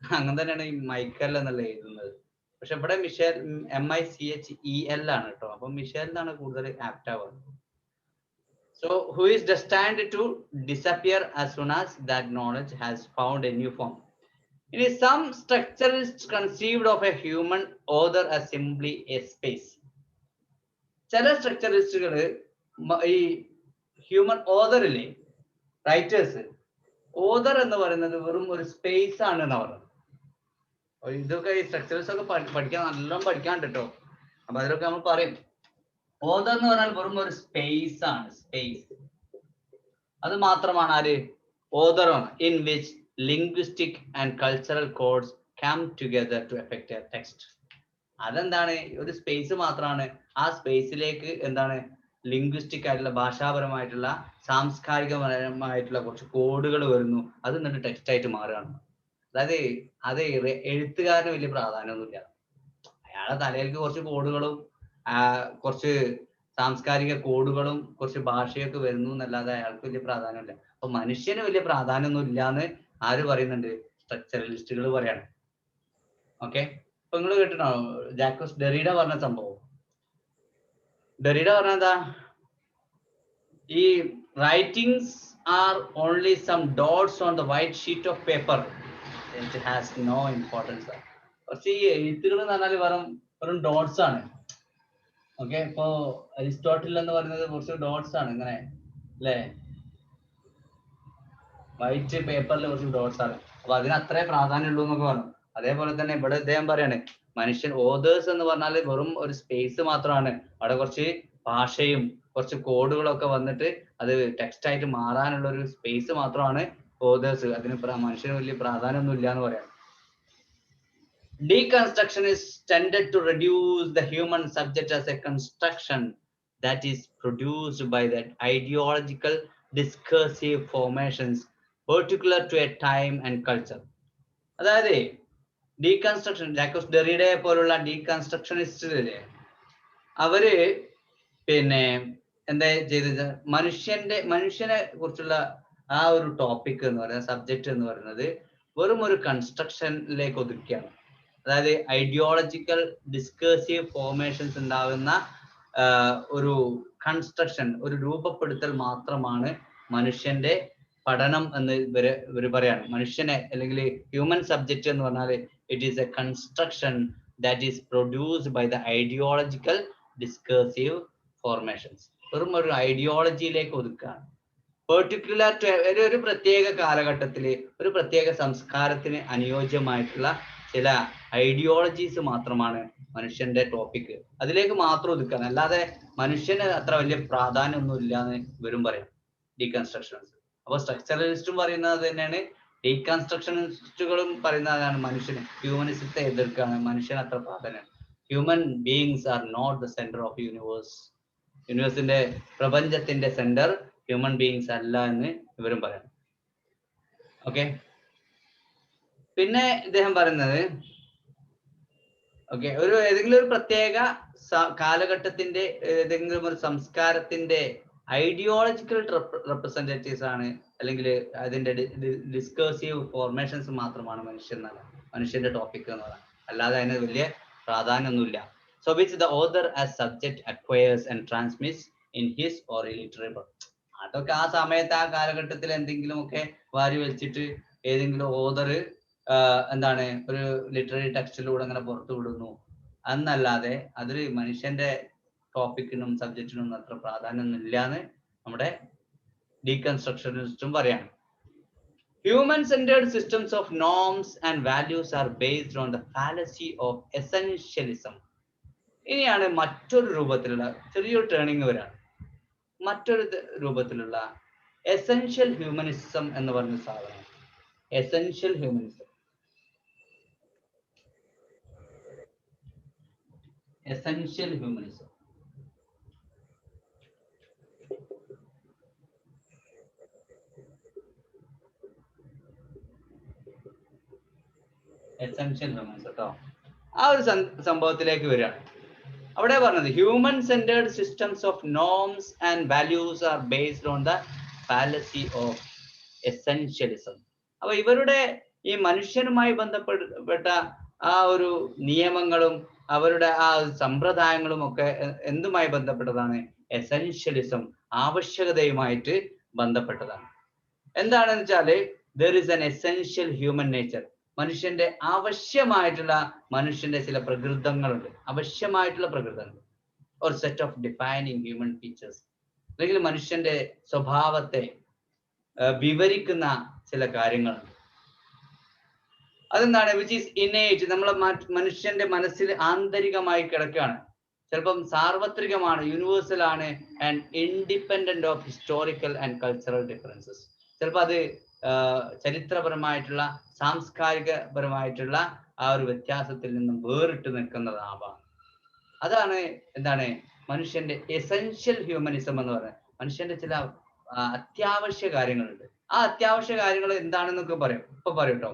അങ്ങനെ തന്നെയാണ് ഈ മൈക്കൽ എന്നുള്ള എഴുതുന്നത്. പക്ഷെ ഇവിടെ മിഷേൽ MICHEL ആണ് കേട്ടോ. അപ്പൊ മിഷേൽ എന്നാണ് കൂടുതൽ ആപ്റ്റ് ആവുന്നത്. So who is destined to disappear as soon as that knowledge has found a new form. It is some structuralists conceived of a human author as simply a space. ചില സ്ട്രക്ചറിസ്റ്റുകള് ഈ human ഓതറിലെ writers author എന്ന് പറയുന്നത് വെറും ഒരു space ആണ് എന്ന് പറയുന്നത്. ഇതൊക്കെ ഈ സ്ട്രക്ചറിസ്റ്റ് ഒക്കെ പഠിക്കാൻ നല്ലോണം പഠിക്കാണ്ട് കേട്ടോ. അപ്പൊ അതിലൊക്കെ നമ്മൾ പറയും ഓതർ എന്ന് പറഞ്ഞാൽ വെറും ഒരു സ്പേസ് ആണ്, സ്പേസ്. അത് മാത്രമാണ് ആര് ഓതർ ആണ്. In which linguistic and cultural codes come together to effect a text. അതെന്താണ്? ഒരു സ്പേസ് മാത്രമാണ്. ആ സ്പേസിലേക്ക് എന്താണ് ലിംഗ്വിസ്റ്റിക് ആയിട്ടുള്ള ഭാഷാപരമായിട്ടുള്ള സാംസ്കാരികപരമായിട്ടുള്ള കുറച്ച് കോഡുകൾ വരുന്നു. അത് എന്നിട്ട് ടെക്സ്റ്റ് ആയിട്ട് മാറുകയാണ്. അതായത് എഴുത്തുകാരന് വലിയ പ്രാധാന്യമൊന്നുമില്ല. അയാളെ തലയിലേക്ക് കുറച്ച് കോഡുകളും കുറച്ച് സാംസ്കാരിക കോഡുകളും കുറച്ച് ഭാഷയൊക്കെ വരുന്നു എന്നല്ലാതെ അയാൾക്ക് വലിയ പ്രാധാന്യമില്ല. അപ്പൊ മനുഷ്യന് വലിയ പ്രാധാന്യമൊന്നും ഇല്ലാന്ന് ആര് പറയുന്നുണ്ട്? സ്ട്രക്ചറലിസ്റ്റുകൾ പറയാണ്. ഓക്കെ, അപ്പൊ നിങ്ങൾ കേട്ടിട്ടോ ജാക്കോസ് ഡെറീഡ പറഞ്ഞ സംഭവം? ഡെറീഡ പറഞ്ഞതാ, ഈ writings are only some dots on the white sheet of paper, it has no importance. പക്ഷെ ഈ എഴുത്തുകൾ എന്ന് പറഞ്ഞാൽ വെറും ഡോട്ട്സ് ആണ്. ഓക്കെ, ഇപ്പോ അരിസ്റ്റോട്ടിൽ എന്ന് പറയുന്നത് കുറച്ച് ഡോട്ട്സ് ആണ്, ഇങ്ങനെ അല്ലേ, വൈറ്റ് പേപ്പറിൽ കുറച്ച് ഡോട്ട്സ് ആണ്. അപ്പൊ അതിന് അത്രേ പ്രാധാന്യമുള്ളൂ എന്നൊക്കെ പറഞ്ഞു. അതേപോലെ തന്നെ ഇവിടെ ഇദ്ദേഹം പറയാണ് മനുഷ്യൻ ഓതേഴ്സ് എന്ന് പറഞ്ഞാൽ വെറും ഒരു സ്പേസ് മാത്രമാണ്. അവിടെ കുറച്ച് ഭാഷയും കുറച്ച് കോഡുകളൊക്കെ വന്നിട്ട് അത് ടെക്സ്റ്റ് ആയിട്ട് മാറാനുള്ള ഒരു സ്പേസ് മാത്രമാണ് ഓതേഴ്സ്. അതിന് മനുഷ്യന് വലിയ പ്രാധാന്യമൊന്നും ഇല്ല എന്ന് പറയാം. Deconstructionists tended to reduce the human subject as a construction that is produced by that ideological discursive formations particular to a time and culture. അതായത് ഡീകൺസ്ട്രക്ഷൻ, ജാക്കോസ് ഡെറീഡ പോലുള്ള ഡീകൺസ്ട്രക്ഷനിസ്റ്റിലെ അവര് പിന്നെ എന്താ ചെയ്തത്, മനുഷ്യനെ കുറിച്ചുള്ള ആ ഒരു ടോപ്പിക് എന്ന് പറയുന്നത്, സബ്ജക്റ്റ് എന്ന് പറയുന്നത് വെറും ഒരു കൺസ്ട്രക്ഷനിലേക്ക് ഒതുക്കുകയാണ്. അതായത് ഐഡിയോളജിക്കൽ ഡിസ്കേഴ്സീവ് ഫോർമേഷൻസ് ഉണ്ടാകുന്ന ഒരു കൺസ്ട്രക്ഷൻ, ഒരു രൂപപ്പെടുത്തൽ മാത്രമാണ് മനുഷ്യന്റെ പഠനം എന്ന് ഇവര് പറയാണ്. മനുഷ്യനെ അല്ലെങ്കിൽ ഹ്യൂമൻ സബ്ജക്റ്റ് എന്ന് പറഞ്ഞാൽ it is a construction that is produced by the ideological discursive formations. വെറും ഒരു ഐഡിയോളജിയിലേക്ക് ഒതുക്കുകയാണ്. പെർട്ടിക്കുലർ ടു ഒരു പ്രത്യേക കാലഘട്ടത്തില് ഒരു പ്രത്യേക സംസ്കാരത്തിന് അനുയോജ്യമായിട്ടുള്ള ചില ഐഡിയോളജീസ് മാത്രമാണ് മനുഷ്യന്റെ ടോപ്പിക്. അതിലേക്ക് മാത്രം ഒതുക്കാൻ, അല്ലാതെ മനുഷ്യന് അത്ര വലിയ പ്രാധാന്യമൊന്നും ഇല്ല എന്ന് ഇവരും പറയാം ഡീകൺസ്ട്രക്ഷൻസ്. അപ്പൊ സ്ട്രക്ചറലിസ്റ്റും പറയുന്നത് തന്നെയാണ്, ഡീകൺസ്ട്രക്ഷനിസ്റ്റുകളും പറയുന്നതാണ് മനുഷ്യന് ഹ്യൂമനിസത്തെ എതിർക്കാണ്. മനുഷ്യന് അത്ര പ്രാധാന്യം. Human beings are not the centre of universe. യൂണിവേഴ്സിന്റെ പ്രപഞ്ചത്തിന്റെ സെന്റർ ഹ്യൂമൻ ബീയിങ്സ് അല്ല എന്ന് ഇവരും പറയാം. ഓക്കെ, പിന്നെ ഇദ്ദേഹം പറയുന്നത് ഓക്കെ ഏതെങ്കിലും ഒരു പ്രത്യേക കാലഘട്ടത്തിന്റെ ഏതെങ്കിലും ഒരു സംസ്കാരത്തിന്റെ ഐഡിയോളജിക്കൽ റെപ്രസെന്റേറ്റീവ്സ് ആണ്, അല്ലെങ്കിൽ അതിന്റെ ഡിസ്കേഴ്സീവ് ഫോർമേഷൻസ് മാത്രമാണ് മനുഷ്യന്റെ ടോപ്പിക് എന്ന് പറയുന്നത്. അല്ലാതെ അതിന് വലിയ പ്രാധാന്യമൊന്നുമില്ല. So which the author as subject acquires and transmits in his or literary work. അതൊക്കെ ആ സമയത്ത് ആ കാലഘട്ടത്തിൽ എന്തെങ്കിലുമൊക്കെ വാരി വെച്ചിട്ട് ഏതെങ്കിലും ഓതർ എന്താണ് ഒരു ലിറ്റററി ടെക്സ്റ്റിലൂടെ അങ്ങനെ പുറത്തു വിടുന്നു. എന്നല്ലാതെ അതൊരു മനുഷ്യന്റെ ടോപ്പിക്കിനും സബ്ജക്റ്റിനും അത്ര പ്രാധാന്യമൊന്നും ഇല്ലാന്ന് നമ്മുടെ ഡീകൺസ്ട്രക്ഷനിസ്റ്റും പറയാണ്. Human-centered systems of norms and values are based on the fallacy of essentialism. ഇനിയാണ് മറ്റൊരു രൂപത്തിലുള്ള ചെറിയൊരു ടേണിങ് വരാണ്. മറ്റൊരു രൂപത്തിലുള്ള എസെൻഷ്യൽ ഹ്യൂമനിസം എന്ന് പറഞ്ഞ സാധനം. Essential humanism. Essential humanism essential humans കേട്ടോ. ആ ഒരു സംഭവത്തിലേക്ക് വരികയാണ്. അവിടെ പറഞ്ഞത് human centred systems of norms and values are based on the fallacy of essentialism. അപ്പൊ ഇവരുടെ ഈ മനുഷ്യനുമായി ബന്ധപ്പെട്ട ആ ഒരു നിയമങ്ങളും അവരുടെ ആ സമ്പ്രദായങ്ങളും ഒക്കെ എന്തുമായി ബന്ധപ്പെട്ടതാണ്? എസെൻഷ്യലിസം, ആവശ്യകതയുമായിട്ട് ബന്ധപ്പെട്ടതാണ്. എന്താണെന്ന് വെച്ചാല് there is an essential human nature. മനുഷ്യന്റെ ആവശ്യമായിട്ടുള്ള മനുഷ്യന്റെ ചില പ്രകൃതങ്ങളുണ്ട്, ആവശ്യമായിട്ടുള്ള പ്രകൃതങ്ങൾ, ഒരു set of defining human features, അല്ലെങ്കിൽ മനുഷ്യന്റെ സ്വഭാവത്തെ വിവരിക്കുന്ന ചില കാര്യങ്ങളുണ്ട്. അതെന്താണ്? വിച്ച് ഈസ് ഇന്നേറ്റ്, നമ്മളെ മനുഷ്യന്റെ മനസ്സിൽ ആന്തരികമായി കിടക്കുകയാണ്. ചിലപ്പം സാർവത്രികമാണ്, യൂണിവേഴ്സൽ ആണ്, and independent of historical and cultural differences. ചിലപ്പോൾ അത് ചരിത്രപരമായിട്ടുള്ള സാംസ്കാരികപരമായിട്ടുള്ള ആ ഒരു വ്യത്യാസത്തിൽ നിന്നും വേറിട്ട് നിൽക്കുന്നതാവാം. അതാണ് എന്താണ് മനുഷ്യന്റെ എസെൻഷ്യൽ ഹ്യൂമനിസം എന്ന് പറയുന്നത്. മനുഷ്യന്റെ ചില അത്യാവശ്യ കാര്യങ്ങളുണ്ട്. ആ അത്യാവശ്യ കാര്യങ്ങൾ എന്താണെന്നൊക്കെ പറയും. ഇപ്പൊ പറയും കേട്ടോ.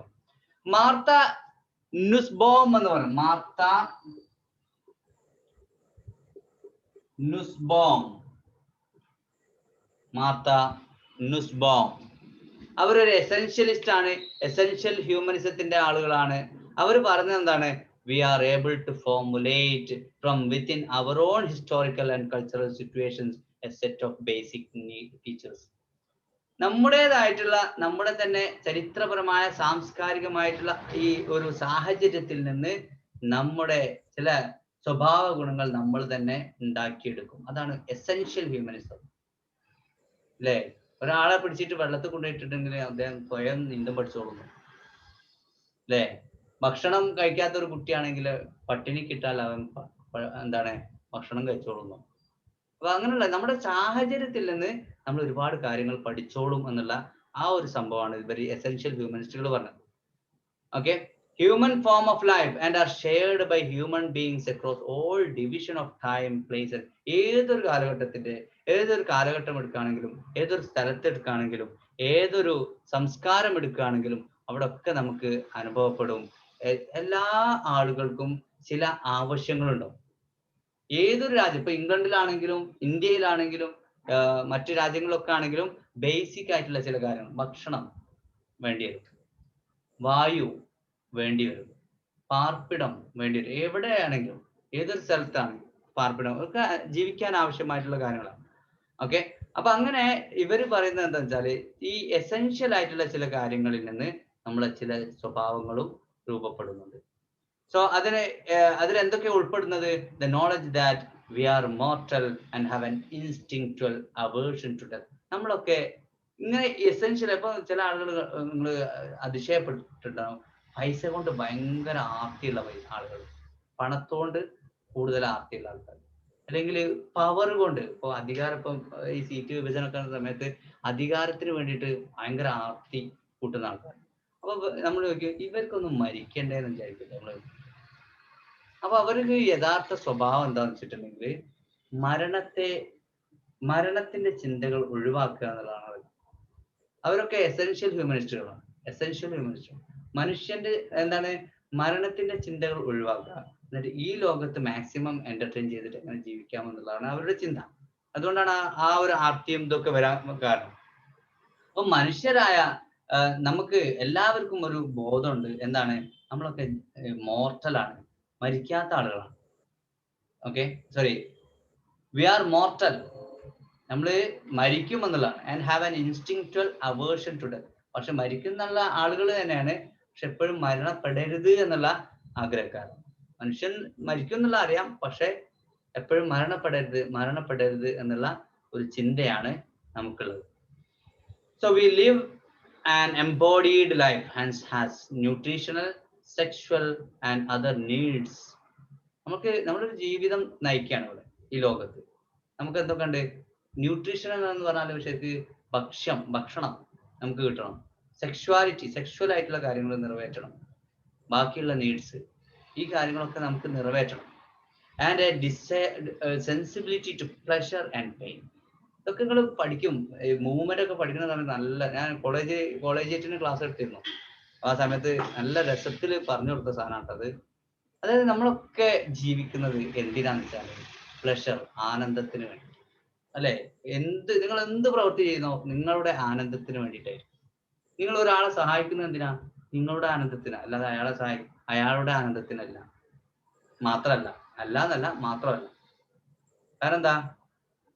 മാർത്ത നുസ്ബോം എന്ന് പറയും. മാർത്ത നുസ്ബോം അവരൊരു എസെൻഷ്യലിസ്റ്റ് ആണ്, എസെൻഷ്യൽ ഹ്യൂമനിസത്തിന്റെ ആളുകളാണ്. അവർ പറഞ്ഞത് എന്താണ്? we are able to formulate from within our own historical and cultural situations a set of basic features. നമ്മുടേതായിട്ടുള്ള, നമ്മുടെ തന്നെ ചരിത്രപരമായ സാംസ്കാരികമായിട്ടുള്ള ഈ ഒരു സാഹചര്യത്തിൽ നിന്ന് നമ്മുടെ ചില സ്വഭാവ ഗുണങ്ങൾ നമ്മൾ തന്നെ ഉണ്ടാക്കിയെടുക്കും. അതാണ് എസെൻഷ്യൽ ഹ്യൂമനിസം. അല്ലേ? ഒരാളെ പിടിച്ചിട്ട് വെള്ളത്തിൽ കൊണ്ടുപോയിട്ടുണ്ടെങ്കിൽ അദ്ദേഹം സ്വയം നീന്തം പഠിച്ചോളുന്നു. അല്ലേ? ഭക്ഷണം കഴിക്കാത്ത ഒരു കുട്ടിയാണെങ്കിൽ പട്ടിണി കിട്ടാൽ അവൻ എന്താണ് ഭക്ഷണം കഴിച്ചോളുന്നു. അപ്പൊ അങ്ങനെയുള്ള നമ്മുടെ സാഹചര്യത്തിൽ നിന്ന് നമ്മൾ ഒരുപാട് കാര്യങ്ങൾ പഠിച്ചോളും എന്നുള്ള ആ ഒരു സംഭവമാണ് ഇവർ എസെൻഷ്യൽ ഹ്യൂമനിസ്റ്റുകൾ പറഞ്ഞത്. Okay, human form of life and are shared by human beings across all division of time, place. ഏതൊരു കാലഘട്ടം എടുക്കുകയാണെങ്കിലും, ഏതൊരു സ്ഥലത്ത് എടുക്കുകയാണെങ്കിലും, ഏതൊരു സംസ്കാരം എടുക്കുകയാണെങ്കിലും അവിടെ ഒക്കെ നമുക്ക് അനുഭവപ്പെടും. എല്ലാ ആളുകൾക്കും ചില ആവശ്യങ്ങളുണ്ടാവും. ഏതൊരു രാജ്യം, ഇപ്പൊ ഇംഗ്ലണ്ടിലാണെങ്കിലും ഇന്ത്യയിലാണെങ്കിലും മറ്റു രാജ്യങ്ങളൊക്കെ ആണെങ്കിലും ബേസിക് ആയിട്ടുള്ള ചില കാര്യങ്ങൾ, ഭക്ഷണം വേണ്ടി വരും, വായു വേണ്ടി വരും, പാർപ്പിടം വേണ്ടി വരും. എവിടെയാണെങ്കിലും ഏതൊരു സ്ഥലത്താണെങ്കിലും പാർപ്പിടം ഒക്കെ ജീവിക്കാൻ ആവശ്യമായിട്ടുള്ള കാര്യങ്ങളാണ്. ഓക്കെ, അപ്പൊ അങ്ങനെ ഇവര് പറയുന്നത് എന്താ വെച്ചാല് ഈ എസെൻഷ്യൽ ആയിട്ടുള്ള ചില കാര്യങ്ങളിൽ നിന്ന് നമ്മളെ ചില സ്വഭാവങ്ങളും രൂപപ്പെടുന്നുണ്ട്. സോ അതിൽ എന്തൊക്കെ ഉൾപ്പെടുന്നത്? The knowledge that we are mortal and have an instinctual aversion to death. നമ്മളൊക്കെ ഇങ്ങനെ എസെൻഷ്യൽ. ഇപ്പൊ ചില ആളുകൾ നിങ്ങൾ അതിശയപ്പെട്ടിട്ടുണ്ടാവും, പൈസ കൊണ്ട് ഭയങ്കര ആർത്തിയുള്ള ആളുകൾ, പണത്തോണ്ട് കൂടുതൽ ആർത്തിയുള്ള ആൾക്കാർ, അല്ലെങ്കിൽ പവർ കൊണ്ട്, ഇപ്പൊ അധികാരം, ഇപ്പം ഈ സീറ്റ് വിഭജനമൊക്കെ സമയത്ത് അധികാരത്തിന് വേണ്ടിയിട്ട് ഭയങ്കര ആർത്തി കൂട്ടുന്ന ആൾക്കാർ. അപ്പൊ നമ്മൾ നോക്കി ഇവർക്കൊന്നും മരിക്കണ്ടേന്ന് വിചാരിക്കില്ല നമ്മള്. അപ്പൊ അവർക്ക് യഥാർത്ഥ സ്വഭാവം എന്താന്ന് വെച്ചിട്ടുണ്ടെങ്കിൽ മരണത്തിന്റെ ചിന്തകൾ ഒഴിവാക്കുക എന്നുള്ളതാണ്. അവരൊക്കെ എസെൻഷ്യൽ ഹ്യൂമനിസ്റ്റുകളാണ്. മനുഷ്യന്റെ എന്താണ് മരണത്തിന്റെ ചിന്തകൾ ഒഴിവാക്കുക, എന്നിട്ട് ഈ ലോകത്ത് മാക്സിമം എന്റർടൈൻ ചെയ്തിട്ട് എങ്ങനെ ജീവിക്കാമെന്നുള്ളതാണ് അവരുടെ ചിന്ത. അതുകൊണ്ടാണ് ആ ഒരു ആർത്തിയും ഇതൊക്കെ വരാൻ കാരണം. അപ്പൊ മനുഷ്യരായ നമുക്ക് എല്ലാവർക്കും ഒരു ബോധമുണ്ട്. എന്താണ്? നമ്മളൊക്കെ മോർട്ടലാണ്, മരിക്കാത്ത ആളുകളാണ്. Okay, sorry, we are mortal, നമ്മൾ മരിക്കും എന്നുള്ളതാണ്. And have an instinctual aversion to death. പക്ഷെ മരിക്കുന്നുള്ള ആളുകൾ തന്നെയാണ്, പക്ഷെ എപ്പോഴും മരണപ്പെടരുത് എന്നുള്ള ആഗ്രഹക്കാരൻ. മനുഷ്യൻ മരിക്കും എന്നുള്ള അറിയാം, പക്ഷെ എപ്പോഴും മരണപ്പെടരുത് എന്നുള്ള ഒരു ചിന്തയാണ് നമുക്കുള്ളത്. So we live an embodied life, hence has nutritional, sexual and other needs. നമുക്ക് നമ്മുടെ ഒരു ജീവിതം നയിക്കുകയാണ് ഇവിടെ ഈ ലോകത്ത്. നമുക്ക് എന്തൊക്കെ ഉണ്ട്? ന്യൂട്രീഷണൽ എന്ന് പറഞ്ഞാൽ ശരിക്ക് ഭക്ഷണം നമുക്ക് കിട്ടണം. സെക്ഷൽ ആയിട്ടുള്ള കാര്യങ്ങൾ നിറവേറ്റണം. ബാക്കിയുള്ള നീഡ്സ്, ഈ കാര്യങ്ങളൊക്കെ നമുക്ക് നിറവേറ്റണം. And a sensibility to pleasure and pain. ഇതൊക്കെ നിങ്ങൾ പഠിക്കും. മൂവ്മെന്റ് ഒക്കെ പഠിക്കുന്ന സമയത്ത് ഞാൻ കോളേജിന് ക്ലാസ് എടുത്തിരുന്നു. ആ സമയത്ത് നല്ല രസത്തിൽ പറഞ്ഞു കൊടുത്ത സാധനമാണ് അത്. അതായത് നമ്മളൊക്കെ ജീവിക്കുന്നത് എന്തിനാന്ന് വെച്ചാൽ പ്ലഷർ, ആനന്ദത്തിന് വേണ്ടി അല്ലെ. നിങ്ങൾ എന്ത് പ്രവൃത്തി ചെയ്യുന്നോ നിങ്ങളുടെ ആനന്ദത്തിന് വേണ്ടിയിട്ടായിരിക്കും. നിങ്ങൾ ഒരാളെ സഹായിക്കുന്നത് എന്തിനാ? നിങ്ങളുടെ ആനന്ദത്തിന്, അല്ലാതെ അയാളുടെ ആനന്ദത്തിനല്ല. മാത്രമല്ല കാരണം എന്താ?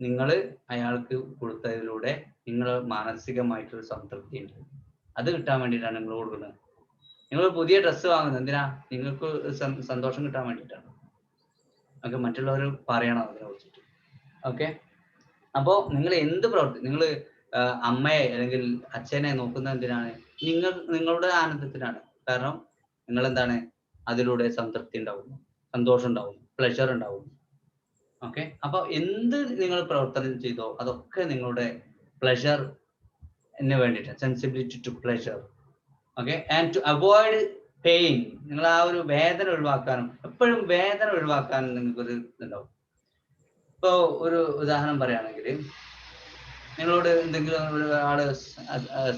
നിങ്ങൾ അയാൾക്ക് കൊടുത്തതിലൂടെ നിങ്ങൾ മാനസികമായിട്ടൊരു സംതൃപ്തി ഉണ്ട്, അത് കിട്ടാൻ വേണ്ടിയിട്ടാണ് നിങ്ങൾ കൊടുക്കുന്നത്. നിങ്ങൾ പുതിയ ഡ്രസ്സ് വാങ്ങുന്നത് എന്തിനാ? നിങ്ങൾക്ക് സന്തോഷം കിട്ടാൻ വേണ്ടിയിട്ടാണ്. ഓക്കെ, മറ്റുള്ളവർ പറയണം അതിനെ കുറിച്ചിട്ട്. ഓക്കെ, അപ്പോൾ നിങ്ങൾ എന്ത് പ്രവർത്തി, നിങ്ങൾ അമ്മയെ അല്ലെങ്കിൽ അച്ഛനെ നോക്കുന്നത് എന്തിനാണ്? നിങ്ങളുടെ ആനന്ദത്തിനാണ്. കാരണം നിങ്ങൾ എന്താണ്, അതിലൂടെ സംതൃപ്തി ഉണ്ടാവും, സന്തോഷം ഉണ്ടാവും, പ്ലഷർ ഉണ്ടാവും. ഓക്കെ, അപ്പൊ എന്ത് നിങ്ങൾ പ്രവർത്തനം ചെയ്തോ അതൊക്കെ നിങ്ങളുടെ പ്ലഷറിന് വേണ്ടിയിട്ടാണ്. Sensibility to pleasure. Okay, and to avoid pain. നിങ്ങൾ ആ ഒരു വേദന ഒഴിവാക്കാനും, എപ്പോഴും വേദന ഒഴിവാക്കാനും നിങ്ങൾക്കൊരു ഇതുണ്ടാവും. ഇപ്പൊ ഒരു ഉദാഹരണം പറയുകയാണെങ്കിൽ, നിങ്ങളോട് എന്തെങ്കിലും ഒരാള്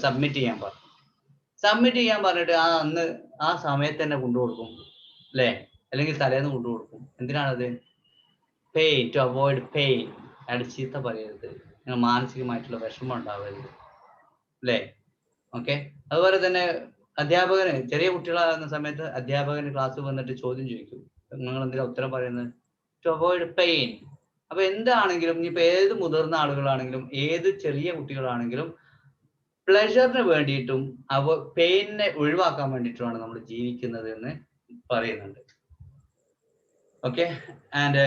സബ്മിറ്റ് ചെയ്യാൻ പറഞ്ഞിട്ട് അന്ന് ആ സമയത്ത് തന്നെ കൊണ്ടുകൊടുക്കും അല്ലേ, അല്ലെങ്കിൽ തലേന്ന് കൊണ്ടുകൊടുക്കും. എന്തിനാണത്? Pain, to avoid pain. അയാൾ ചീത്ത പറയരുത്, നിങ്ങൾ മാനസികമായിട്ടുള്ള വിഷമം ഉണ്ടാവരുത് അല്ലേ. ഓക്കെ, അതുപോലെ തന്നെ അധ്യാപകന്, ചെറിയ കുട്ടികളാകുന്ന സമയത്ത് അധ്യാപകന് ക്ലാസ് വന്നിട്ട് ചോദ്യം ചോദിക്കും, നിങ്ങൾ എന്തിനാ ഉത്തരം പറയുന്നത്? To avoid pain. അപ്പൊ എന്താണെങ്കിലും, ഇനിയിപ്പോ ഏത് മുതിർന്ന ആളുകളാണെങ്കിലും ഏത് ചെറിയ കുട്ടികളാണെങ്കിലും പ്ലഷറിന് വേണ്ടിയിട്ടും പെയിനെ ഒഴിവാക്കാൻ വേണ്ടിയിട്ടുമാണ് നമ്മൾ ജീവിക്കുന്നത് എന്ന് പറയുന്നുണ്ട്. ഓക്കെ, ആൻഡ്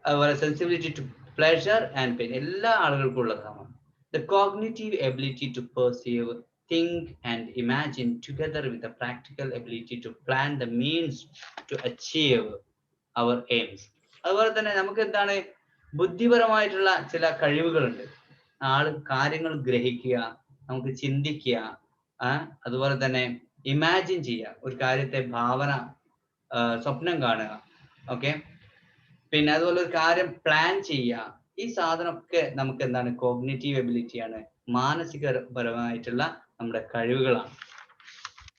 അതുപോലെ sensibility to pleasure and pain എല്ലാ ആളുകൾക്കും ഉള്ളതാണ്. The cognitive ability to perceive, think and imagine together with the practical ability to plan the means to achieve our aims. അതുപോലെ തന്നെ നമുക്ക് എന്താണ്, ബുദ്ധിപരമായിട്ടുള്ള ചില കഴിവുകളുണ്ട്. കാര്യങ്ങൾ ഗ്രഹിക്കുക, നമുക്ക് ചിന്തിക്കുക, അതുപോലെ തന്നെ ഇമാജിൻ ചെയ്യുക, ഒരു കാര്യത്തെ സ്വപ്നം കാണുക. ഓക്കെ, പിന്നെ അതുപോലെ ഒരു കാര്യം പ്ലാൻ ചെയ്യുക. ഈ സാധനമൊക്കെ നമുക്ക് എന്താണ്, കോഗ്നിറ്റീവ് എബിലിറ്റിയാണ്, മാനസികപരമായിട്ടുള്ള നമ്മുടെ കഴിവുകളാണ്.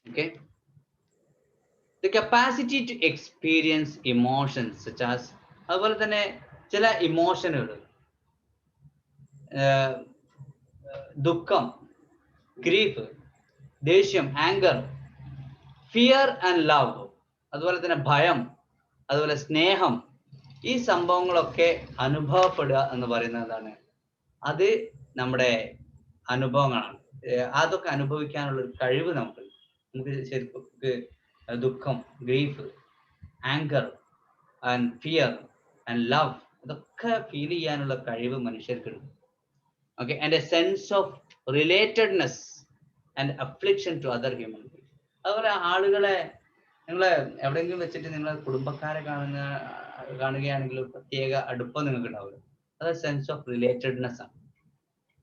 Okay, the capacity to experience emotions such as, അതുപോലെ തന്നെ ചില ഇമോഷനുകൾ, ദുഃഖം, ഗ്രീഫ്, ദേഷ്യം, ആങ്കർ, ഫിയർ ആൻഡ് ലവ്, അതുപോലെ തന്നെ ഭയം, അതുപോലെ സ്നേഹം, ഈ സംഭവങ്ങളൊക്കെ അനുഭവപ്പെടുക എന്ന് പറയുന്നത് എന്താണ്? അത് നമ്മുടെ അനുഭവങ്ങളാണ്. അതൊക്കെ അനുഭവിക്കാനുള്ള ഒരു കഴിവ് നമുക്ക് ശരിക്കും ദുഃഖം, grief, anger and fear and love, ഇതൊക്കെ ഫീൽ ചെയ്യാനുള്ള കഴിവ് മനുഷ്യർക്കുണ്ട്. Okay, and a sense of relatedness and affliction to other human beings. അതുപോലെ ആളുകളെ, നിങ്ങളെ എവിടെയെങ്കിലും വെച്ചിട്ട് നിങ്ങളെ കുടുംബക്കാരെ കാണുകയാണെങ്കിൽ ഒരു പ്രത്യേക അടുപ്പം നിങ്ങൾക്ക് ഉണ്ടാവില്ല. അത് സെൻസ് ഓഫ് റിലേറ്റഡ്നെസ് ആണ്.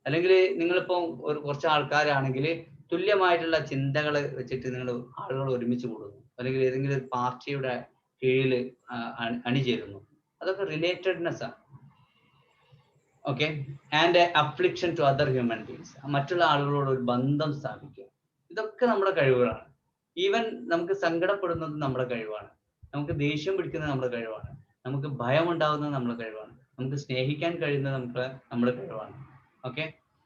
അല്ലെങ്കിൽ നിങ്ങളിപ്പോൾ കുറച്ച് ആൾക്കാരാണെങ്കിൽ തുല്യമായിട്ടുള്ള ചിന്തകൾ വെച്ചിട്ട് ആളുകൾ ഒരുമിച്ച് കൂടുന്നു, അല്ലെങ്കിൽ ഏതെങ്കിലും ഒരു പാർട്ടിയുടെ കീഴിൽ അണിചേരുന്നു. അതൊക്കെ റിലേറ്റഡ്നെസ് ആണ്. Okay, and affliction to other human beings, മറ്റുള്ള ആളുകളോട് ഒരു ബന്ധം സ്ഥാപിക്കുക. ഇതൊക്കെ നമ്മുടെ കഴിവുകളാണ്. ഈവൻ നമുക്ക് സങ്കടപ്പെടുന്നത് നമ്മുടെ കഴിവാണ്, നമുക്ക് ദേഷ്യം പിടിക്കുന്നത് നമ്മുടെ കഴിവാണ്, നമുക്ക് ഭയം ഉണ്ടാകുന്നത് നമ്മുടെ കഴിവാണ്, നമുക്ക് സ്നേഹിക്കാൻ കഴിയുന്നത് നമ്മുടെ കഴിവാണ്. ഓക്കെ,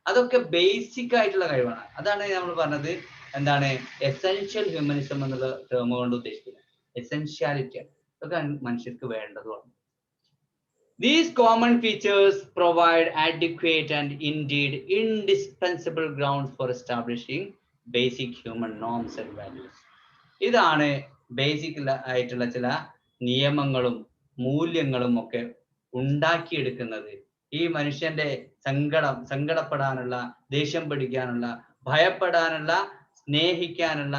അതൊക്കെ ബേസിക് ആയിട്ടുള്ള കഴിവാണ്. അതാണ് നമ്മൾ പറഞ്ഞത് എന്താണ്, എസെൻഷ്യൽ ഹ്യൂമനിസം എന്നുള്ള ടേം കൊണ്ട് ഉദ്ദേശിക്കുന്നത്. എസെൻഷ്യാലിറ്റി, അതൊക്കെ മനുഷ്യർക്ക് വേണ്ടതുമാണ്. These common features provide adequate and indeed indispensable grounds for establishing basic human norms and values. ഇതാണ് ബേസിക് ആയിട്ടുള്ള ചില നിയമങ്ങളും മൂല്യങ്ങളും ഒക്കെ ഉണ്ടാക്കിയെടുക്കുന്നത്. ഈ മനുഷ്യന്റെ സങ്കടപ്പെടാനുള്ള, ദേഷ്യം പിടിക്കാനുള്ള, ഭയപ്പെടാനുള്ള, സ്നേഹിക്കാനുള്ള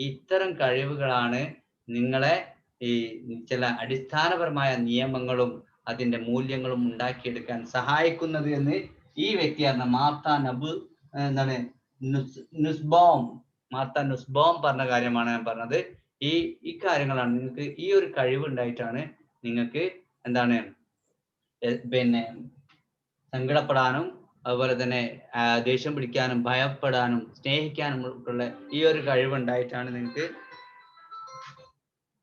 ഇത്തരം കഴിവുകളാണ് നിങ്ങളെ ഈ ചില അടിസ്ഥാനപരമായ നിയമങ്ങളും അതിന്റെ മൂല്യങ്ങളും ഉണ്ടാക്കിയെടുക്കാൻ സഹായിക്കുന്നത് എന്ന് ഈ വ്യക്തിയാണ് മാർത്ത നുസ്ബോം പറഞ്ഞ കാര്യമാണ് ഞാൻ പറഞ്ഞത്. ഈ കാര്യങ്ങളാണ് നിങ്ങൾക്ക് ഈ ഒരു കഴിവ് ഉണ്ടായിട്ടാണ് നിങ്ങൾക്ക് എന്താണ് പിന്നെ സങ്കടപ്പെടാനും അതുപോലെ തന്നെ ദേഷ്യം പിടിക്കാനും ഭയപ്പെടാനും സ്നേഹിക്കാനും ഉള്ള ഈ ഒരു കഴിവുണ്ടായിട്ടാണ് നിങ്ങൾക്ക്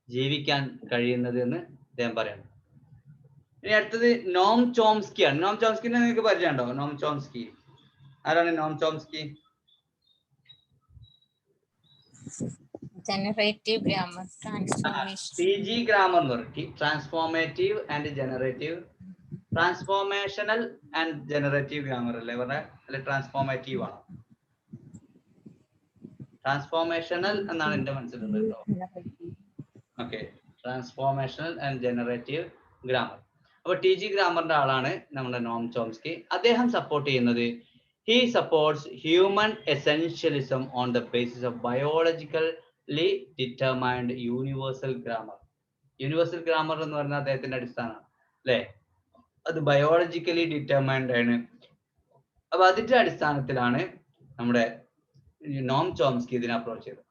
ജീവിക്കാൻ കഴിയുന്നത് എന്ന് അദ്ദേഹം പറയുന്നു. ഇനി അടുത്തത് നോം ചോംസ്കി ആണ്. നോം ചോംസ്കിനെ നിങ്ങൾക്ക് പരിചയമുണ്ടോ? നോം ചോംസ്കി ആരാണ്? Noam Chomsky generative grammar, transformation, TG grammar എന്ന് പറയും. Transformative and generative, transformational and generative grammar അല്ലേ പറഞ്ഞ? അല്ലെ ട്രാൻസ്ഫോർമേറ്റീവ് ആണ്? ട്രാൻസ്ഫോർമേഷണൽ എന്നാണ് എന്റെ മനസ്സിലുള്ളത് കേട്ടോ. Okay, transformational and generative grammar. അപ്പൊ TG ഗ്രാമറിന്റെ ആളാണ് നമ്മുടെ നോം ചോംസ്കി. അദ്ദേഹം സപ്പോർട്ട് ചെയ്യുന്നത് he supports human essentialism on the basis of biologically determined universal grammar. Universal grammar എന്ന് പറഞ്ഞാൽ അദ്ദേഹത്തിന്റെ അടിസ്ഥാനമാണ് അല്ലെ? അത് ബയോളജിക്കലി ഡിറ്റർമൈൻഡ് ആണ്. അപ്പൊ അതിന്റെ അടിസ്ഥാനത്തിലാണ് നമ്മുടെ നോം ചോംസ്കി ഇതിനെ അപ്രോച്ച് ചെയ്തത്.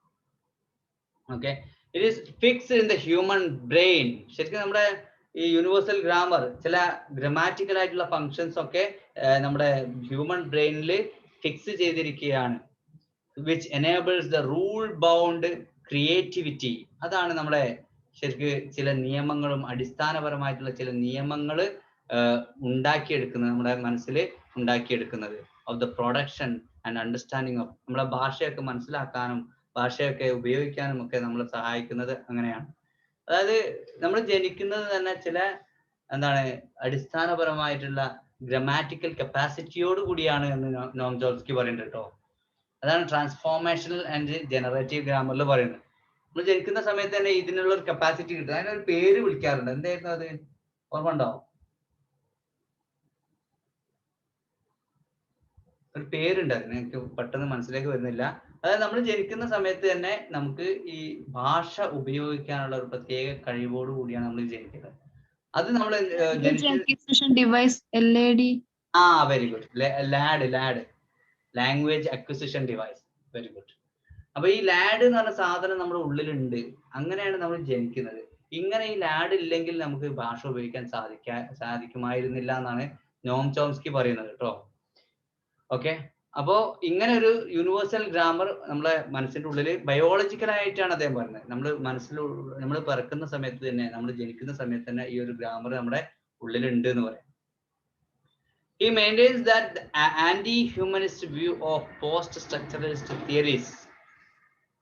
Okay, it is fixed in the human brain. ശരിക്കും നമ്മുടെ ഈ യൂണിവേഴ്സൽ ഗ്രാമർ ചില ഗ്രമാറ്റിക്കൽ ആയിട്ടുള്ള ഫങ്ഷൻസ് ഒക്കെ നമ്മുടെ ഹ്യൂമൻ ബ്രെയിനിൽ ഫിക്സ് ചെയ്തിരിക്കുകയാണ്. Which enables the rule bound creativity. അതാണ് നമ്മുടെ ശരിക്ക് ചില നിയമങ്ങളും അടിസ്ഥാനപരമായിട്ടുള്ള ചില നിയമങ്ങൾ ഉണ്ടാക്കിയെടുക്കുന്നത്, നമ്മുടെ മനസ്സിൽ ഉണ്ടാക്കിയെടുക്കുന്നത്. Of the production and understanding of, നമ്മുടെ ഭാഷയൊക്കെ മനസ്സിലാക്കാനും ഭാഷയൊക്കെ ഉപയോഗിക്കാനും ഒക്കെ നമ്മളെ സഹായിക്കുന്നത് അങ്ങനെയാണ്. അതായത് നമ്മൾ ജനിക്കുന്നത് തന്നെ ചില എന്താണ് അടിസ്ഥാനപരമായിട്ടുള്ള ഗ്രമാറ്റിക്കൽ കപ്പാസിറ്റിയോട് കൂടിയാണ് എന്ന് നോം ചോംസ്കി പറയുന്നുണ്ട് കേട്ടോ. അതാണ് ട്രാൻസ്ഫോർമേഷണൽ ആൻഡ് ജനറേറ്റീവ് ഗ്രാമറിൽ പറയുന്നത്. നമ്മൾ ജനിക്കുന്ന സമയത്ത് തന്നെ ഇതിനുള്ള ഒരു കപ്പാസിറ്റി കിട്ടും. അതിനൊരു പേര് വിളിക്കാറുണ്ട്. എന്തായിരുന്നു അത്? ഓർമ്മ ഉണ്ടോ? ഒരു പേരുണ്ട് അതിന്, എനിക്ക് പെട്ടെന്ന് മനസ്സിലേക്ക് വരുന്നില്ല. അതായത് നമ്മൾ ജനിക്കുന്ന സമയത്ത് തന്നെ നമുക്ക് ഈ ഭാഷ ഉപയോഗിക്കാനുള്ള ഒരു പ്രത്യേക കഴിവോട് കൂടിയാണ് നമ്മൾ ജനിക്കുന്നത്. അത് നമ്മൾ very good, language acquisition device, very good. അപ്പൊ ഈ ലാഡ് എന്ന് പറഞ്ഞ സാധനം നമ്മുടെ ഉള്ളിലുണ്ട്. അങ്ങനെയാണ് നമ്മൾ ജനിക്കുന്നത്. ഇങ്ങനെ ഈ ലാഡ് ഇല്ലെങ്കിൽ നമുക്ക് ഭാഷ ഉപയോഗിക്കാൻ സാധിക്കുമായിരുന്നില്ല എന്നാണ് നോം ചോംസ്കി പറയുന്നത് കേട്ടോ. ഓക്കെ, അപ്പോ ഇങ്ങനെ ഒരു യൂണിവേഴ്സൽ ഗ്രാമർ നമ്മളെ മനസ്സിന്റെ ഉള്ളിൽ ബയോളജിക്കൽ ആയിട്ടാണ് അദ്ദേഹം പറയുന്നത്. നമ്മൾ പിറക്കുന്ന സമയത്ത് തന്നെ, നമ്മൾ ജനിക്കുന്ന സമയത്ത് തന്നെ ഈ ഒരു ഗ്രാമർ നമ്മുടെ ഉള്ളിലുണ്ട് എന്ന് പറയാം. He maintains that the anti-humanist view of post-structuralist theories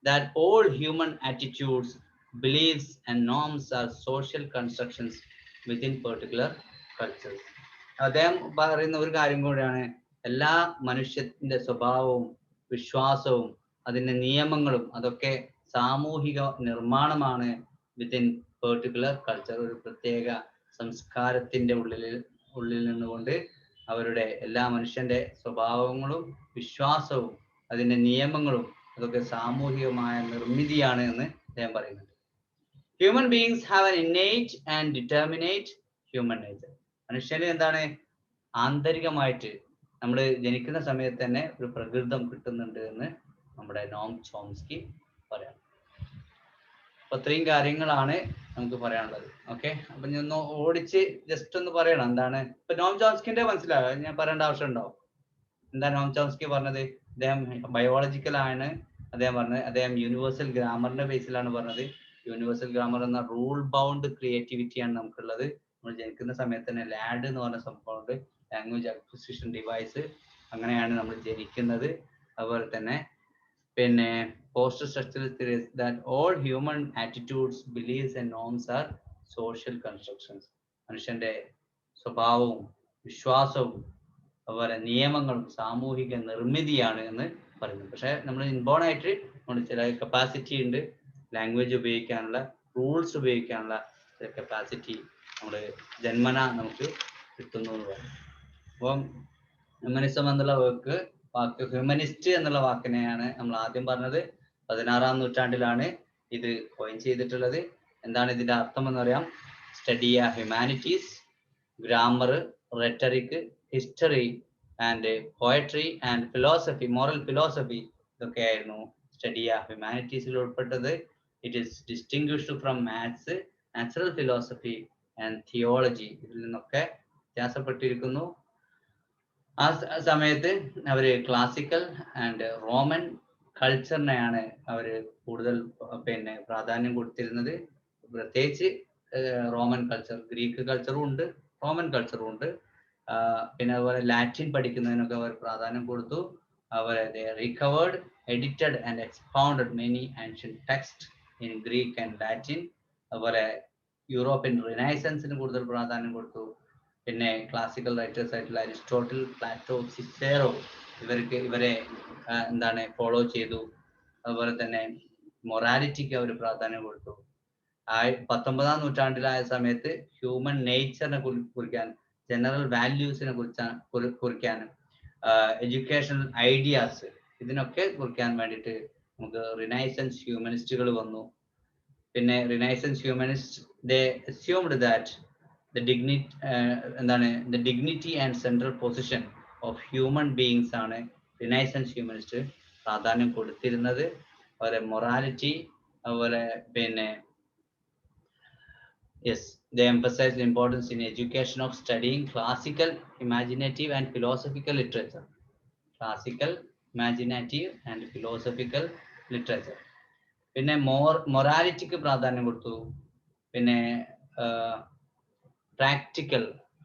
that all human attitudes, beliefs and norms are social constructions within particular cultures. അദ്ദേഹം പറയുന്ന ഒരു കാര്യം കൂടിയാണ്, എല്ലാ മനുഷ്യന്റെ സ്വഭാവവും വിശ്വാസവും അതിന്റെ നിയമങ്ങളും അതൊക്കെ സാമൂഹിക നിർമ്മാണമാണ് വിത്തിൻ പെർട്ടിക്കുലർ കൾച്ചർ. ഒരു പ്രത്യേക സംസ്കാരത്തിന്റെ ഉള്ളിൽ നിന്നുകൊണ്ട് അവരുടെ എല്ലാ മനുഷ്യന്റെ സ്വഭാവങ്ങളും വിശ്വാസവും അതിന്റെ നിയമങ്ങളും അതൊക്കെ സാമൂഹികമായ നിർമ്മിതിയാണ് എന്ന് അദ്ദേഹം പറയുന്നുണ്ട്. Human beings have an innate and determinate human nature. മനുഷ്യന് എന്താണ് ആന്തരികമായിട്ട് നമ്മൾ ജനിക്കുന്ന സമയത്ത് തന്നെ ഒരു പ്രകൃതം കിട്ടുന്നുണ്ട് എന്ന് നമ്മുടെ നോം ചോംസ്കി പറയാം. അപ്പൊ ഇത്രയും കാര്യങ്ങളാണ് നമുക്ക് പറയാനുള്ളത്. ഓക്കെ, അപ്പൊ ഞാൻ ഒന്ന് ഓടിച്ച് ജസ്റ്റ് ഒന്ന് പറയണം എന്താണ് ഇപ്പൊ നോം ചോംസ്കിന്റെ മനസ്സിലായോ? ഞാൻ പറയേണ്ട ആവശ്യമുണ്ടോ? എന്താ നോം ചോംസ്കി പറഞ്ഞത്? അദ്ദേഹം ബയോളജിക്കൽ ആണ് അദ്ദേഹം പറഞ്ഞത്. അദ്ദേഹം യൂണിവേഴ്സൽ ഗ്രാമറിന്റെ ബേസിലാണ് പറഞ്ഞത്. യൂണിവേഴ്സൽ ഗ്രാമർ എന്ന റൂൾ ബൗണ്ട് ക്രിയേറ്റിവിറ്റിയാണ് നമുക്കുള്ളത്. നമ്മൾ ജനിക്കുന്ന സമയത്ത് തന്നെ ലാഡ് എന്ന് പറഞ്ഞ സംഭവമുണ്ട്, ലാംഗ്വേജ് അക്വിസിഷൻ ഡിവൈസ്. അങ്ങനെയാണ് നമ്മൾ ജനിക്കുന്നത്. അതുപോലെ തന്നെ പിന്നെ post structural theories that all human attitudes, beliefs and norms are social constructions. മനുഷ്യന്റെ സ്വഭാവവും വിശ്വാസവും അതുപോലെ നിയമങ്ങളും സാമൂഹിക നിർമ്മിതിയാണ് എന്ന് പറയുന്നു. പക്ഷെ നമ്മൾ ഇൻബോൺ ആയിട്ട് നമ്മൾ ചില കപ്പാസിറ്റി ഉണ്ട്, ലാംഗ്വേജ് ഉപയോഗിക്കാനുള്ള, റൂൾസ് ഉപയോഗിക്കാനുള്ള, കപ്പാസിറ്റി നമ്മൾ ജന്മന നമുക്ക് കിട്ടുന്നു എന്ന് പറയും. അപ്പം ഹ്യൂമനിസം എന്നുള്ള വാക്ക് ഹ്യൂമനിസ്റ്റ് എന്നുള്ള വാക്കിനെയാണ് നമ്മൾ ആദ്യം പറഞ്ഞത്. 16-ാം നൂറ്റാണ്ടിലാണ് ഇത് കോയിൻ ചെയ്തിട്ടുള്ളത്. എന്താണ് ഇതിന്റെ അർത്ഥം എന്ന് പറയാം. Study humanities, grammar, rhetoric, history and poetry and philosophy, moral philosophy, ഇതൊക്കെ ആയിരുന്നു സ്റ്റഡി ഹ്യൂമാനിറ്റീസിൽ ഉൾപ്പെട്ടത്. It is distinguished from maths, natural philosophy and theology. ഇതിൽ നിന്നൊക്കെ വ്യത്യാസപ്പെട്ടിരിക്കുന്നു. ആ സമയത്ത് അവര് ക്ലാസിക്കൽ ആൻഡ് റോമൻ കൾച്ചറിനെയാണ് അവര് കൂടുതൽ പ്രാധാന്യം കൊടുത്തിരുന്നത്. പ്രത്യേകിച്ച് റോമൻ കൾച്ചർ, ഗ്രീക്ക് കൾച്ചറും ഉണ്ട്, റോമൻ കൾച്ചറും ഉണ്ട്. പിന്നെ അതുപോലെ ലാറ്റിൻ പഠിക്കുന്നതിനൊക്കെ അവർ പ്രാധാന്യം കൊടുത്തു. അവർ recovered, edited and expounded many ancient text in Greek and Latin. അതുപോലെ യൂറോപ്യൻ റിനൈസൻസിന് കൂടുതൽ പ്രാധാന്യം കൊടുത്തു. പിന്നെ ക്ലാസിക്കൽ റൈറ്റേഴ്സ് ആയിട്ടുള്ള അരിസ്റ്റോട്ടിൽ, പ്ലാറ്റോ, സിസേറോ ഇവരെ ഫോളോ ചെയ്തു. അതുപോലെ തന്നെ മൊറാലിറ്റിക്ക് അവർ പ്രാധാന്യം കൊടുത്തു. 19-ാം നൂറ്റാണ്ടിലായ സമയത്ത് ഹ്യൂമൻ നേച്ചറിനെ കുറിക്കാൻ, ജനറൽ വാല്യൂസിനെ കുറിക്കാനും എഡ്യൂക്കേഷണൽ ഐഡിയാസ് ഇതിനൊക്കെ കുറിക്കാൻ വേണ്ടിയിട്ട് നമുക്ക് റിനൈസൻസ് ഹ്യൂമനിസ്റ്റുകൾ വന്നു. പിന്നെ renaissance humanist they assumed that the dignity and central position of human beings ആണ് റിനൈസൻസ് ഹ്യൂമനിസ്റ്റ് പ്രാധാന്യം കൊടുത്തിരുന്നത്. അതുപോലെ മൊറാലിറ്റി, അതുപോലെ yes, they emphasize the importance in education of studying classical, imaginative and philosophical literature. Classical, imaginative and philosophical literature. പിന്നെ മൊറാലിറ്റിക്ക് പ്രാധാന്യം കൊടുത്തു. പിന്നെ practical,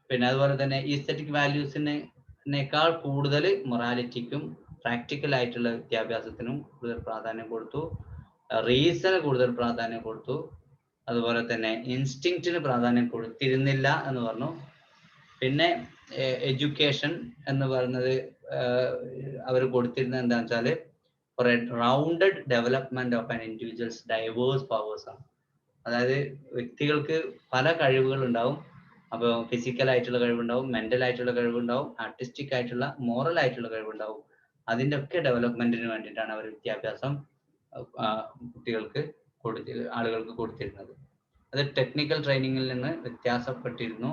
പിന്നെ അതുപോലെ തന്നെ ഈസ്തറ്റിക് വാല്യൂസിനേക്കാൾ കൂടുതൽ മൊറാലിറ്റിക്കും പ്രാക്ടിക്കൽ ആയിട്ടുള്ള വിദ്യാഭ്യാസത്തിനും കൂടുതൽ പ്രാധാന്യം കൊടുത്തു. റീസണ് കൂടുതൽ പ്രാധാന്യം കൊടുത്തു. അതുപോലെ തന്നെ ഇൻസ്റ്റിങ്ക്റ്റിന് പ്രാധാന്യം കൊടുത്തിരുന്നില്ല എന്ന് പറഞ്ഞു. പിന്നെ എഡ്യൂക്കേഷൻ എന്ന് പറയുന്നത് അവർ കൊടുത്തിരുന്നത് എന്താണെന്ന് വെച്ചാൽ for a rounded development of an individuals diverse powers ആണ്. അതായത് വ്യക്തികൾക്ക് പല കഴിവുകൾ ഉണ്ടാവും. അപ്പോൾ ഫിസിക്കൽ ആയിട്ടുള്ള കഴിവുണ്ടാവും, മെന്റൽ ആയിട്ടുള്ള കഴിവുണ്ടാവും, ആർട്ടിസ്റ്റിക് ആയിട്ടുള്ള, മോറൽ ആയിട്ടുള്ള കഴിവുണ്ടാവും. അതിൻ്റെ ഒക്കെ ഡെവലപ്മെന്റിന് വേണ്ടിയിട്ടാണ് അവർ വിദ്യാഭ്യാസം ആളുകൾക്ക് കൊടുത്തിരുന്നത്. അത് ടെക്നിക്കൽ ട്രെയിനിങ്ങിൽ നിന്ന് വ്യത്യാസപ്പെട്ടിരുന്നു.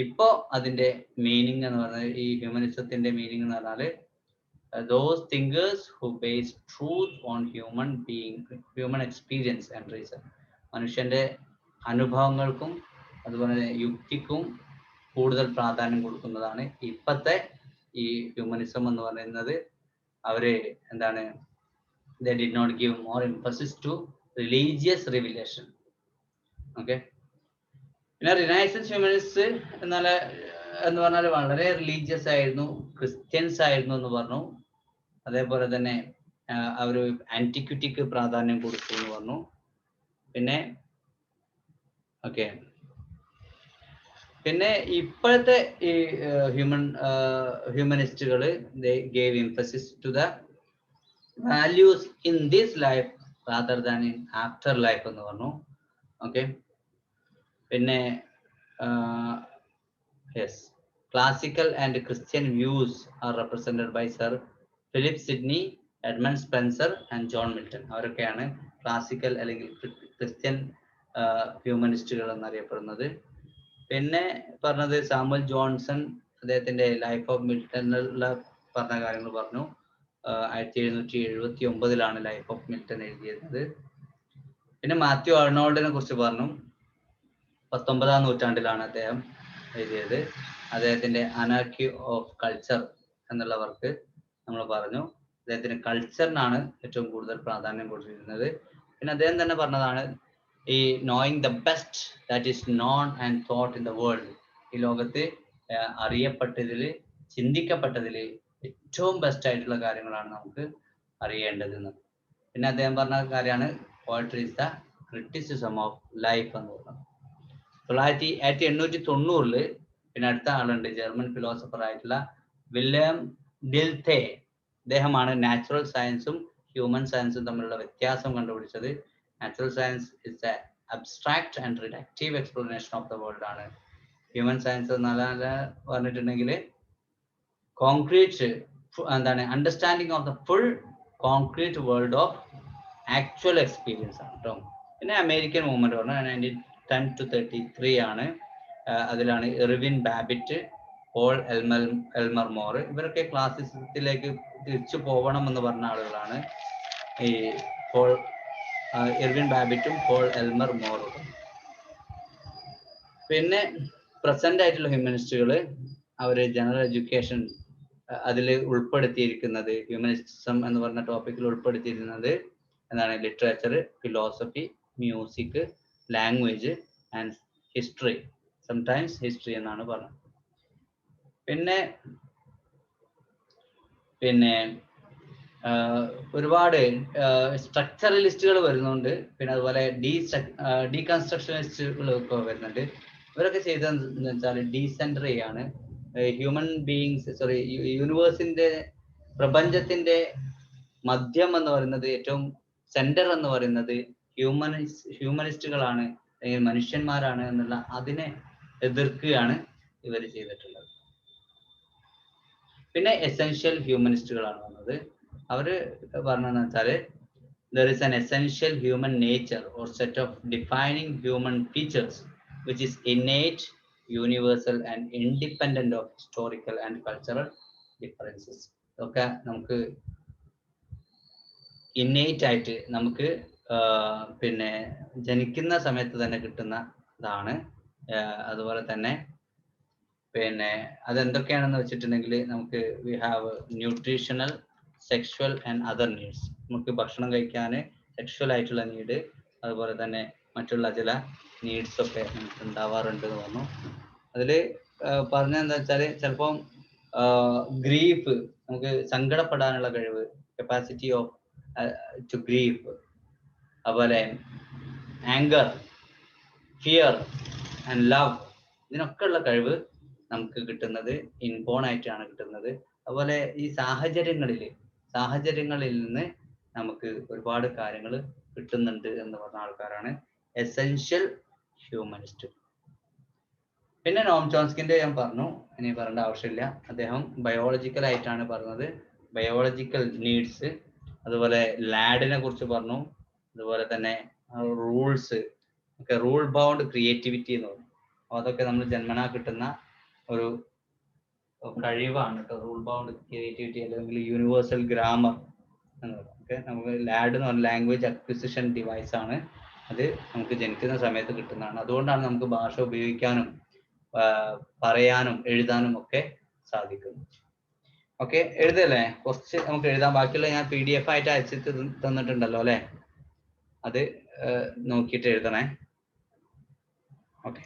ഇപ്പോ അതിന്റെ മീനിങ് എന്ന് പറഞ്ഞാൽ, ഈ ഹ്യൂമനിസത്തിന്റെ മീനിങ് എന്ന് പറഞ്ഞാൽ those thinkers who base truth on human experience and reason. മനുഷ്യന്റെ അനുഭവങ്ങൾക്കും അതുപോലെ യുക്തിക്കും കൂടുതൽ പ്രാധാന്യം കൊടുക്കുന്നതാണ് ഇപ്പത്തെ ഈ ഹ്യൂമനിസം എന്ന് പറയുന്നത്. അവര് they did not give more emphasis to religious revelation. Okay. പിന്നെ റിനൈസൻസ് ഹ്യൂമനിസ്റ്റ് എന്ന് പറഞ്ഞാൽ വളരെ റിലീജിയസ് ആയിരുന്നു, ക്രിസ്ത്യൻസ് ആയിരുന്നു എന്ന് പറഞ്ഞു. അതേപോലെ തന്നെ അവർ ആന്റിക്വിറ്റിക്ക് പ്രാധാന്യം കൊടുത്തു എന്ന് പറഞ്ഞു. പിന്നെ പിന്നെ ഇപ്പോഴത്തെ ഈ ഹ്യൂമനിസ്റ്റുകൾ they gave emphasis to the values in this life rather than in after life എന്ന് പറഞ്ഞു. ഓക്കെ. പിന്നെ classical and Christian views are represented by Sir Philip Sidney, Edmund Spencer and John Milton. അവരൊക്കെയാണ് ക്ലാസിക്കൽ അല്ലെങ്കിൽ Christian ഹ്യൂമനിസ്റ്റുകൾ എന്നറിയപ്പെടുന്നത്. പിന്നെ പറഞ്ഞത് Samuel Johnson, അദ്ദേഹത്തിന്റെ ലൈഫ് ഓഫ് മിൽട്ടണിലുള്ള പറഞ്ഞ കാര്യങ്ങൾ പറഞ്ഞു. 1779 ലൈഫ് ഓഫ് മിൽട്ടൺ എഴുതിയത്. പിന്നെ മാത്യു ആർണോൾഡിനെ കുറിച്ച് പറഞ്ഞു. 19-ാം നൂറ്റാണ്ടിലാണ് അദ്ദേഹം എഴുതിയത്. അദ്ദേഹത്തിന്റെ അനാർക്കി ഓഫ് കൾച്ചർ എന്നുള്ള വർക്ക് നമ്മൾ പറഞ്ഞു. അദ്ദേഹത്തിന് കൾച്ചറിനാണ് ഏറ്റവും കൂടുതൽ പ്രാധാന്യം കൊടുത്തിരുന്നത്. പിന്നെ അദ്ദേഹം തന്നെ പറഞ്ഞതാണ്, ഈ knowing the best that is known and thought in the world, ഈ ലോകത്ത് അറിയപ്പെട്ടതിൽ, ചിന്തിക്കപ്പെട്ടതിൽ ഏറ്റവും ബെസ്റ്റ് ആയിട്ടുള്ള കാര്യങ്ങളാണ് നമുക്ക് അറിയേണ്ടതെന്ന്. പിന്നെ അദ്ദേഹം പറഞ്ഞ കാര്യമാണ് poetry is the criticism of life എന്ന് പറയുന്നത്. 1890 പിന്നെ അടുത്ത ആളുണ്ട്, ജർമ്മൻ ഫിലോസഫർ ആയിട്ടുള്ള വില്യം ഡിൽത്തെ. അദ്ദേഹമാണ് നാച്ചുറൽ സയൻസും ഹ്യൂമൻ സയൻസും തമ്മിലുള്ള വ്യത്യാസം കണ്ടുപിടിച്ചത്. Natural science is A abstract and reductive explanation of the world ആണ്. ഹ്യൂമൻ സയൻസ് നല്ല പറഞ്ഞിട്ടുണ്ടെങ്കിൽ കോൺക്രീറ്റ് എന്താണ് understanding of the full concrete world of actual experience ആണ് കേട്ടോ. പിന്നെ അമേരിക്കൻ മൂവ്മെന്റ് പറഞ്ഞാൽ 1910 to 33 ആണ്. അതിലാണ് Irving Babbitt, Paul Elmer More, ഇവരൊക്കെ ക്ലാസിസത്തിലേക്ക് തിരിച്ചു പോകണം എന്ന് പറഞ്ഞ ആളുകളാണ്. ഈ എർവിൻ ബാബിറ്റും പോൾ എൽമർ മോറും. പിന്നെ പ്രസന്റ് ആയിട്ടുള്ള ഹ്യൂമനിസ്റ്റുകൾ അവര് ജനറൽ എഡ്യൂക്കേഷൻ അതിൽ ഉൾപ്പെടുത്തിയിരിക്കുന്നത്, ഹ്യൂമനിസം എന്ന് പറഞ്ഞ ടോപ്പിക്കിൽ ഉൾപ്പെടുത്തിയിരിക്കുന്നത് എന്താണ്, literature, philosophy, music, language and history, sometimes history എന്നാണ് പറഞ്ഞത്. പിന്നെ ഒരുപാട് സ്ട്രക്ചറലിസ്റ്റുകൾ വരുന്നുണ്ട്. പിന്നെ അതുപോലെ ഡീകൺസ്ട്രക്ഷനിസ്റ്റുകളൊക്കെ വരുന്നുണ്ട്. ഇവരൊക്കെ ചെയ്തതെന്ന് വെച്ചാൽ ഡീസെൻറ്റർ ചെയ്യാണ്. ഹ്യൂമൻ ബീയിങ്സ് യൂണിവേഴ്സിന്റെ, പ്രപഞ്ചത്തിന്റെ മധ്യം എന്ന് പറയുന്നത്, ഏറ്റവും സെന്റർ എന്ന് പറയുന്നത് ഹ്യൂമനിസ്റ്റുകളാണ്, മനുഷ്യന്മാരാണ് എന്നുള്ള അതിനെ എതിർക്കുകയാണ് ഇവർ ചെയ്തിട്ടുള്ളത്. പിന്നെ എസെൻഷ്യൽ ഹ്യൂമനിസ്റ്റുകളാണ് വന്നത്. അവര് പറഞ്ഞതെന്ന് വെച്ചാല് there is an essential human nature or set of defining human features which is innate, universal and independent of historical and cultural differences. ഒക്കെ നമുക്ക് ഇന്നേറ്റ് ആയിട്ട് നമുക്ക് പിന്നെ ജനിക്കുന്ന സമയത്ത് തന്നെ കിട്ടുന്ന ഇതാണ്. അതുപോലെ തന്നെ പിന്നെ അതെന്തൊക്കെയാണെന്ന് വെച്ചിട്ടുണ്ടെങ്കിൽ നമുക്ക് we have nutritional, sexual and other needs. നമുക്ക് ഭക്ഷണം കഴിക്കാൻ സെക്ഷുവൽ ആയിട്ടുള്ള നീഡ്, അതുപോലെ തന്നെ മറ്റുള്ള ചില നീഡ്സ് ഒക്കെ നമുക്ക് ഉണ്ടാവാറുണ്ട് എന്ന് പറഞ്ഞു. അതിൽ പറഞ്ഞതെന്താ വെച്ചാൽ ചിലപ്പം ഗ്രീഫ്, നമുക്ക് സങ്കടപ്പെടാനുള്ള കഴിവ്, കപ്പാസിറ്റി ഓഫ് ടു ഗ്രീഫ്, അതുപോലെ ആങ്കർ, ഫിയർ ആൻഡ് ലവ്, ഇതിനൊക്കെ ഉള്ള കഴിവ് നമുക്ക് കിട്ടുന്നത് ഇൻബോൺ ആയിട്ടാണ് കിട്ടുന്നത്. അതുപോലെ ഈ സാഹചര്യങ്ങളിൽ നിന്ന് നമുക്ക് ഒരുപാട് കാര്യങ്ങൾ കിട്ടുന്നുണ്ട് എന്ന് പറഞ്ഞ ആൾക്കാരാണ് എസെൻഷ്യൽ ഹ്യൂമനിസ്റ്റ്. പിന്നെ നോം ചോംസ്കിന്റെ ഞാൻ പറഞ്ഞു, ഇനി പറയേണ്ട ആവശ്യമില്ല. അദ്ദേഹം ബയോളജിക്കൽ ആയിട്ടാണ് പറഞ്ഞത്, ബയോളജിക്കൽ നീഡ്സ്, അതുപോലെ ലാഡിനെ കുറിച്ച് പറഞ്ഞു, അതുപോലെ തന്നെ റൂൾസ് ഒക്കെ, റൂൾ ബൗണ്ട് ക്രിയേറ്റിവിറ്റി എന്ന് പറഞ്ഞു. അതൊക്കെ നമ്മൾ ജന്മനാ കിട്ടുന്ന ഒരു കഴിവാണ് കേട്ടോ, റൂൾ ബൗണ്ട് ക്രിയേറ്റിവിറ്റി അല്ലെങ്കിൽ യൂണിവേഴ്സൽ ഗ്രാമർ എന്ന് പറയുന്നത്. ഓക്കെ, നമുക്ക് ലാഡ് എന്ന് പറഞ്ഞ ലാംഗ്വേജ് അക്വിസിഷൻ ഡിവൈസ് ആണ്. അത് നമുക്ക് ജനിക്കുന്ന സമയത്ത് കിട്ടുന്നതാണ്. അതുകൊണ്ടാണ് നമുക്ക് ഭാഷ ഉപയോഗിക്കാനും പറയാനും എഴുതാനും ഒക്കെ സാധിക്കുന്നത്. ഓക്കെ, എഴുതല്ലേ? കുറച്ച് നമുക്ക് എഴുതാൻ, ബാക്കിയുള്ള ഞാൻ PDF ആയിട്ട് അയച്ചിട്ട് തന്നിട്ടുണ്ടല്ലോ അല്ലെ, അത് നോക്കിയിട്ട് എഴുതണേ. ഓക്കെ,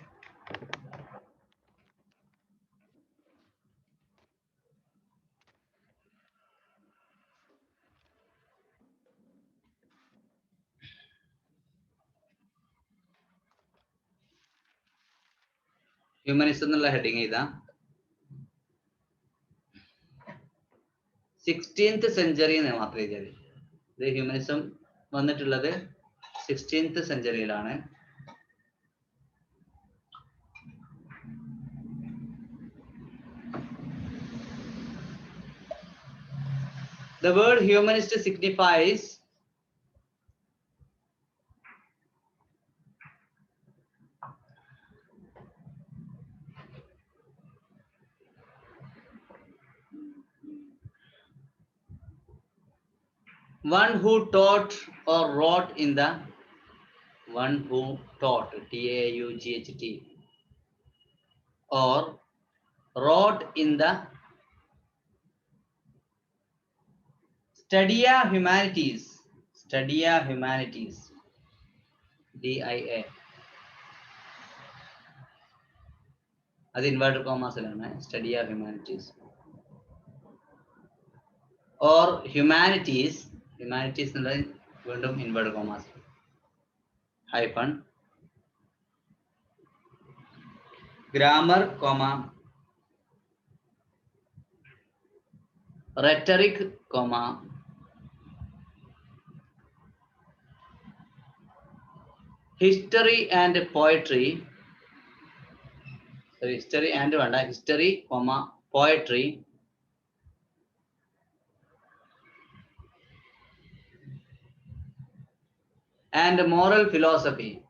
ഹ്യൂമനിസം എന്നുള്ള ഹെഡിങ് ചെയ്താ 16th സെഞ്ചുറി എന്ന് മാത്രം എഴുതിയാൽ. ഇത് ഹ്യൂമനിസം വന്നിട്ടുള്ളത് 16th സെഞ്ചുറിയിലാണ്. The word humanist signifies one who taught or wrote in the, one who taught, TAUGHT, or wrote in the Studia Humanities, DIA, അത് ഇൻവേർട്ടഡ് കോമാസിലാണ്, Studia Humanities, or Humanities എന്നുള്ളത് വീണ്ടും inverted commas, hyphen, grammar, rhetoric, history and poetry. So history and history, poetry. And moral philosophy.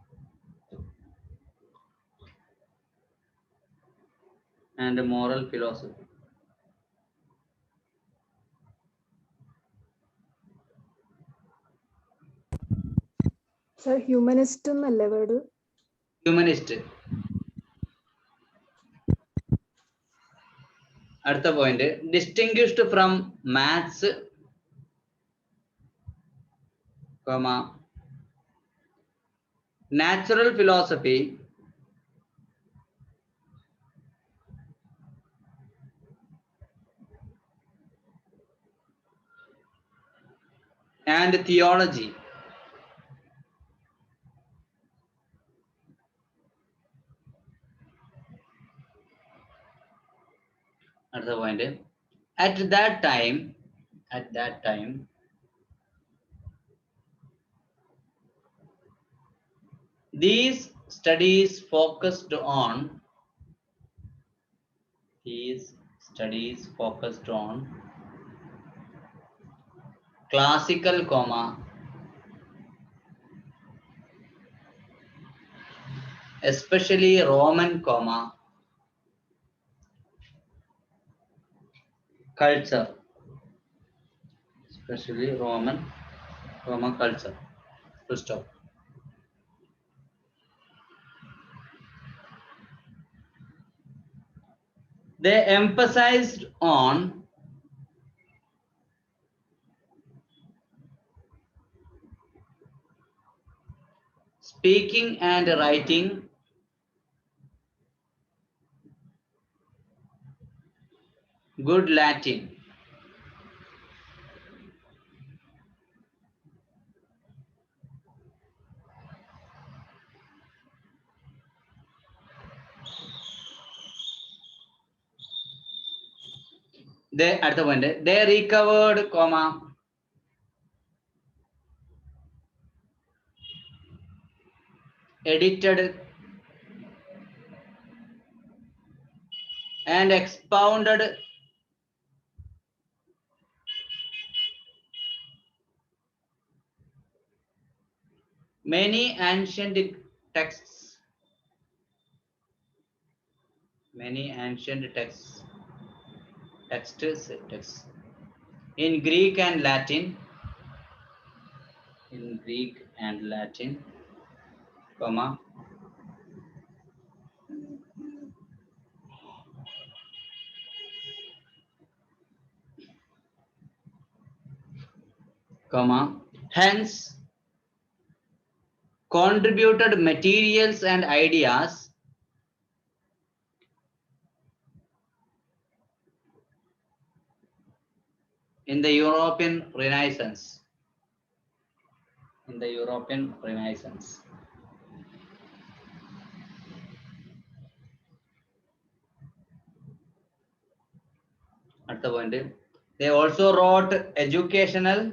And moral philosophy. Sir, humanist എന്നല്ലേ word? Humanist. അടുത്ത point, distinguished from maths, natural philosophy, and theology. Another point, at that time these studies focused on classical, especially Roman, culture, especially Roman culture. Full stop. They emphasized on speaking and writing, good Latin. They at the point they recovered, edited and expounded many ancient texts. Texts in Greek and Latin, hence contributed materials and ideas in the European Renaissance. At the point, they also wrote educational,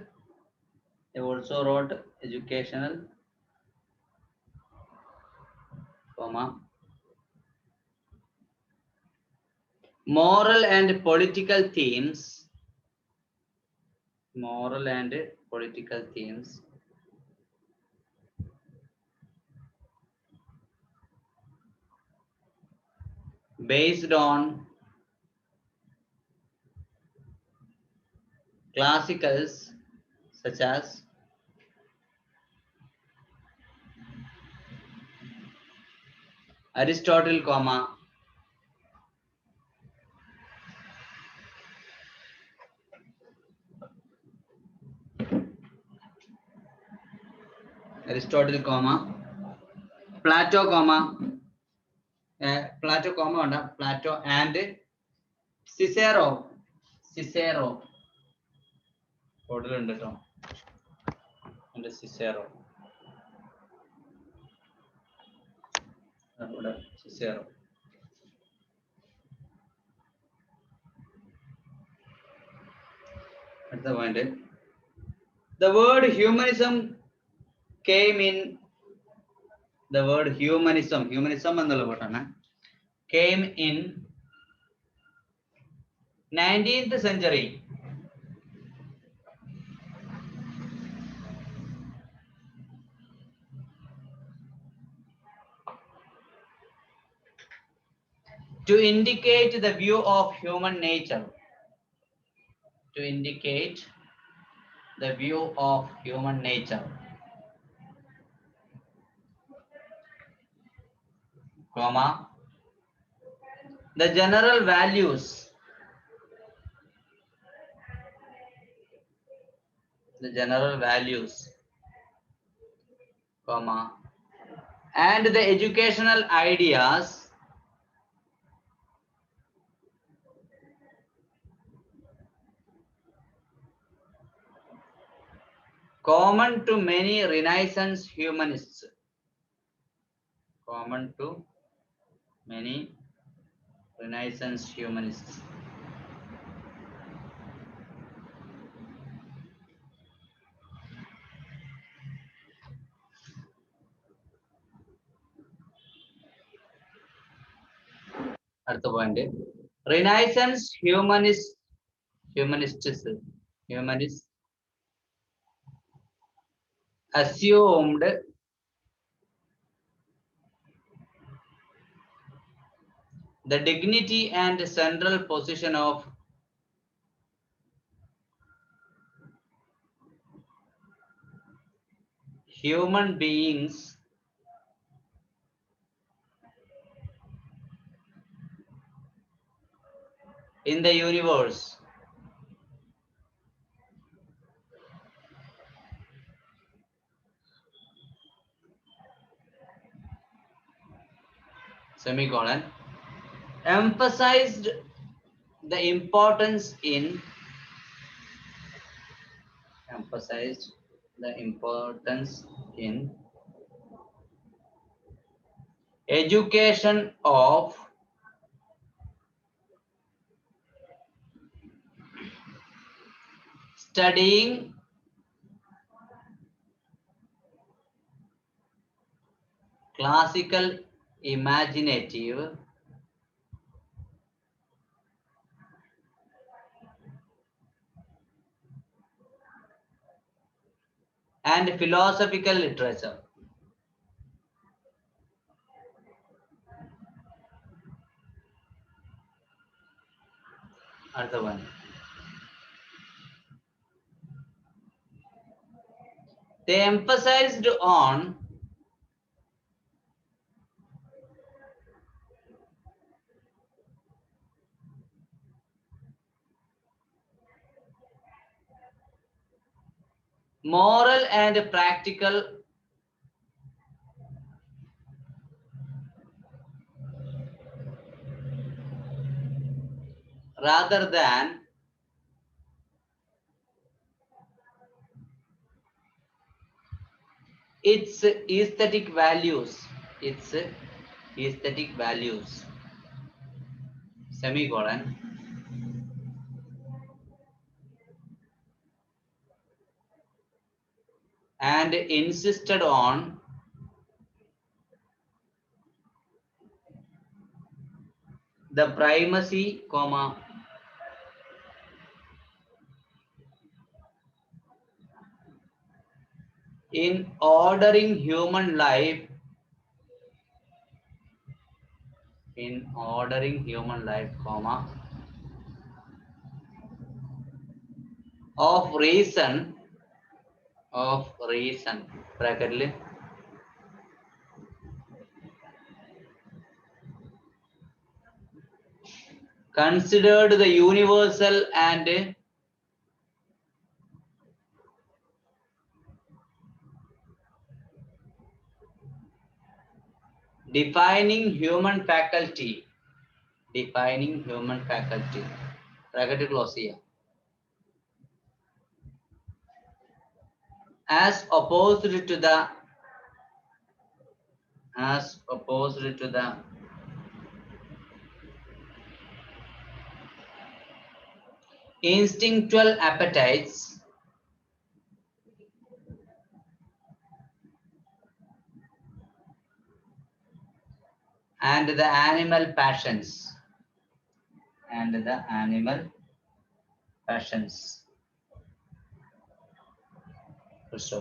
moral and political themes, based on classicals such as Aristotle, Plato, Plato and Cicero. And Cicero. At the point, the word humanism came in the word humanism എന്നുള്ള word came in 19th century. To indicate the view of human nature. To indicate the view of human nature, comma, the general values, comma, and the educational ideas common to many Renaissance humanists. Common to many Renaissance humanists. അടുത്ത point Renaissance humanists assumed the dignity and central position of human beings in the universe. Semicolon, emphasized the importance in education of studying classical imaginative and philosophical literature. Another one. They emphasized on moral and practical rather than its aesthetic values. Semicolon, and insisted on the primacy, comma, in ordering human life, comma, of reason, bracket, considered the universal and defining human faculty, bracket close here, as opposed to the instinctual appetites and the animal passions. And the animal passions. So,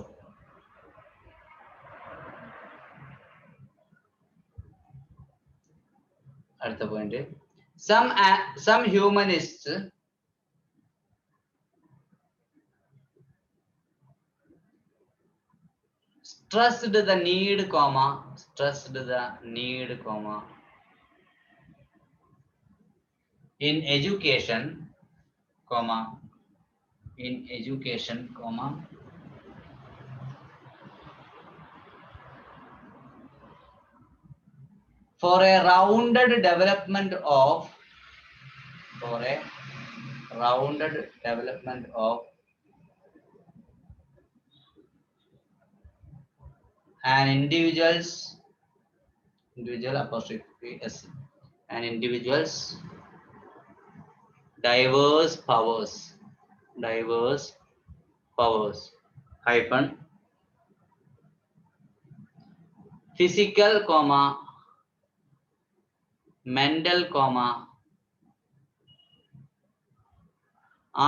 അടുത്ത point, some humanists stressed the need, in education, for a rounded development of an individual's diverse powers hyphen physical, mental,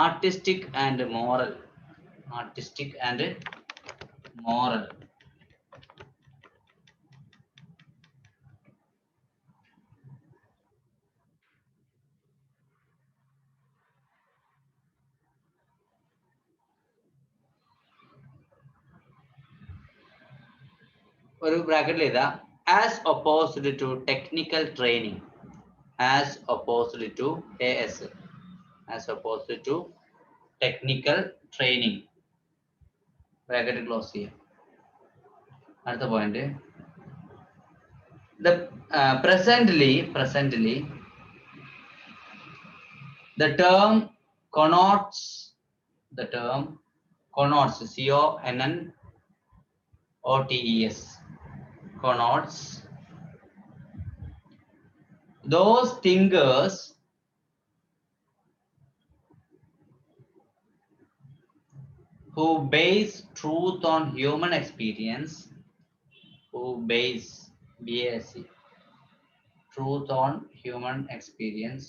artistic and moral. ഒരു ബ്രാക്കറ്റിൽ എഴുതാ, as opposed to technical training, as opposed to technical training. Bracket close ചെയ്യാം. അടുത്ത point, the presently the term connotes CONNOTES connotes those thinkers who base truth on human experience, truth on human experience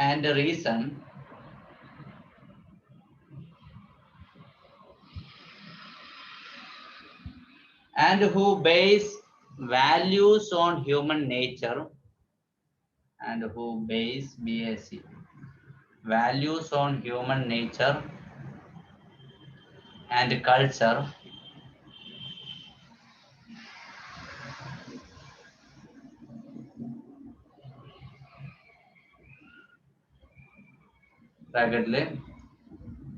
and reason, and who base values on human nature, values on human nature and culture, bracketly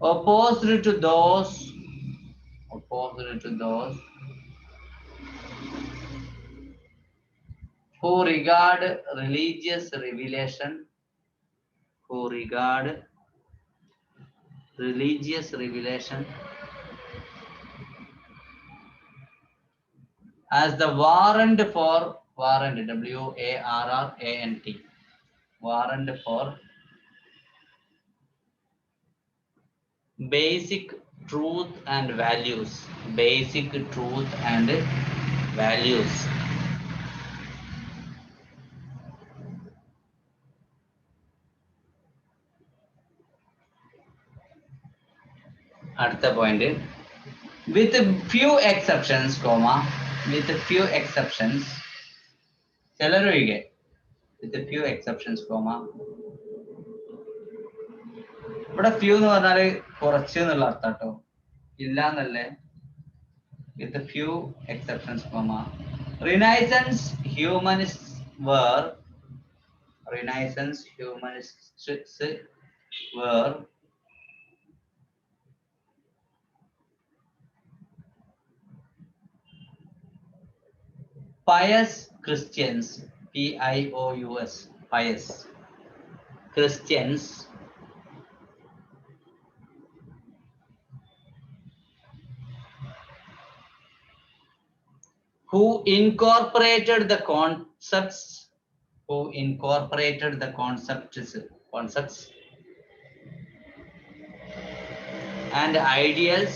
opposed to those who regard religious revelation as the warrant for basic truth and values. അടുത്ത point, with few exceptions, ചിലരൊഴികെ, with few exceptions, ഇവിടെ few എന്ന് പറഞ്ഞാല് കുറച്ച് എന്നുള്ള അർത്ഥം കേട്ടോ, ഇല്ല എന്നല്ലേ. with few exceptions, Renaissance humanists were pious Christians, pious Christians who incorporated the concepts and ideals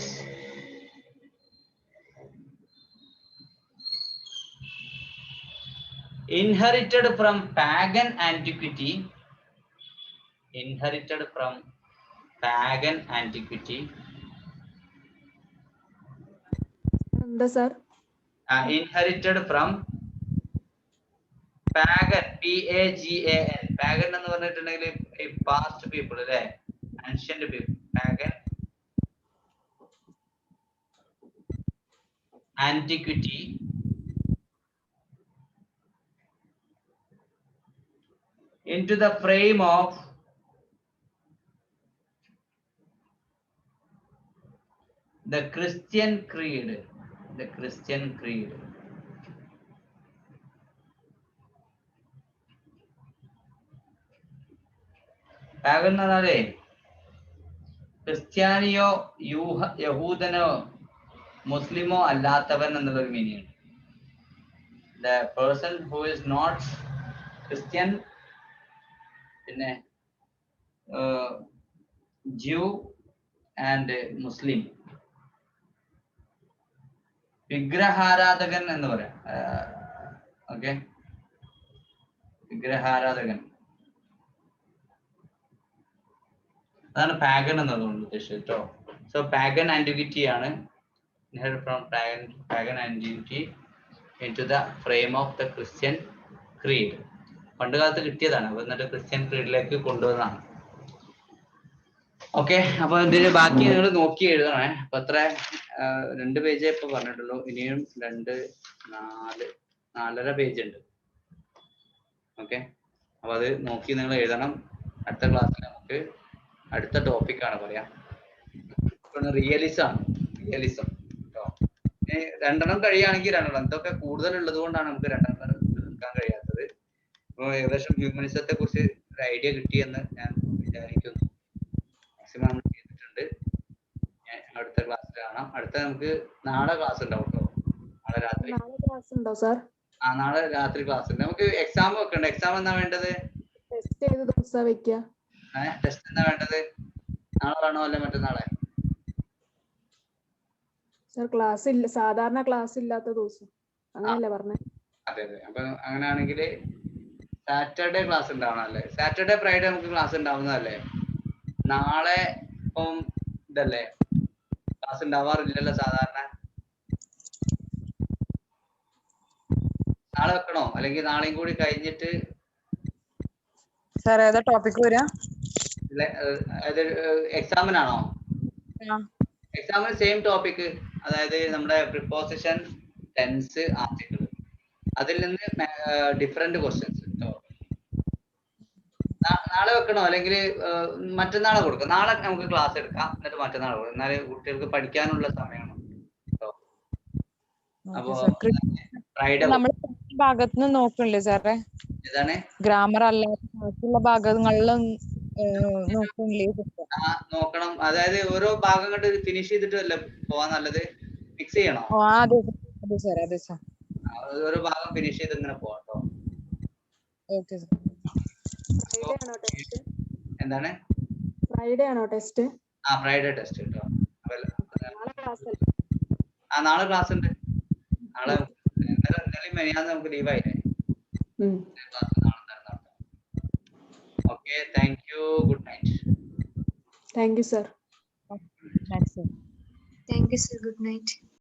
Inherited from pagan antiquity. Inherited from pagan antiquity. എന്താ sir? Inherited from pagan, PAGAN. Pagan എന്ന് പറഞ്ഞിട്ടുണ്ടെങ്കിൽ past people അല്ലേ, ancient people. Pagan antiquity into the frame of the Christian creed. The Christian creed. Pagan എന്ന് പറഞ്ഞാലേ ക്രിസ്ത്യാനിയോ യഹൂദനോ മുസ്ലിമോ അല്ലാത്തവൻ എന്നുള്ളൊരു meaning. The person who is not Christian, പിന്നെ ജ്യൂ ആൻഡ് മുസ്ലിം. വിഗ്രഹാരാധകൻ എന്ന് പറയാം. ഓക്കെ, വിഗ്രഹാരാധകൻ, അതാണ് പാഗൻ എന്നതുകൊണ്ട് ഉദ്ദേശിച്ചത് കേട്ടോ. സോ പാഗൻ ആന്റിക്വിറ്റി ആണ്. From pagan antiquity into the frame of the Christian creed. പണ്ട് കാലത്ത് കിട്ടിയതാണ്, അപ്പൊ എന്നിട്ട് ക്രിസ്ത്യൻ ക്രീഡിലേക്ക് കൊണ്ടുവന്നതാണ്. ഓക്കെ, അപ്പൊ ഇതിന്റെ ബാക്കി നിങ്ങൾ നോക്കി എഴുതണേ. അപ്പൊ അത്ര 2 പേജേ ഇപ്പൊ പറഞ്ഞിട്ടുള്ളൂ. ഇനിയും 4.5 പേജ് ഉണ്ട്. ഓക്കെ, അപ്പൊ അത് നോക്കി നിങ്ങൾ എഴുതണം. അടുത്ത ക്ലാസ്സിൽ നമുക്ക് അടുത്ത ടോപ്പിക്കാണ് പറയാം. റിയലിസം ആണ്. റിയലിസം കേട്ടോ. 2 കഴിയുകയാണെങ്കിൽ 2. ഇതൊക്കെ കൂടുതൽ ഉള്ളത് കൊണ്ടാണ് നമുക്ക് 2 എടുക്കാൻ കഴിയാത്തത്. അപ്പോൾ ഏകദേശം ഹ്യൂമനിസത്തെ കുറിച്ച് ഒരു ഐഡിയ കിട്ടിയെന്ന് ഞാൻ വിചാരിക്കുന്നു. മാക്സിമം നമ്മൾ ചെയ്തിട്ടുണ്ട്. അടുത്ത ക്ലാസ്സിൽ കാണാം. അടുത്ത നമുക്ക് നാളെ ക്ലാസ് ഉണ്ടാവും കേട്ടോ. നാളെ രാത്രി ക്ലാസ് ഉണ്ടോ സാർ? നാളെ രാത്രി ക്ലാസ് ഉണ്ട്. നമുക്ക് എക്സാം വെക്കണ്ട. എക്സാം എന്നാ വേണ്ടത്? ടെസ്റ്റ് ഏത് ദിവസം വെക്കുക? ടെസ്റ്റ് എന്നാ വേണ്ടത്? നാളെ ആണോ അല്ലെ മറ്റന്നാളെ? സാർ ക്ലാസ് ഇല്ല, സാധാരണ ക്ലാസ് ഇല്ലാത്ത ദിവസം അങ്ങനെയല്ലേ പറഞ്ഞേ? അതെ അതെ. അപ്പൊ അങ്ങനെയാണെങ്കിൽ സാറ്റർഡേ ക്ലാസ് ഉണ്ടാവണല്ലേ? സാറ്റർഡേ ഫ്രൈഡേ നമുക്ക് ക്ലാസ് ഉണ്ടാവുന്നതല്ലേ? നാളെ ഇപ്പം ഇതല്ലേ, ക്ലാസ് ഉണ്ടാവാറില്ലല്ലോ സാധാരണ. നാളെ വെക്കണോ അല്ലെങ്കിൽ നാളെയും കൂടി കഴിഞ്ഞിട്ട്? സാർ ഏതാ ടോപ്പിക് വരാ? എക്സാമിനാണോ? എക്സാമിന് സെയിം ടോപ്പിക്, അതായത് നമ്മുടെ പ്രിപ്പോസിഷൻ, ടെൻസ്, ആർട്ടിക്കിൾ, അതിൽ നിന്ന് ഡിഫറെന്റ് ക്വസ്റ്റ്യൻസ്. നാളെ വെക്കണോ അല്ലെങ്കിൽ മറ്റന്നാളെ കൊടുക്കാം? നാളെ നമുക്ക് ക്ലാസ് എടുക്കാം, എന്നിട്ട് മറ്റന്നാൾ കൊടുക്കാം. എന്നാല് കുട്ടികൾക്ക് പഠിക്കാനുള്ള സമയമാണ് കേട്ടോ. അപ്പൊ ഫ്രൈഡേ ഭാഗത്തുനിന്ന് നോക്കണില്ലേ സാറേ? ഏതാണ്? ഗ്രാമർ അല്ലാത്ത ബാക്കിയുള്ള ഭാഗങ്ങളിലും നോക്കണില്ലേ? നോക്കണം. അതായത് ഓരോ ഭാഗം കണ്ട് ഫിനിഷ് ചെയ്തിട്ട് അല്ല പോവാൻ നല്ലത്. മിക്സ് ചെയ്യണോ? അതെ സാർ, അതെ സാർ. ഓരോ ഭാഗം ഫിനിഷ് ചെയ്ത് ഇങ്ങനെ പോവാം കേട്ടോ. Okay sir. എന്താണ്? ഫ്രൈഡേ ആണോ ടെസ്റ്റ്? ഫ്രൈഡേ ടെസ്റ്റ് കേട്ടോ. നാളെ ക്ലാസ് ഉണ്ട്. നാളെ ഇന്നലെയും മെനിയാന്ന് നമുക്ക് ലീവ് ആയില്ലേ? Okay, thank you. Good night. Thank you sir. Thank you, sir. Good night.